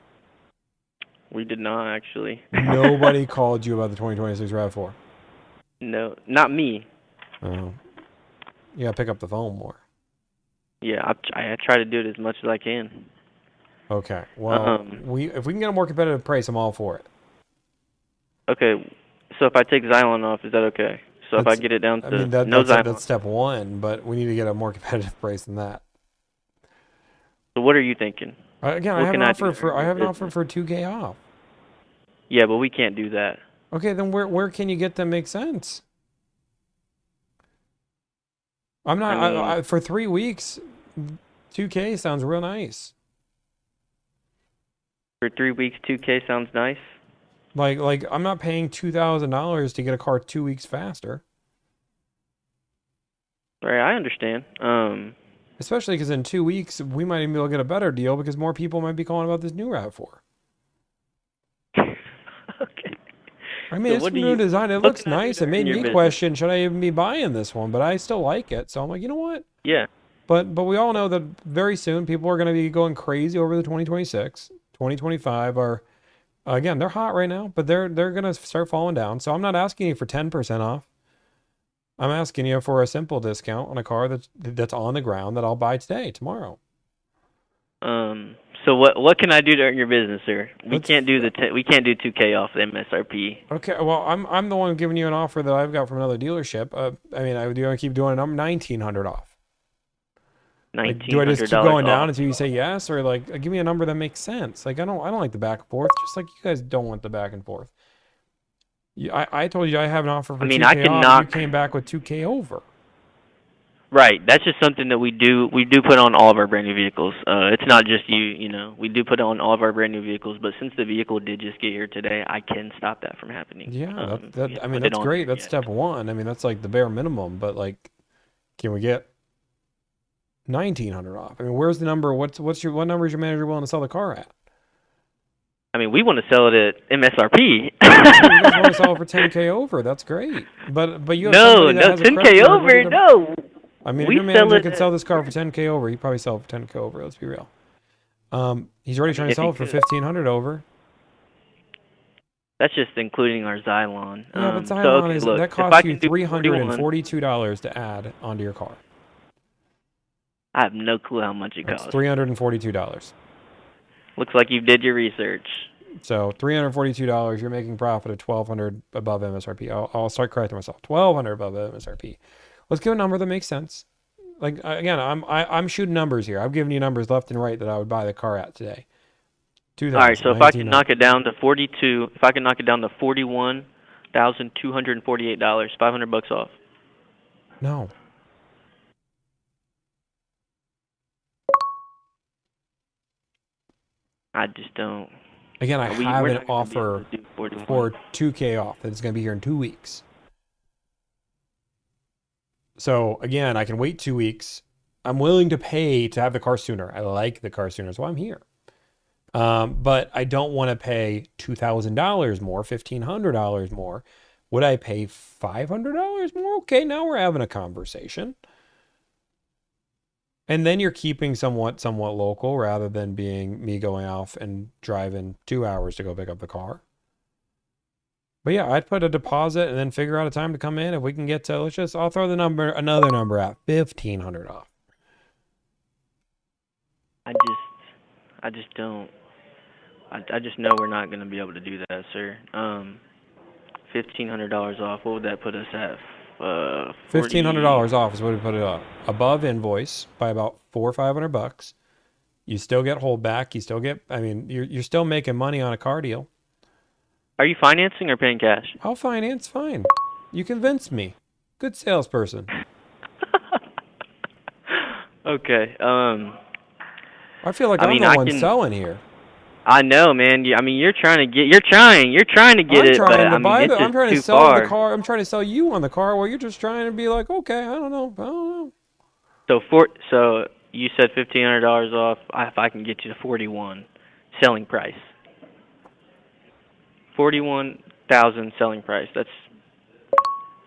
We did not, actually. Nobody called you about the 2026 RAV4. No, not me. Oh. You gotta pick up the phone more. Yeah, I try to do it as much as I can. Okay. Well, if we can get a more competitive price, I'm all for it. Okay, so if I take Xylon off, is that okay? So if I get it down to no Xylon. That's step one, but we need to get a more competitive price than that. So what are you thinking? Again, I have an offer for $2K off. Yeah, but we can't do that. Okay, then where can you get them make sense? I'm not I mean, for 3 weeks. 2K sounds real nice. For 3 weeks, 2K sounds nice. Like I'm not paying $2,000 to get a car 2 weeks faster. Right, I understand. Especially because in 2 weeks we might even be able to get a better deal because more people might be calling about this new RAV4. Okay. I mean, So it's new design. It looks nice. It made me business? question, should I even be buying this one? But I still like it. So I'm like, you know what? Yeah. But we all know that very soon people are going to be going crazy over the 2026. 2025 are, again, they're hot right now, but they're going to start falling down. So I'm not asking you for 10% off. I'm asking you for a simple discount on a car that's on the ground that I'll buy today, tomorrow. So what can I do to earn your business, sir? We can't do 2K off the MSRP. Okay, well, I'm the one giving you an offer that I've got from another dealership. I mean, I do keep doing it. I'm $1,900 off. Like, do I just keep going down until you say yes, or like give me a number that makes sense? Like I don't like the back and forth. Just like you guys don't want the back and forth. I told you I have an offer for 2K I can off. knock. You came back with 2K over. Right, that's just something that we do put on all of our brand new vehicles. It's not just you know, we do put it on all of our brand new vehicles, but since the vehicle did just get here today, I can stop that from happening. Yeah, I mean that's great. That's step one. I mean that's like the bare minimum, but like can we get 1,900 off? I mean, where's the number? What number is your manager willing to sell the car at? I mean, we want to sell it at MSRP. You guys want to sell it for 10K over? That's great. But you have somebody that has a 10K over. No. I mean, if your manager could sell this car for 10K over, he'd probably sell it for 10K over. Let's be real. He's already trying to sell it for 1,500 over. That's just including our Xylon. Yeah, but Xylon that costs you $342 to add onto your car. I have no clue how much it costs. $342. Looks like you did your research. So $342, you're making profit of $1,200 above MSRP. I'll start correcting myself. $1,200 above MSRP. Let's give a number that makes sense. Like again, I'm shooting numbers here. I've given you numbers left and right that I would buy the car at today. All right, so if I can knock it down to 42, if I can knock it down to $41,248, $500 off. No. I just don't. Again, I have an offer for 2K off that is going to be here in 2 weeks. So again, I can wait 2 weeks. I'm willing to pay to have the car sooner. I like the car sooner, so I'm here. But I don't want to pay $2,000 more, $1,500 more. Would I pay $500 more? Okay, now we're having a conversation. And then you're keeping somewhat local rather than being me going off and driving 2 hours to go pick up the car. But yeah, I'd put a deposit and then figure out a time to come in. If we can get to, I'll throw another number out, $1,500 off. I just don't. I just know we're not going to be able to do that, sir. $1,500 off. What would that put us at? $1,500 off is what we put it up. Above invoice by about $400 or $500. You still get holdback. You still get. I mean, you're still making money on a car deal. Are you financing or paying cash? I'll finance. Fine. You convinced me. Good salesperson. Okay. I feel like I'm the one selling here. I know, man. You're trying to get it, but I mean, it's I'm trying to too sell far. the car. I'm trying to sell you on the car while you're just trying to be like, okay, I don't know. So you said $1,500 off. If I can get you to 41 selling price. 41,000 selling price. That's.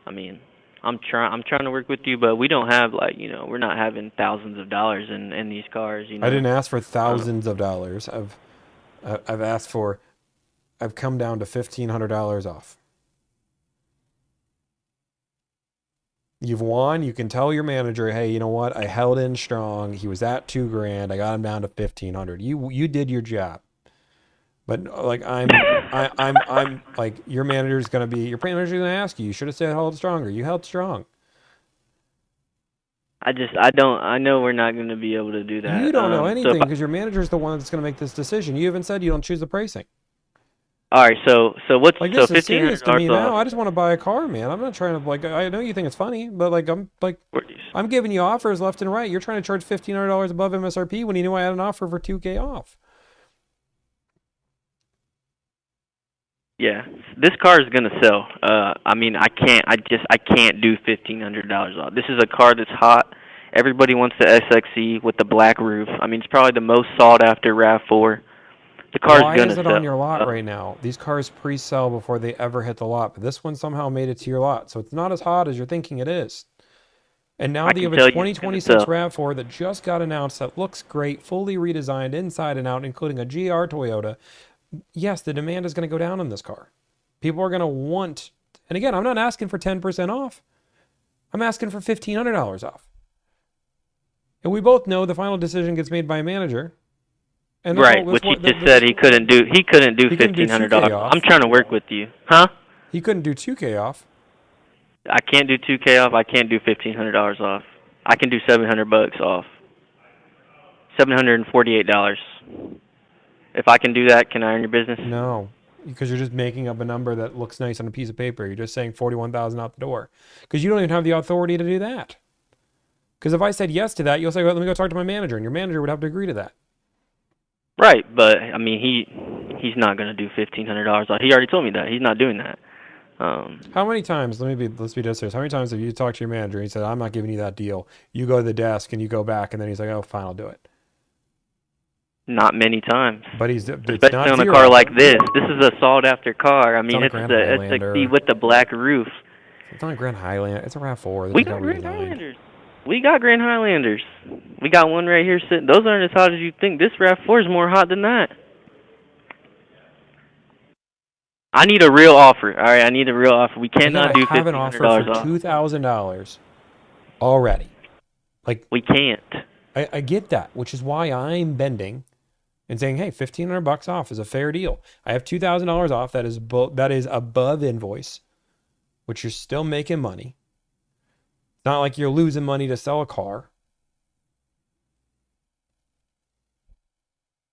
I mean, I'm trying to work with you, but we don't have we're not having thousands of dollars in these cars. You know. I didn't ask for thousands of dollars. I've come down to $1,500 off. You've won. You can tell your manager, hey, you know what? I held in strong. He was at $2,000. I got him down to $1,500. You did your job. But like I'm like your manager's gonna ask you. You should have said hold stronger. You held strong. I know we're not gonna be able to do that. You don't know anything because your manager's the one that's gonna make this decision. You even said you don't choose the pricing. All right, so what's like so this is serious to me $1,500 now. I just want to buy a car, man. I'm not trying to I know you think it's funny, but I'm giving you offers left and right. You're trying to charge $1,500 above MSRP when you knew I had an offer for $2,000 off. Yeah, this car is gonna sell. I can't do $1,500 off. This is a car that's hot. Everybody wants the SXE with the black roof. I mean, it's probably the most sought after RAV4. The car's Why gonna is it sell. on your lot right now? These cars pre-sell before they ever hit the lot, but this one somehow made it to your lot, so it's not as hot as you're thinking it is. And now that you have a 2026 RAV4 that just got announced that looks great, fully redesigned inside and out, including a GR Toyota. Yes, the demand is going to go down on this car. People are going to want, and again, I'm not asking for 10% off. I'm asking for $1,500 off. And we both know the final decision gets made by a manager. And right, which he just said he couldn't do $1,500 off. I'm trying to work with you. Huh? He couldn't do $2,000 off. I can't do $2,000 off. I can't do $1,500 off. I can do $700 off. $748. If I can do that, can I earn your business? No, because you're just making up a number that looks nice on a piece of paper. You're just saying 41,000 out the door because you don't even have the authority to do that. Because if I said yes to that, you'll say, well, let me go talk to my manager, and your manager would have to agree to that. Right, but I mean, he's not going to do $1,500 off. He already told me that. He's not doing that. How many times, let's be dead serious, how many times have you talked to your manager and he said, I'm not giving you that deal. You go to the desk and you go back, and then he's like, oh, fine, I'll do it. Not many times. But especially on a car like this. This is a sought after car. I mean, it's the SXE with the black roof. It's not a Grand Highlander. It's a RAV4. We got Grand Highlanders. We got Grand Highlanders. We got one right here sitting. Those aren't as hot as you think. This RAV4 is more hot than that. I need a real offer. All right, I need a real offer. We cannot do $1,500 off. I have an offer for $2,000 already. Like we can't. I get that, which is why I'm bending and saying, hey, $1,500 off is a fair deal. I have $2,000 off. That is above invoice, which you're still making money. It's not like you're losing money to sell a car.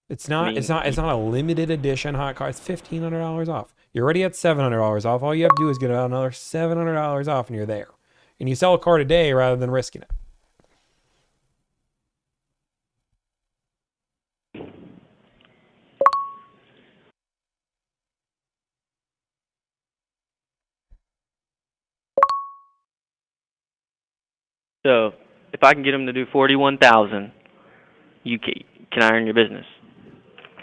It's not a limited edition hot car. It's $1,500 off. You're already at $700 off. All you have to do is get another $700 off, and you're there. And you sell a car today rather than risking it. So, if I can get him to do 41,000, can I earn your business?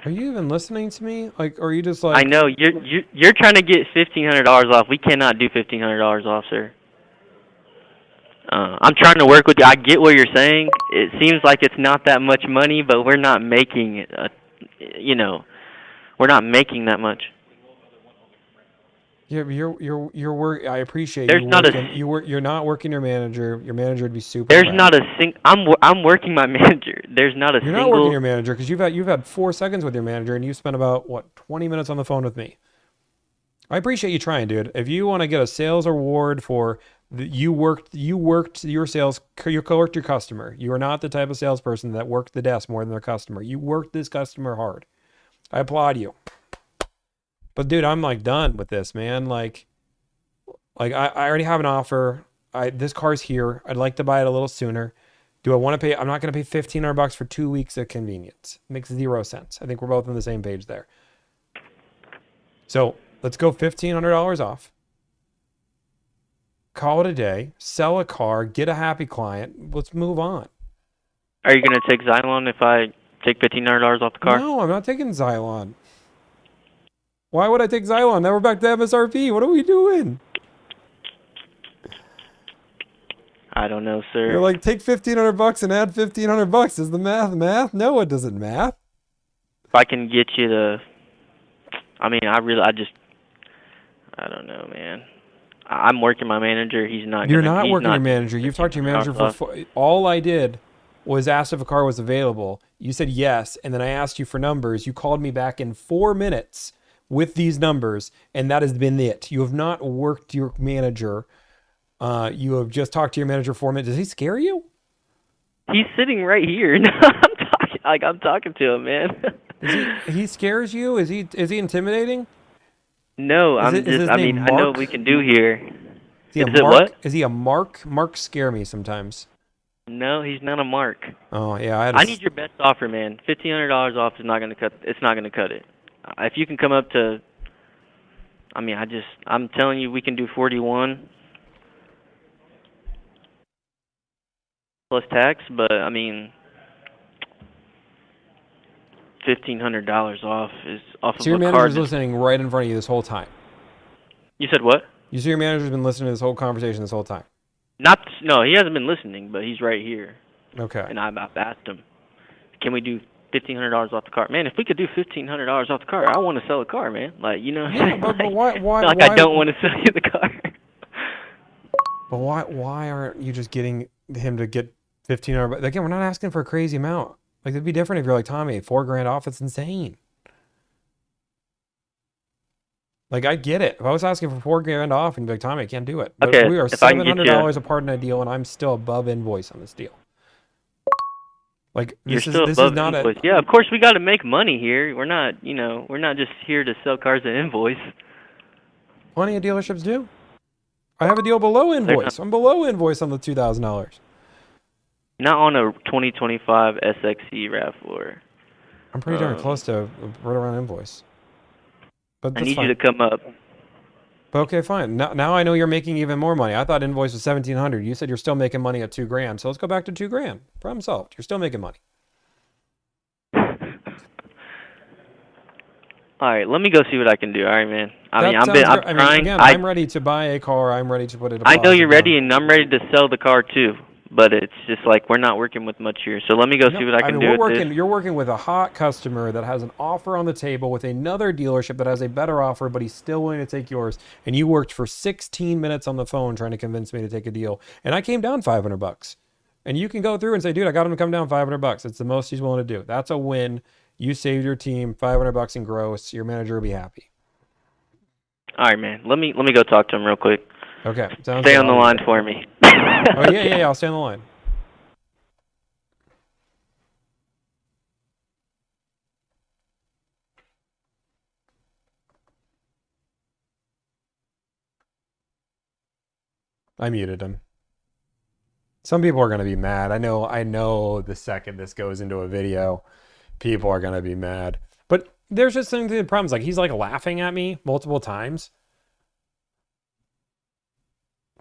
Are you even listening to me? Like, or are you just like? I know you're trying to get $1,500 off. We cannot do $1,500 off, sir. I'm trying to work with you. I get what you're saying. It seems like it's not that much money, but we're not making it. We're not making that much. Yeah, but you're work. I appreciate. There's not You're not working your manager. Your manager would be super. There's not a I'm working my manager. There's not a You're not working your manager because you've had 4 seconds with your manager and you spent about 20 minutes on the phone with me. I appreciate you trying, dude. If you want to get a sales award for you worked your sales, you co-worked your customer. You are not the type of salesperson that worked the desk more than their customer. You worked this customer hard. I applaud you. But dude, I'm like done with this, man. Like I already have an offer. This car's here. I'd like to buy it a little sooner. Do I want to pay? I'm not going to pay $1,500 for 2 weeks of convenience. Makes 0 sense. I think we're both on the same page there. So let's go $1,500 off. Call it a day. Sell a car. Get a happy client. Let's move on. Are you gonna take Xylon if I take $1,500 off the car? No, I'm not taking Xylon. Why would I take Xylon? Now we're back to MSRP. What are we doing? I don't know, sir. You're like, take $1,500 and add $1,500. Is the math? No, it doesn't math. If I can get you to, I don't know, man. I'm working my manager. He's not. You're not working your manager. You've talked to your manager for all I did was asked if a car was available. You said yes, and then I asked you for numbers. You called me back in 4 minutes with these numbers, and that has been it. You have not worked your manager. You have just talked to your manager 4 minutes. Does he scare you? He's sitting right here. I'm talking to him, man. He scares you? Is he intimidating? No, I know what we can do here. Is it what? Is he a Mark? Marks scare me sometimes. No, he's not a Mark. Oh yeah, I need your best offer, man. $1,500 off is not gonna cut. It's not gonna cut it. If you can come up to, I'm telling you, we can do 41 plus tax, but $1,500 off is off of a car. So your manager's listening right in front of you this whole time. You said what? You see your manager's been listening to this whole conversation this whole time. No, he hasn't been listening, but he's right here. Okay. And I've asked him, can we do $1,500 off the car? Man, if we could do $1,500 off the car, I want to sell a car, man. Like, you know. Yeah, but why? I don't want to sell you the car. But why aren't you just getting him to get $1,500? Again, we're not asking for a crazy amount. Like, it'd be different if you're like, Tommy, $4,000 off. It's insane. Like, I get it. If I was asking for $4,000 off, and be like, Tommy, I can't do it. But okay, we are $700 apart in a deal, and I'm still above invoice on this deal. Like, this is not invoice. Yeah, of course we got to make money here. We're not just here to sell cars at invoice. Plenty of dealerships do. I have a deal below invoice. I'm below invoice on the $2,000. Not on a 2025 SXE RAV4. I'm pretty darn close to right around invoice. But I need you to come up. But okay, fine. Now I know you're making even more money. I thought invoice was $1,700. You said you're still making money at $2,000. So let's go back to $2,000. Problem solved. You're still making money. All right, let me go see what I can do. All right, man. I'm trying. Again, I'm ready to buy a car. I'm ready to put it. I know you're ready, and I'm ready to sell the car too. But it's just like we're not working with much here. So let me go see what I can do. You're working with a hot customer that has an offer on the table with another dealership that has a better offer, but he's still willing to take yours. And you worked for 16 minutes on the phone trying to convince me to take a deal. And I came down $500. And you can go through and say, dude, I got him to come down $500. It's the most he's willing to do. That's a win. You saved your team $500 in gross. Your manager will be happy. All right, man. Let me go talk to him real quick. Okay. Stay on the line for me. Oh, yeah. I'll stay on the line. I muted him. Some people are going to be mad. I know the second this goes into a video, people are going to be mad. But there's just some problems. Like, he's like laughing at me multiple times.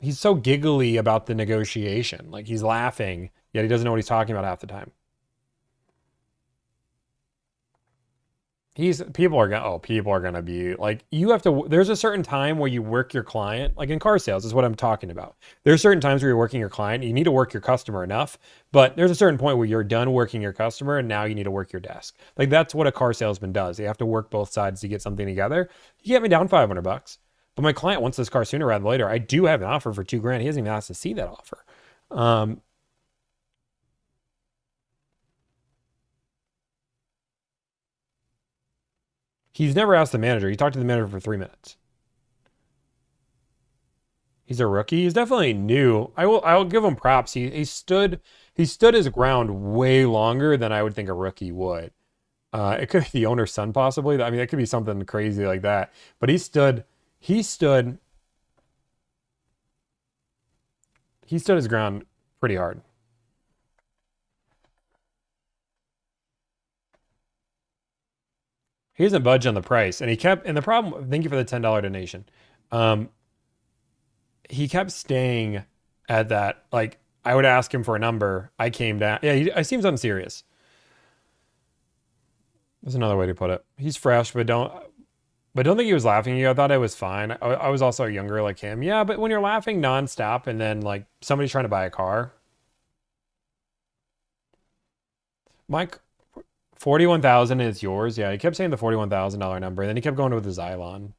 He's so giggly about the negotiation. Like, he's laughing, yet he doesn't know what he's talking about half the time. People are gonna be like, you have to, there's a certain time where you work your client, like in car sales is what I'm talking about. There's certain times where you're working your client, you need to work your customer enough, but there's a certain point where you're done working your customer and now you need to work your desk. Like, that's what a car salesman does. They have to work both sides to get something together. You get me down $500. But my client wants this car sooner rather than later. I do have an offer for $2,000. He hasn't even asked to see that offer. He's never asked the manager. He talked to the manager for 3 minutes. He's a rookie. He's definitely new. I'll give him props. He stood his ground way longer than I would think a rookie would. It could be the owner's son possibly. I mean, it could be something crazy like that. But he stood his ground pretty hard. He doesn't budge on the price, and the problem. Thank you for the $10 donation. He kept staying at that. Like, I would ask him for a number. I came down. Yeah, he seems unserious. That's another way to put it. He's fresh, but don't think he was laughing at you. I thought it was fine. I was also younger like him. Yeah, but when you're laughing nonstop and then like somebody's trying to buy a car. Mike, 41,000 is yours. Yeah, he kept saying the $41,000 number, and then he kept going with the Xylon.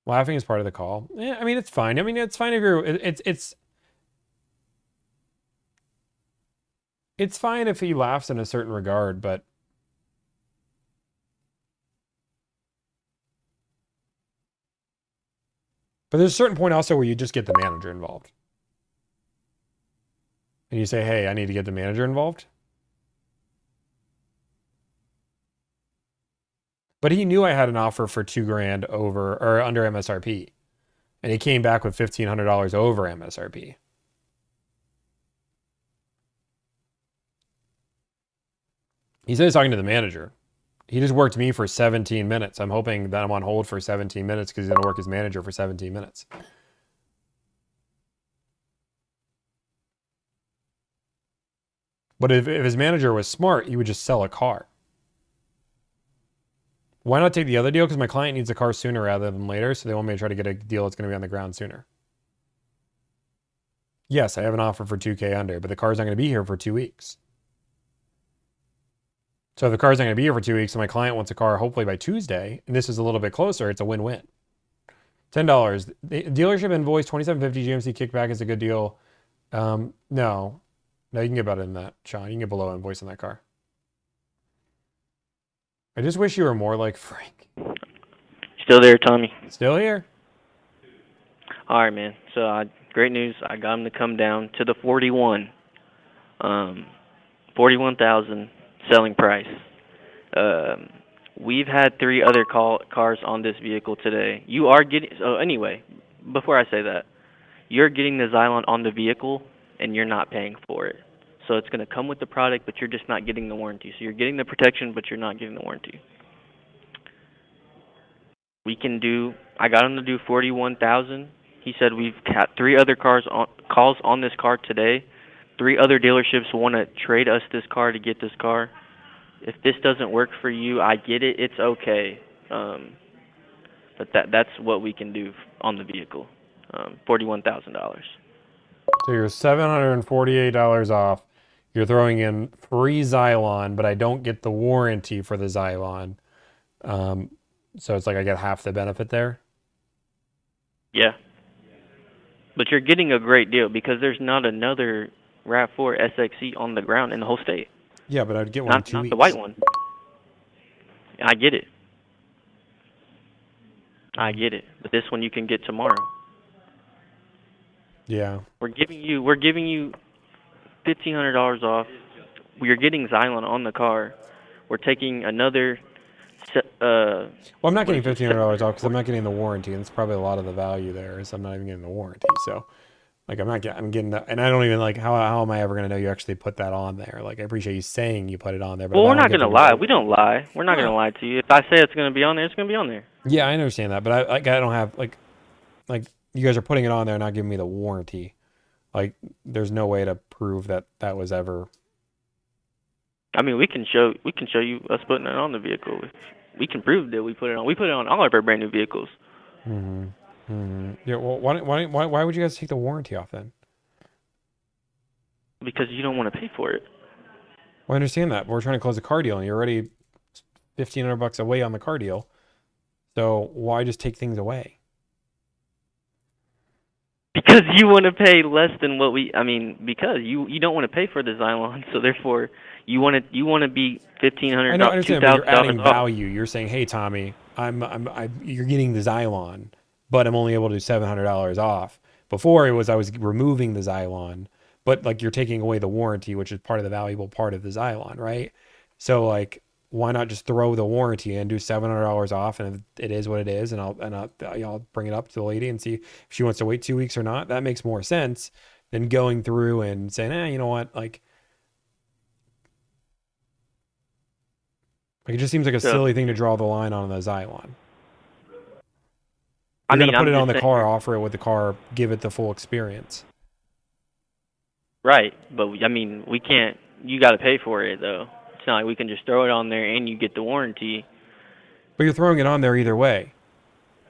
Laughing is part of the call. Yeah, I mean it's fine. I mean it's fine if you're. It's fine if he laughs in a certain regard, but there's a certain point also where you just get the manager involved. And you say, hey, I need to get the manager involved. But he knew I had an offer for $2,000 over or under MSRP. And he came back with $1,500 over MSRP. He said he's talking to the manager. He just worked me for 17 minutes. I'm hoping that I'm on hold for 17 minutes because he's going to work his manager for 17 minutes. But if his manager was smart, he would just sell a car. Why not take the other deal? Because my client needs a car sooner rather than later, so they want me to try to get a deal that's going to be on the ground sooner. Yes, I have an offer for $2,000 under, but the car's not going to be here for 2 weeks. So if the car's not going to be here for 2 weeks and my client wants a car hopefully by Tuesday, and this is a little bit closer, it's a win-win. $10. The dealership invoice, $2,750 GMC kickback is a good deal. No, you can get better than that, Sean. You can get below invoice on that car. I just wish you were more like Frank. Still there, Tommy? Still here. All right, man. So great news. I got him to come down to the 41. 41,000 selling price. We've had 3 other cars on this vehicle today. You are getting. So anyway, before I say that, you're getting the Xylon on the vehicle, and you're not paying for it. So it's going to come with the product, but you're just not getting the warranty. So you're getting the protection, but you're not getting the warranty. I got him to do 41,000. He said we've got 3 other calls on this car today. 3 other dealerships want to trade us this car to get this car. If this doesn't work for you, I get it. It's okay. But that's what we can do on the vehicle. $41,000. So you're $748 off. You're throwing in free Xylon, but I don't get the warranty for the Xylon. So it's like I get half the benefit there? Yeah. But you're getting a great deal because there's not another RAV4 SXE on the ground in the whole state. Yeah, but I'd get one in 2 weeks. Not the white one. I get it. But this one you can get tomorrow. Yeah. We're giving you $1,500 off. We are getting Xylon on the car. We're taking another. Well, I'm not getting $1,500 off because I'm not getting the warranty, and it's probably a lot of the value there. So I'm not even getting the warranty. So, like, I'm getting that, and I don't even like how am I ever gonna know you actually put that on there? Like, I appreciate you saying you put it on there, but well, we're not gonna lie. We don't lie. We're not gonna lie to you. If I say it's gonna be on there, it's gonna be on there. Yeah, I understand that, but I don't have like you guys are putting it on there and not giving me the warranty. Like, there's no way to prove that was ever. I mean, we can show you us putting it on the vehicle. We can prove that we put it on. We put it on all of our brand new vehicles. Yeah. Well, why would you guys take the warranty off then? Because you don't want to pay for it. Well, I understand that, but we're trying to close a car deal, and you're already $1,500 away on the car deal. So why just take things away? Because you want to pay less than what because you don't want to pay for the Xylon, so therefore you want to be $1,500. I know, I understand, but you're adding value. You're saying, "Hey, Tommy, you're getting the Xylon. but I'm only able to do $700 off. Before it was I was removing the Xylon, but like you're taking away the warranty, which is part of the valuable part of the Xylon, right? So like, why not just throw the warranty and do $700 off, and it is what it is, and I'll bring it up to the lady and see if she wants to wait 2 weeks or not. That makes more sense than going through and saying, you know what, like it just seems like a silly thing to draw the line on the Xylon. You're gonna put it on the car, offer it with the car, give it the full experience. Right, but I mean, we can't. You got to pay for it though. It's not like we can just throw it on there and you get the warranty. But you're throwing it on there either way.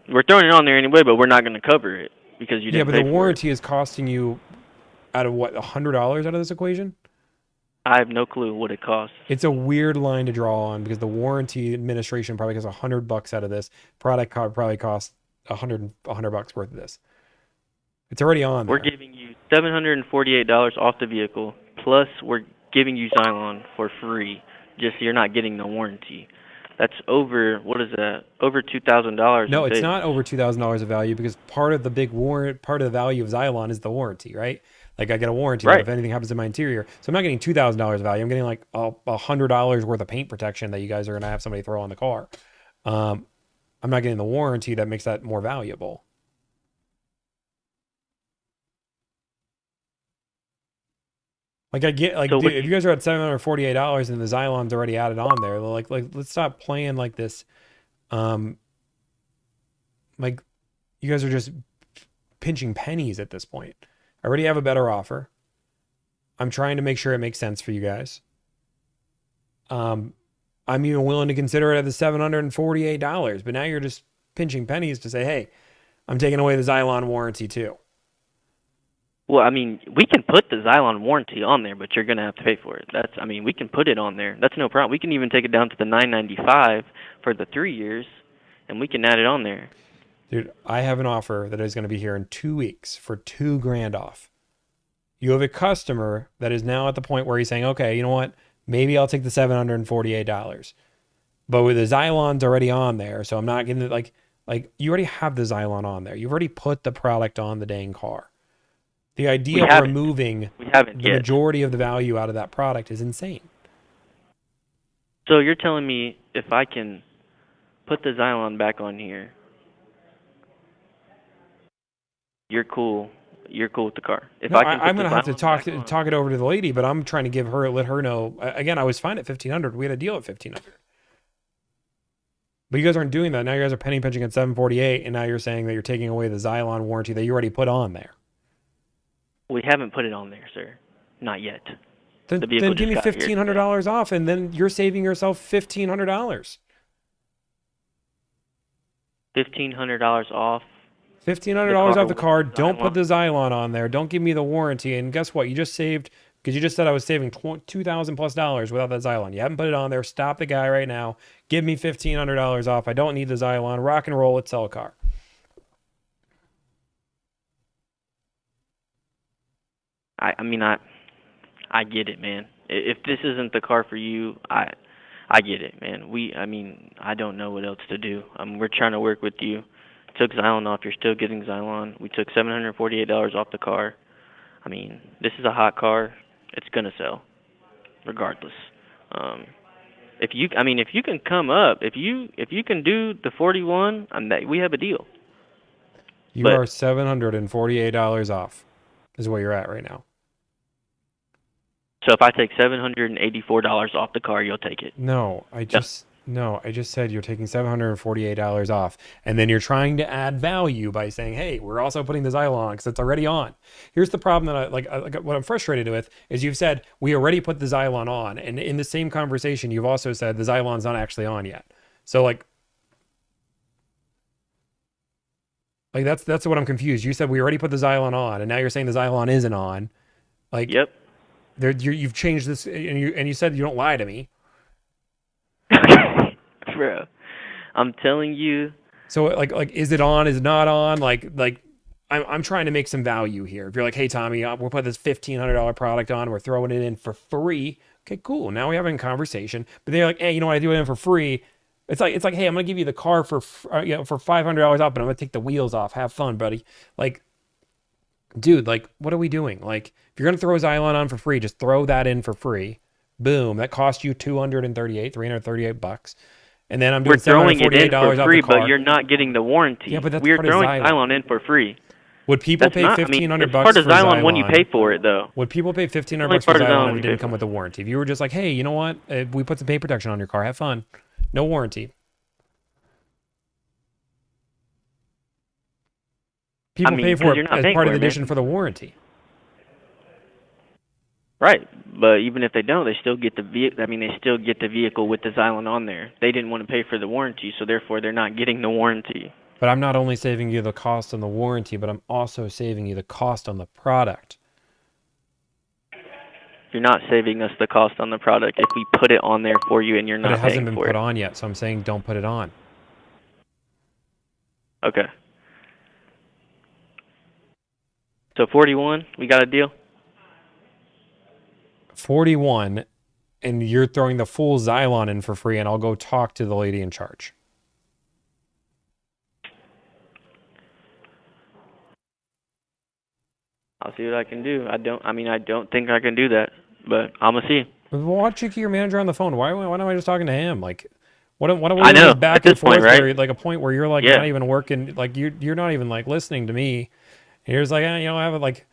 We're throwing it on there anyway, but we're not going to cover it because you didn't. Yeah, but the warranty is costing you out of what, $100 out of this equation? I have no clue what it costs. It's a weird line to draw on because the warranty administration probably gets $100 out of this. Product probably costs $100 worth of this. It's already on there. We're giving you $748 off the vehicle, plus we're giving you Xylon for free, just so you're not getting the warranty. That's over, what is that? Over $2,000. No, it's not over $2,000 of value because part of the value of Xylon is the warranty, right? Like I get a warranty if anything happens in my interior. So I'm not getting $2,000 of value. I'm getting like $100 worth of paint protection that you guys are going to have somebody throw on the car. I'm not getting the warranty that makes that more valuable. Like I get, like, so dude, if you guys are at $748 and the Xylon's already added on there, like let's stop playing like this. Like you guys are just pinching pennies at this point. I already have a better offer. I'm trying to make sure it makes sense for you guys. I'm even willing to consider it at the $748, but now you're just pinching pennies to say, hey, I'm taking away the Xylon warranty too. Well, I mean, we can put the Xylon warranty on there, but you're going to have to pay for it. We can put it on there. That's no problem. We can even take it down to the $995 for the 3 years, and we can add it on there. Dude, I have an offer that is going to be here in 2 weeks for $2,000 off. You have a customer that is now at the point where he's saying, okay, you know what? Maybe I'll take the $748. But with the Xylon's already on there, so I'm not getting it like you already have the Xylon on there. You've already put the product on the dang car. The idea of removing the majority of the value out of that product is insane. So you're telling me if I can put the Xylon back on here, you're cool. You're cool with the car. I'm going to have to talk it over to the lady, but I'm trying to let her know. Again, I was fine at $1,500. We had a deal at $1,500. But you guys aren't doing that. Now you guys are penny pinching at $748, and now you're saying that you're taking away the Xylon warranty that you already put on there. We haven't put it on there, sir. Not yet. Then give me $1,500 off, and then you're saving yourself $1,500. $1,500 off. $1,500 off the car. Don't put the Xylon on there. Don't give me the warranty. And guess what? You just saved, because you just said I was saving $2,000+ without that Xylon. You haven't put it on there. Stop the guy right now. Give me $1,500 off. I don't need the Xylon. Rock and roll. Let's sell a car. I mean, I get it, man. If this isn't the car for you, I get it, man. I don't know what else to do. We're trying to work with you. Took Xylon off. You're still getting Xylon. We took $748 off the car. I mean, this is a hot car. It's gonna sell, regardless. If you can come up, if you can do the 41, we have a deal. You are $748 off, is where you're at right now. So if I take $784 off the car, you'll take it? No, I just said you're taking $748 off, and then you're trying to add value by saying, "Hey, we're also putting the Xylon because it's already on." Here's the problem that what I'm frustrated with is you've said we already put the Xylon on, and in the same conversation, you've also said the Xylon's not actually on yet. So that's what I'm confused. You said we already put the Xylon on, and now you're saying the Xylon isn't on. Yep. You've changed this, and you said you don't lie to me. Bro, I'm telling you. So is it on? Is it not on? I'm trying to make some value here. If you're like, hey Tommy, we'll put this $1,500 product on, we're throwing it in for free. Okay, cool. Now we're having a conversation. But they're like, hey, you know what? I do it in for free. It's like, hey, I'm gonna give you the car for for $500 off, but I'm gonna take the wheels off. Have fun, buddy. Like, dude, like, what are we doing? Like, if you're gonna throw Xylon on for free, just throw that in for free. Boom, that cost you $338, and then I'm doing We're throwing it in $748 for off free, the car. but you're not getting the warranty. Yeah, but that's we're part of throwing Xylon. Xylon in for free. Would people That's pay not, $1,500 it's part of for Xylon when you pay for it, though. Would people pay $1,500 Only for part of Xylon Xylon when if you it pay didn't for come with a warranty? If you were just like, hey, you know what? We put some paint protection on your car. Have fun. No warranty. People pay for it as part of the addition for the warranty. Right, but even if they don't, they still get the vehicle. I mean, they still get the vehicle with the Xylon on there. They didn't want to pay for the warranty, so therefore they're not getting the warranty. But I'm not only saving you the cost on the warranty, but I'm also saving you the cost on the product. You're not saving us the cost on the product if we put it on there for you and you're not paying for it. But it hasn't been put on yet, so I'm saying don't put it on. Okay. So 41, we got a deal? 41, and you're throwing the full Xylon in for free, and I'll go talk to the lady in charge. I'll see what I can do. I don't think I can do that, but I'm gonna see. Why don't you keep your manager on the phone? Why am I just talking to him? Like, what are we I know, back at this and forth point, right? where, like, a point where you're like not even working, like you're not even like listening to me. And you're just like, I have it like.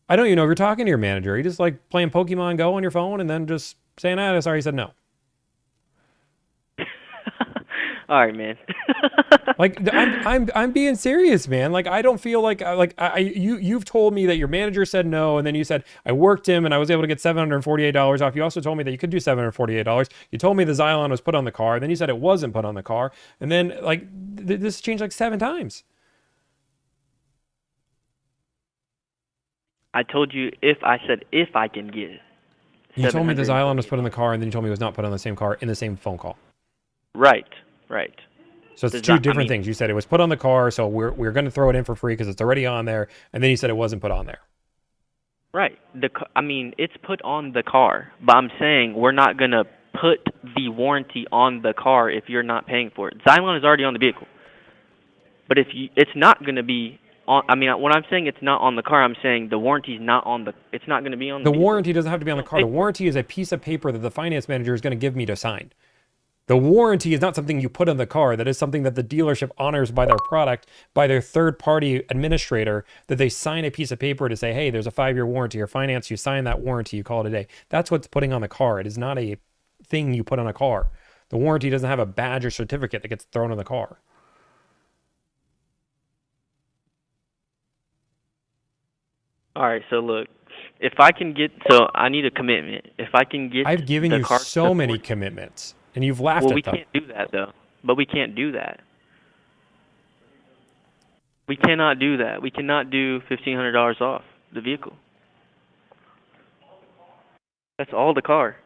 I don't even know if you're talking to your manager. You're just like playing Pokemon Go on your phone and then just saying, sorry, you said no. All right, man. Like, I'm being serious, man. Like, I don't feel like you've told me that your manager said no, and then you said I worked him and I was able to get $748 off. You also told me that you could do $748. You told me the Xylon was put on the car, and then you said it wasn't put on the car, and then like this changed like 7 times. I told you if I can get it. You told me the Xylon was put on the car, and then you told me it was not put on the same car in the same phone call. Right. So it's two different things. You said it was put on the car, so we're going to throw it in for free because it's already on there, and then you said it wasn't put on there. Right. It's put on the car, but I'm saying we're not going to put the warranty on the car if you're not paying for it. Xylon is already on the vehicle. But it's not going to be on, when I'm saying it's not on the car, I'm saying the warranty's not on the, it's not going to be on the vehicle. Warranty doesn't have to be on the car. The warranty is a piece of paper that the finance manager is going to give me to sign. The warranty is not something you put on the car. That is something that the dealership honors by their product, by their third-party administrator, that they sign a piece of paper to say, hey, there's a 5-year warranty, or finance, you sign that warranty, you call it a day. That's what's putting on the car. It is not a thing you put on a car. The warranty doesn't have a badge or certificate that gets thrown on the car. All right, so look, if I can get, so I need a commitment. If I can get, I've given you so many commitments, and you've laughed at them. Well, we can't do that though. But we can't do that. We cannot do that. We cannot do $1,500 off the vehicle. That's all the car.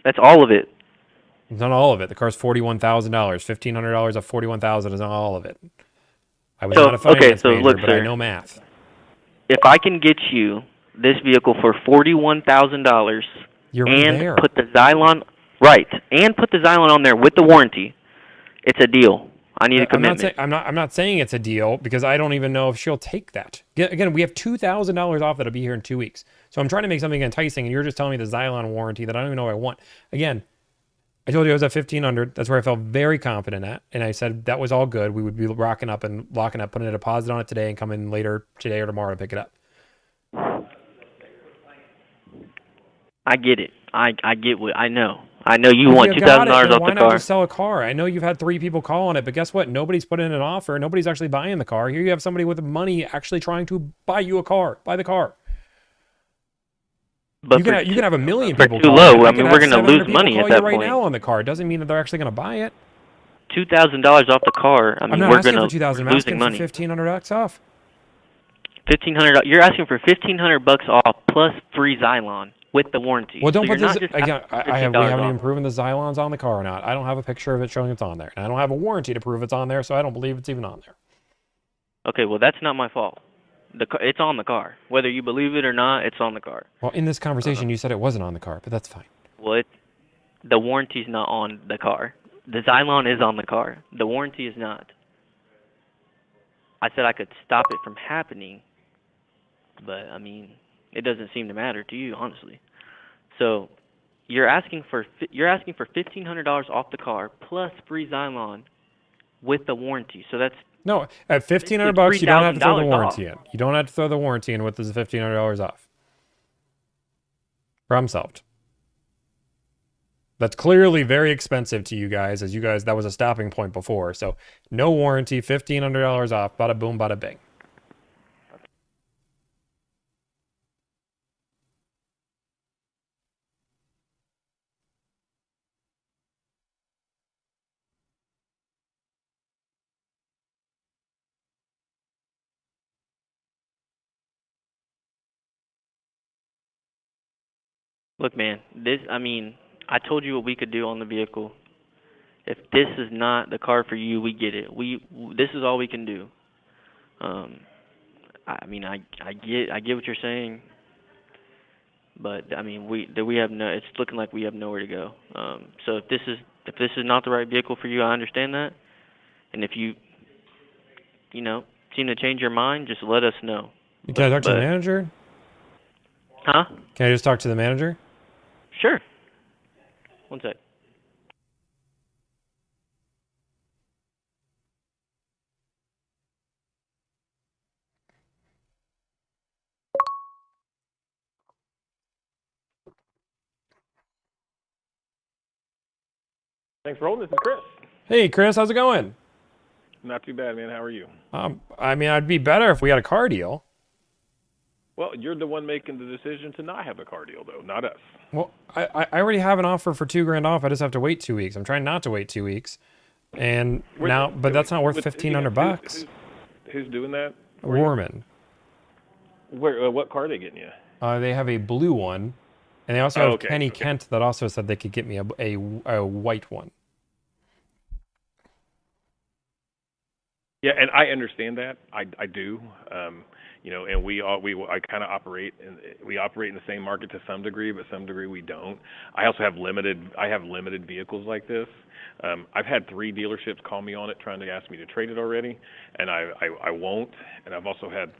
That's all of it. It's not all of it. The car's $41,000. $1,500 off $41,000 is not all of it. I was not a finance major, but I know math. If I can get you this vehicle for $41,000 and put the Xylon and put the Xylon on there with the warranty, it's a deal. I need a commitment. I'm not saying it's a deal because I don't even know if she'll take that. Again, we have $2,000 off that'll be here in 2 weeks. So I'm trying to make something enticing, and you're just telling me the Xylon warranty that I don't even know what I want. Again, I told you I was at $1,500. That's where I felt very confident at, and I said that was all good. We would be rocking up and locking up, putting a deposit on it today, and come in later today or tomorrow to pick it up. I get it. I get what I know. I know you want $2,000 off the car. Why not just sell a car? I know you've had 3 people call on it, but guess what? Nobody's put in an offer. Nobody's actually buying the car. Here you have somebody with money actually trying to buy you a car. Buy the car. But you can have a million people too low. I mean, we're going to lose money at that point. Right now on the car doesn't mean that they're actually going to buy it. $2,000 off the car. I mean, we're going to losing money. $1,500 off. $1,500. You're asking for $1,500 off plus free Xylon with the warranty. Well, don't put this again. We haven't even proven the Xylon's on the car or not. I don't have a picture of it showing it's on there, and I don't have a warranty to prove it's on there, so I don't believe it's even on there. Okay, well, that's not my fault. It's on the car. Whether you believe it or not, it's on the car. Well, in this conversation, you said it wasn't on the car, but that's fine. Well, the warranty's not on the car. The Xylon is on the car. The warranty is not. I said I could stop it from happening, but I mean, it doesn't seem to matter to you, honestly. So you're asking for $1,500 off the car plus free Xylon with the warranty. So that's No, at $1,500, you don't have to throw the warranty in. You don't have to throw the warranty in with the $1,500 off. Problem solved. That's clearly very expensive to you guys, as you guys, that was a stopping point before. So no warranty, $1,500 off, bada boom, bada bing. Look, man, I told you what we could do on the vehicle. If this is not the car for you, we get it. This is all we can do. I get what you're saying, but I mean, it's looking like we have nowhere to go. So if this is not the right vehicle for you, I understand that. And if you seem to change your mind, just let us know. Can I talk to the manager? Huh? Can I just talk to the manager? Sure. One sec. Thanks for holding. This is Chris. Hey, Chris, how's it going? Not too bad, man. How are you? I'd be better if we had a car deal. Well, you're the one making the decision to not have a car deal, though, not us. Well, I already have an offer for $2,000 off. I just have to wait 2 weeks. I'm trying not to wait 2 weeks, but that's not worth $1,500. Who's doing that? Warman. Where? What car are they getting you? They have a blue one, and they also have Kenny Kent that also said they could get me a white one. Yeah, and I understand that. I do. And I kind of operate in the same market to some degree, but some degree we don't. I also have limited vehicles like this. I've had 3 dealerships call me on it trying to ask me to trade it already, and I won't. And I've also had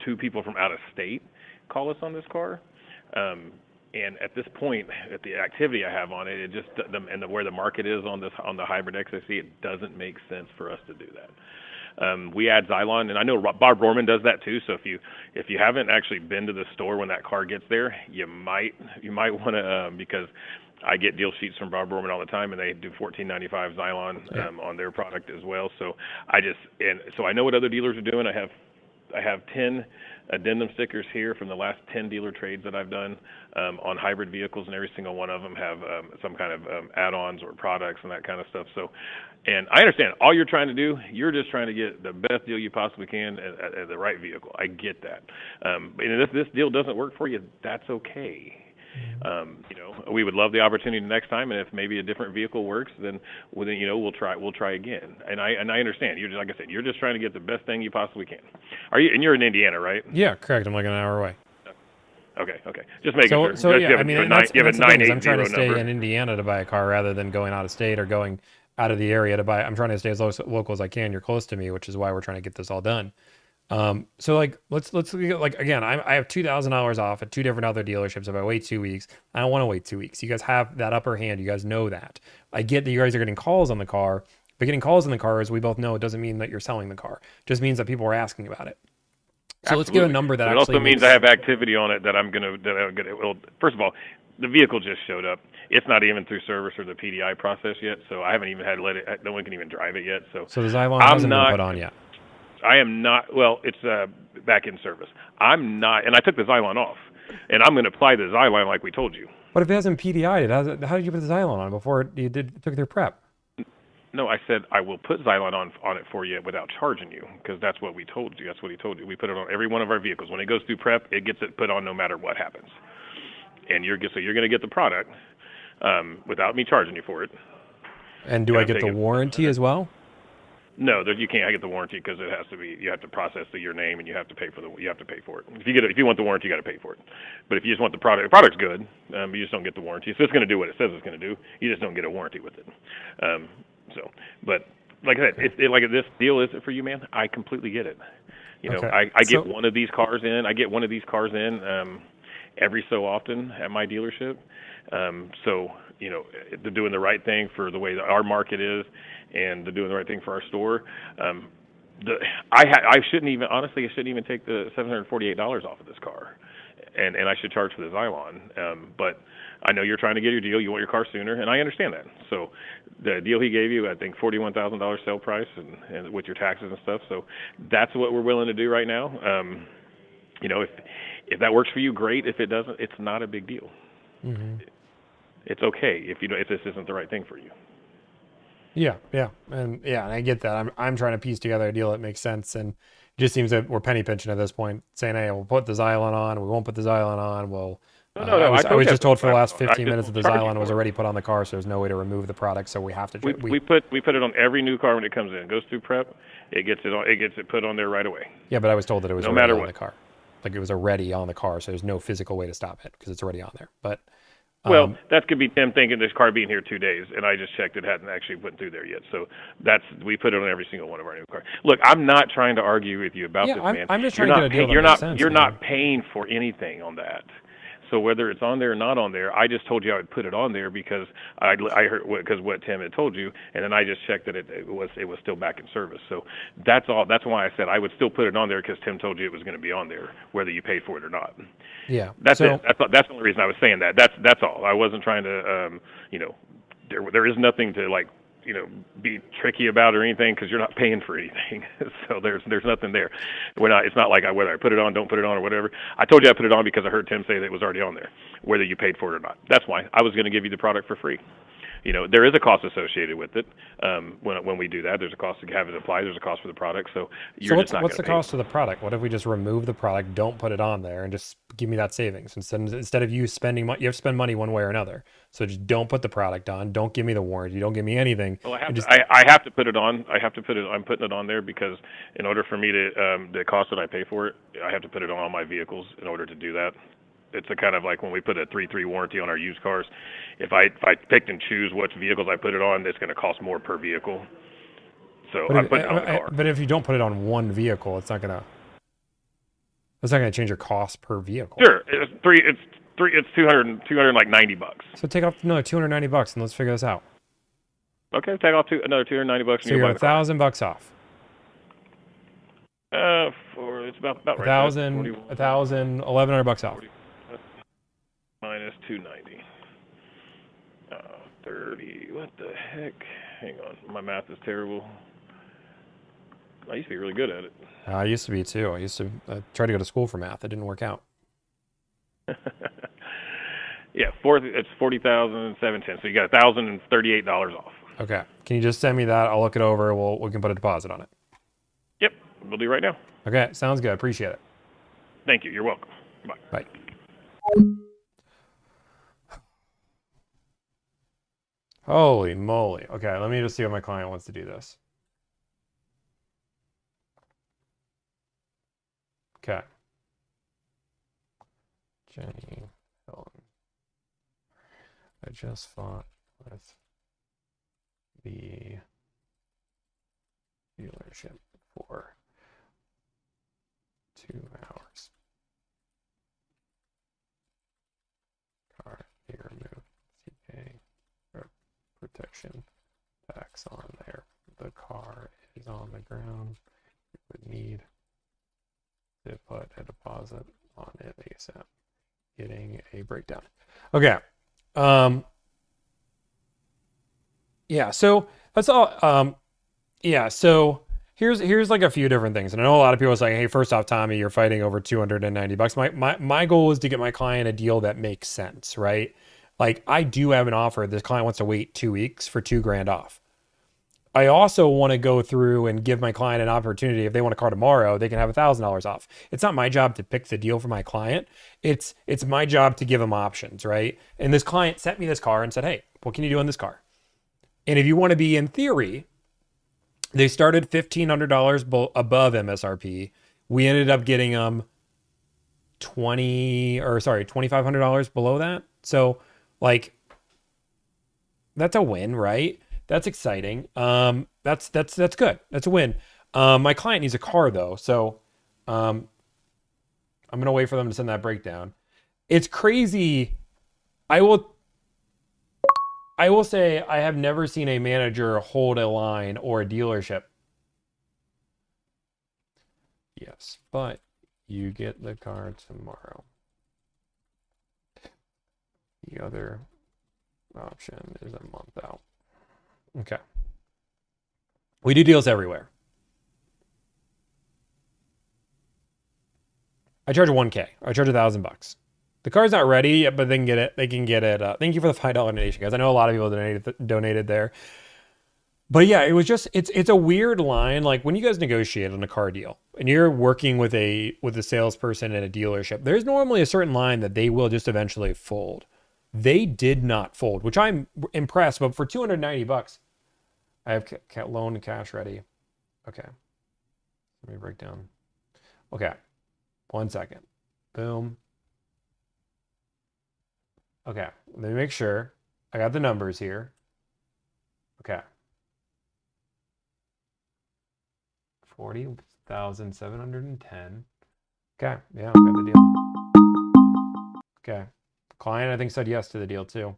2 people from out of state call us on this car. And at this point, at the activity I have on it, where the market is on the hybrid XSE, it doesn't make sense for us to do that. We add Xylon, and I know Bob Borman does that too. So if you haven't actually been to the store when that car gets there, you might want to because I get deal sheets from Bob Borman all the time, and they do $14.95 Xylon on their product as well. So so I know what other dealers are doing. I have 10 addendum stickers here from the last 10 dealer trades that I've done on hybrid vehicles, and every single one of them have some kind of add-ons or products and that kind of stuff. So, and I understand all you're trying to do, you're just trying to get the best deal you possibly can at the right vehicle. I get that. And if this deal doesn't work for you, that's okay. We would love the opportunity next time, and if maybe a different vehicle works, then we'll try again. And I understand. Like I said, you're just trying to get the best thing you possibly can. And you're in Indiana, right? Yeah, correct. I'm like an hour away. Okay. Just making sure. So yeah, you have a 980 I'm trying to stay number. in Indiana to buy a car rather than going out of state or going out of the area to buy. I'm trying to stay as local as I can. You're close to me, which is why we're trying to get this all done. So like, let's like, again, I have $2,000 off at 2 different other dealerships. If I wait 2 weeks, I don't want to wait 2 weeks. You guys have that upper hand. You guys know that. I get that you guys are getting calls on the car, but getting calls on the car, as we both know, it doesn't mean that you're selling the car. It just means that people are asking about it. So let's give a number that it actually also means I have activity on it that I'm gonna. Well, first of all, the vehicle just showed up. It's not even through service or the PDI process yet, so I haven't even had to let it. No one can even drive it yet. So the Xylon hasn't been put on yet. I am not. Well, it's back in service. I'm not, and I took the Xylon off, and I'm going to apply the Xylon like we told you. But if it hasn't PDI'd, how did you put the Xylon on before you took their prep? No, I said I will put Xylon on it for you without charging you, because that's what we told you. That's what he told you. We put it on every one of our vehicles. When it goes through prep, it gets it put on no matter what happens. And you're going to get the product without me charging you for it. And do I get the warranty as well? No, you can't get the warranty because it has to be. You have to process your name, and you have to pay for it. If you want the warranty, you got to pay for it. But if you just want the product's good. You just don't get the warranty. So it's going to do what it says it's going to do. You just don't get a warranty with it. But like I said, like this deal isn't for you, man. I completely get it. I get one of these cars in. Every so often at my dealership. They're doing the right thing for the way that our market is, and they're doing the right thing for our store. I shouldn't even take the $748 off of this car, and I should charge for the Xylon. But I know you're trying to get your deal. You want your car sooner, and I understand that. So the deal he gave you, I think $41,000 sale price, and with your taxes and stuff. So that's what we're willing to do right now. If that works for you, great. If it doesn't, it's not a big deal. Mm-hmm. It's okay if this isn't the right thing for you. Yeah, and I get that. I'm trying to piece together a deal that makes sense, and it just seems that we're penny pinching at this point, saying, "Hey, we'll put the Xylon on. We won't put the Xylon on." Well, I was just told for the last 15 minutes that the Xylon was already put on the car, so there's no way to remove the product. So we have to. We put it on every new car when it comes in. It goes through prep. It gets it put on there right away. Yeah, but I was told that it was no already matter on what. the car, like it was already on the car, so there's no physical way to stop it because it's already on there. But well, that could be Tim thinking this car being here 2 days, and I just checked it hadn't actually went through there yet. So we put it on every single one of our new cars. Look, I'm not trying to argue with you about this, man. I'm just trying to get a deal that makes sense. You're not paying for anything on that. So whether it's on there or not on there, I just told you I would put it on there because I heard what Tim had told you, and then I just checked that it was still back in service. So that's all. That's why I said I would still put it on there because Tim told you it was going to be on there, whether you paid for it or not. Yeah, that's it. That's the only reason I was saying that. That's all. I wasn't trying to, there is nothing to be tricky about or anything because you're not paying for anything. So there's nothing there. It's not like whether I put it on, don't put it on, or whatever. I told you I put it on because I heard Tim say that it was already on there, whether you paid for it or not. That's why I was going to give you the product for free. There is a cost associated with it. When we do that, there's a cost to have it applied. There's a cost for the product. So what's the cost of the product? What if we just remove the product, don't put it on there, and just give me that savings instead of you spending money? You have to spend money one way or another. So just don't put the product on. Don't give me the warranty. Don't give me anything. Well, I have to put it on. I'm putting it on there because in order for me to the cost that I pay for it, I have to put it on all my vehicles in order to do that. It's a kind of like when we put a 3-3 warranty on our used cars. If I picked and choose which vehicles I put it on, it's going to cost more per vehicle. So I'm putting it on the car. But if you don't put it on one vehicle, it's not going to change your cost per vehicle. Sure, it's $290. So take off another $290 and let's figure this out. Okay, take off another $290. So you're $1,000 off. It's about right. $1,100 off. Minus 290. 30. What the heck? Hang on. My math is terrible. I used to be really good at it. I used to be too. I tried to go to school for math. It didn't work out. Yeah, it's $40,710. So you got $1,038 off. Okay. Can you just send me that? I'll look it over. We can put a deposit on it. Yep, we'll do right now. Okay, sounds good. Appreciate it. Thank you. You're welcome. Bye. Bye. Holy moly. Okay, let me just see if my client wants to do this. Okay. Jenny Helen. I just fought with the dealership for 2 hours. Car be removed. CK protection tax on there. The car is on the ground. You would need to put a deposit on it ASAP. Getting a breakdown. Okay. Yeah, so that's all. Yeah, so here's like a few different things. And I know a lot of people are saying, hey, first off, Tommy, you're fighting over $290. My goal is to get my client a deal that makes sense, right? Like I do have an offer. This client wants to wait 2 weeks for $2,000 off. I also want to go through and give my client an opportunity. If they want a car tomorrow, they can have $1,000 off. It's not my job to pick the deal for my client. It's my job to give them options, right? And this client sent me this car and said, hey, what can you do on this car? And if you want to be in theory, They started $1,500 above MSRP. We ended up getting them $2,500 below that. So like that's a win, right? That's exciting. That's good. That's a win. My client needs a car though, so I'm gonna wait for them to send that breakdown. It's crazy. I will say I have never seen a manager hold a line or a dealership. Yes, but you get the car tomorrow. The other option is a month out. Okay. We do deals everywhere. I charge $1K. I charge $1,000. The car's not ready yet, but they can get it. They can get it. Thank you for the $5 donation, guys. I know a lot of people donated there. But yeah, it was just it's a weird line. Like when you guys negotiate on a car deal and you're working with a salesperson at a dealership, there's normally a certain line that they will just eventually fold. They did not fold, which I'm impressed. But for $290, I have loan cash ready. Okay, let me break down. Okay, 1 second. Boom. Okay, let me make sure I got the numbers here. Okay. 40,710. Okay, yeah, I got the deal. Okay. Client, I think, said yes to the deal too.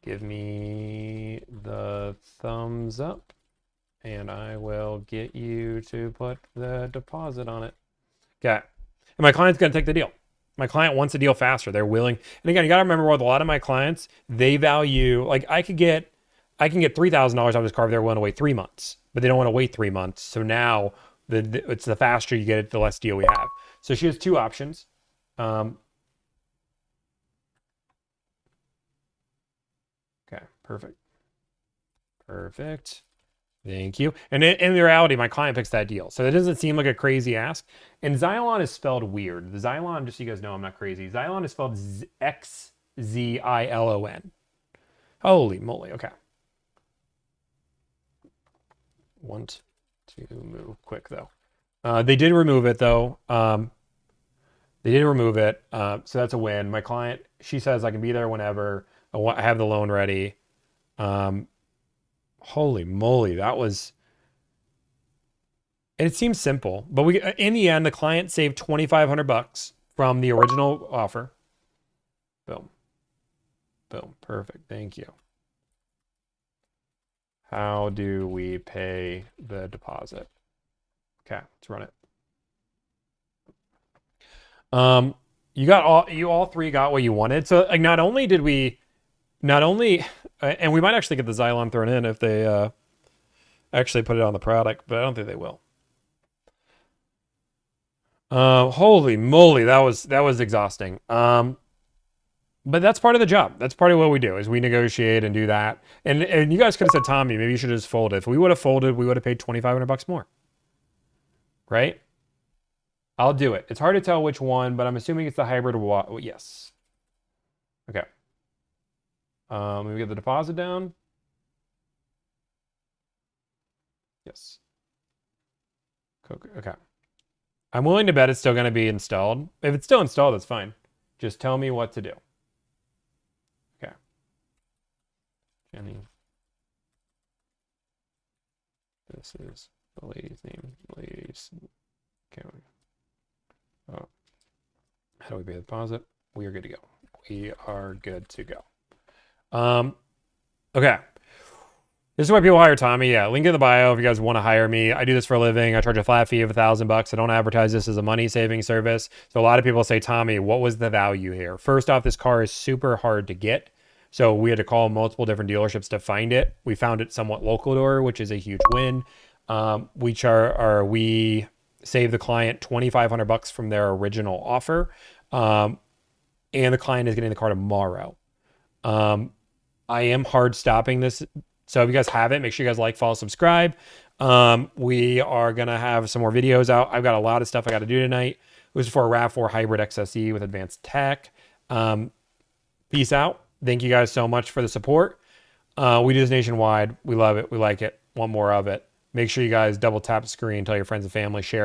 Give me the thumbs up and I will get you to put the deposit on it. Okay. And my client's going to take the deal. My client wants a deal faster. They're willing. And again, you got to remember with a lot of my clients, they value, like I can get $3,000 out of this car if they're willing to wait 3 months, but they don't want to wait 3 months. So now it's the faster you get it, the less deal we have. So she has two options. Okay, perfect. Perfect. Thank you. And in reality, my client picks that deal. So it doesn't seem like a crazy ask. And Xylon is spelled weird. The Xylon, just so you guys know, I'm not crazy. Xylon is spelled Xzilon. Holy moly. Okay. Want to move quick, though. They did remove it, though. They did remove it. So that's a win. My client, she says I can be there whenever. I have the loan ready. Holy moly, that was... And it seems simple, but in the end, the client saved $2,500 from the original offer. Boom. Boom. Perfect. Thank you. How do we pay the deposit? Okay, let's run it. You all three got what you wanted. So like not only, and we might actually get the Xylon thrown in if they actually put it on the product, but I don't think they will. Holy moly, that was exhausting. But that's part of the job. That's part of what we do is we negotiate and do that. And you guys could have said, Tommy, maybe you should have just folded. If we would have folded, we would have paid $2,500 more. Right? I'll do it. It's hard to tell which one, but I'm assuming it's the hybrid. Yes. Okay. Let me get the deposit down. Yes. Okay. I'm willing to bet it's still going to be installed. If it's still installed, that's fine. Just tell me what to do. Okay. Jenny. This is the lady's name. Lady's. Okay. Oh. How do we pay the deposit? We are good to go. We are good to go. Okay. This is why people hire Tommy. Yeah, link in the bio if you guys want to hire me. I do this for a living. I charge a flat fee of $1,000. I don't advertise this as a money-saving service. So a lot of people say, Tommy, what was the value here? First off, this car is super hard to get. So we had to call multiple different dealerships to find it. We found it somewhat local to her, which is a huge win. We save the client $2,500 from their original offer. And the client is getting the car tomorrow. I am hard stopping this. So if you guys have it, make sure you guys like, follow, subscribe. We are going to have some more videos out. I've got a lot of stuff I got to do tonight. It was for a RAV4 hybrid XSE with advanced tech. Peace out. Thank you guys so much for the support. We do this nationwide. We love it. We like it. Want more of it. Make sure you guys double tap the screen, tell your friends and family, share.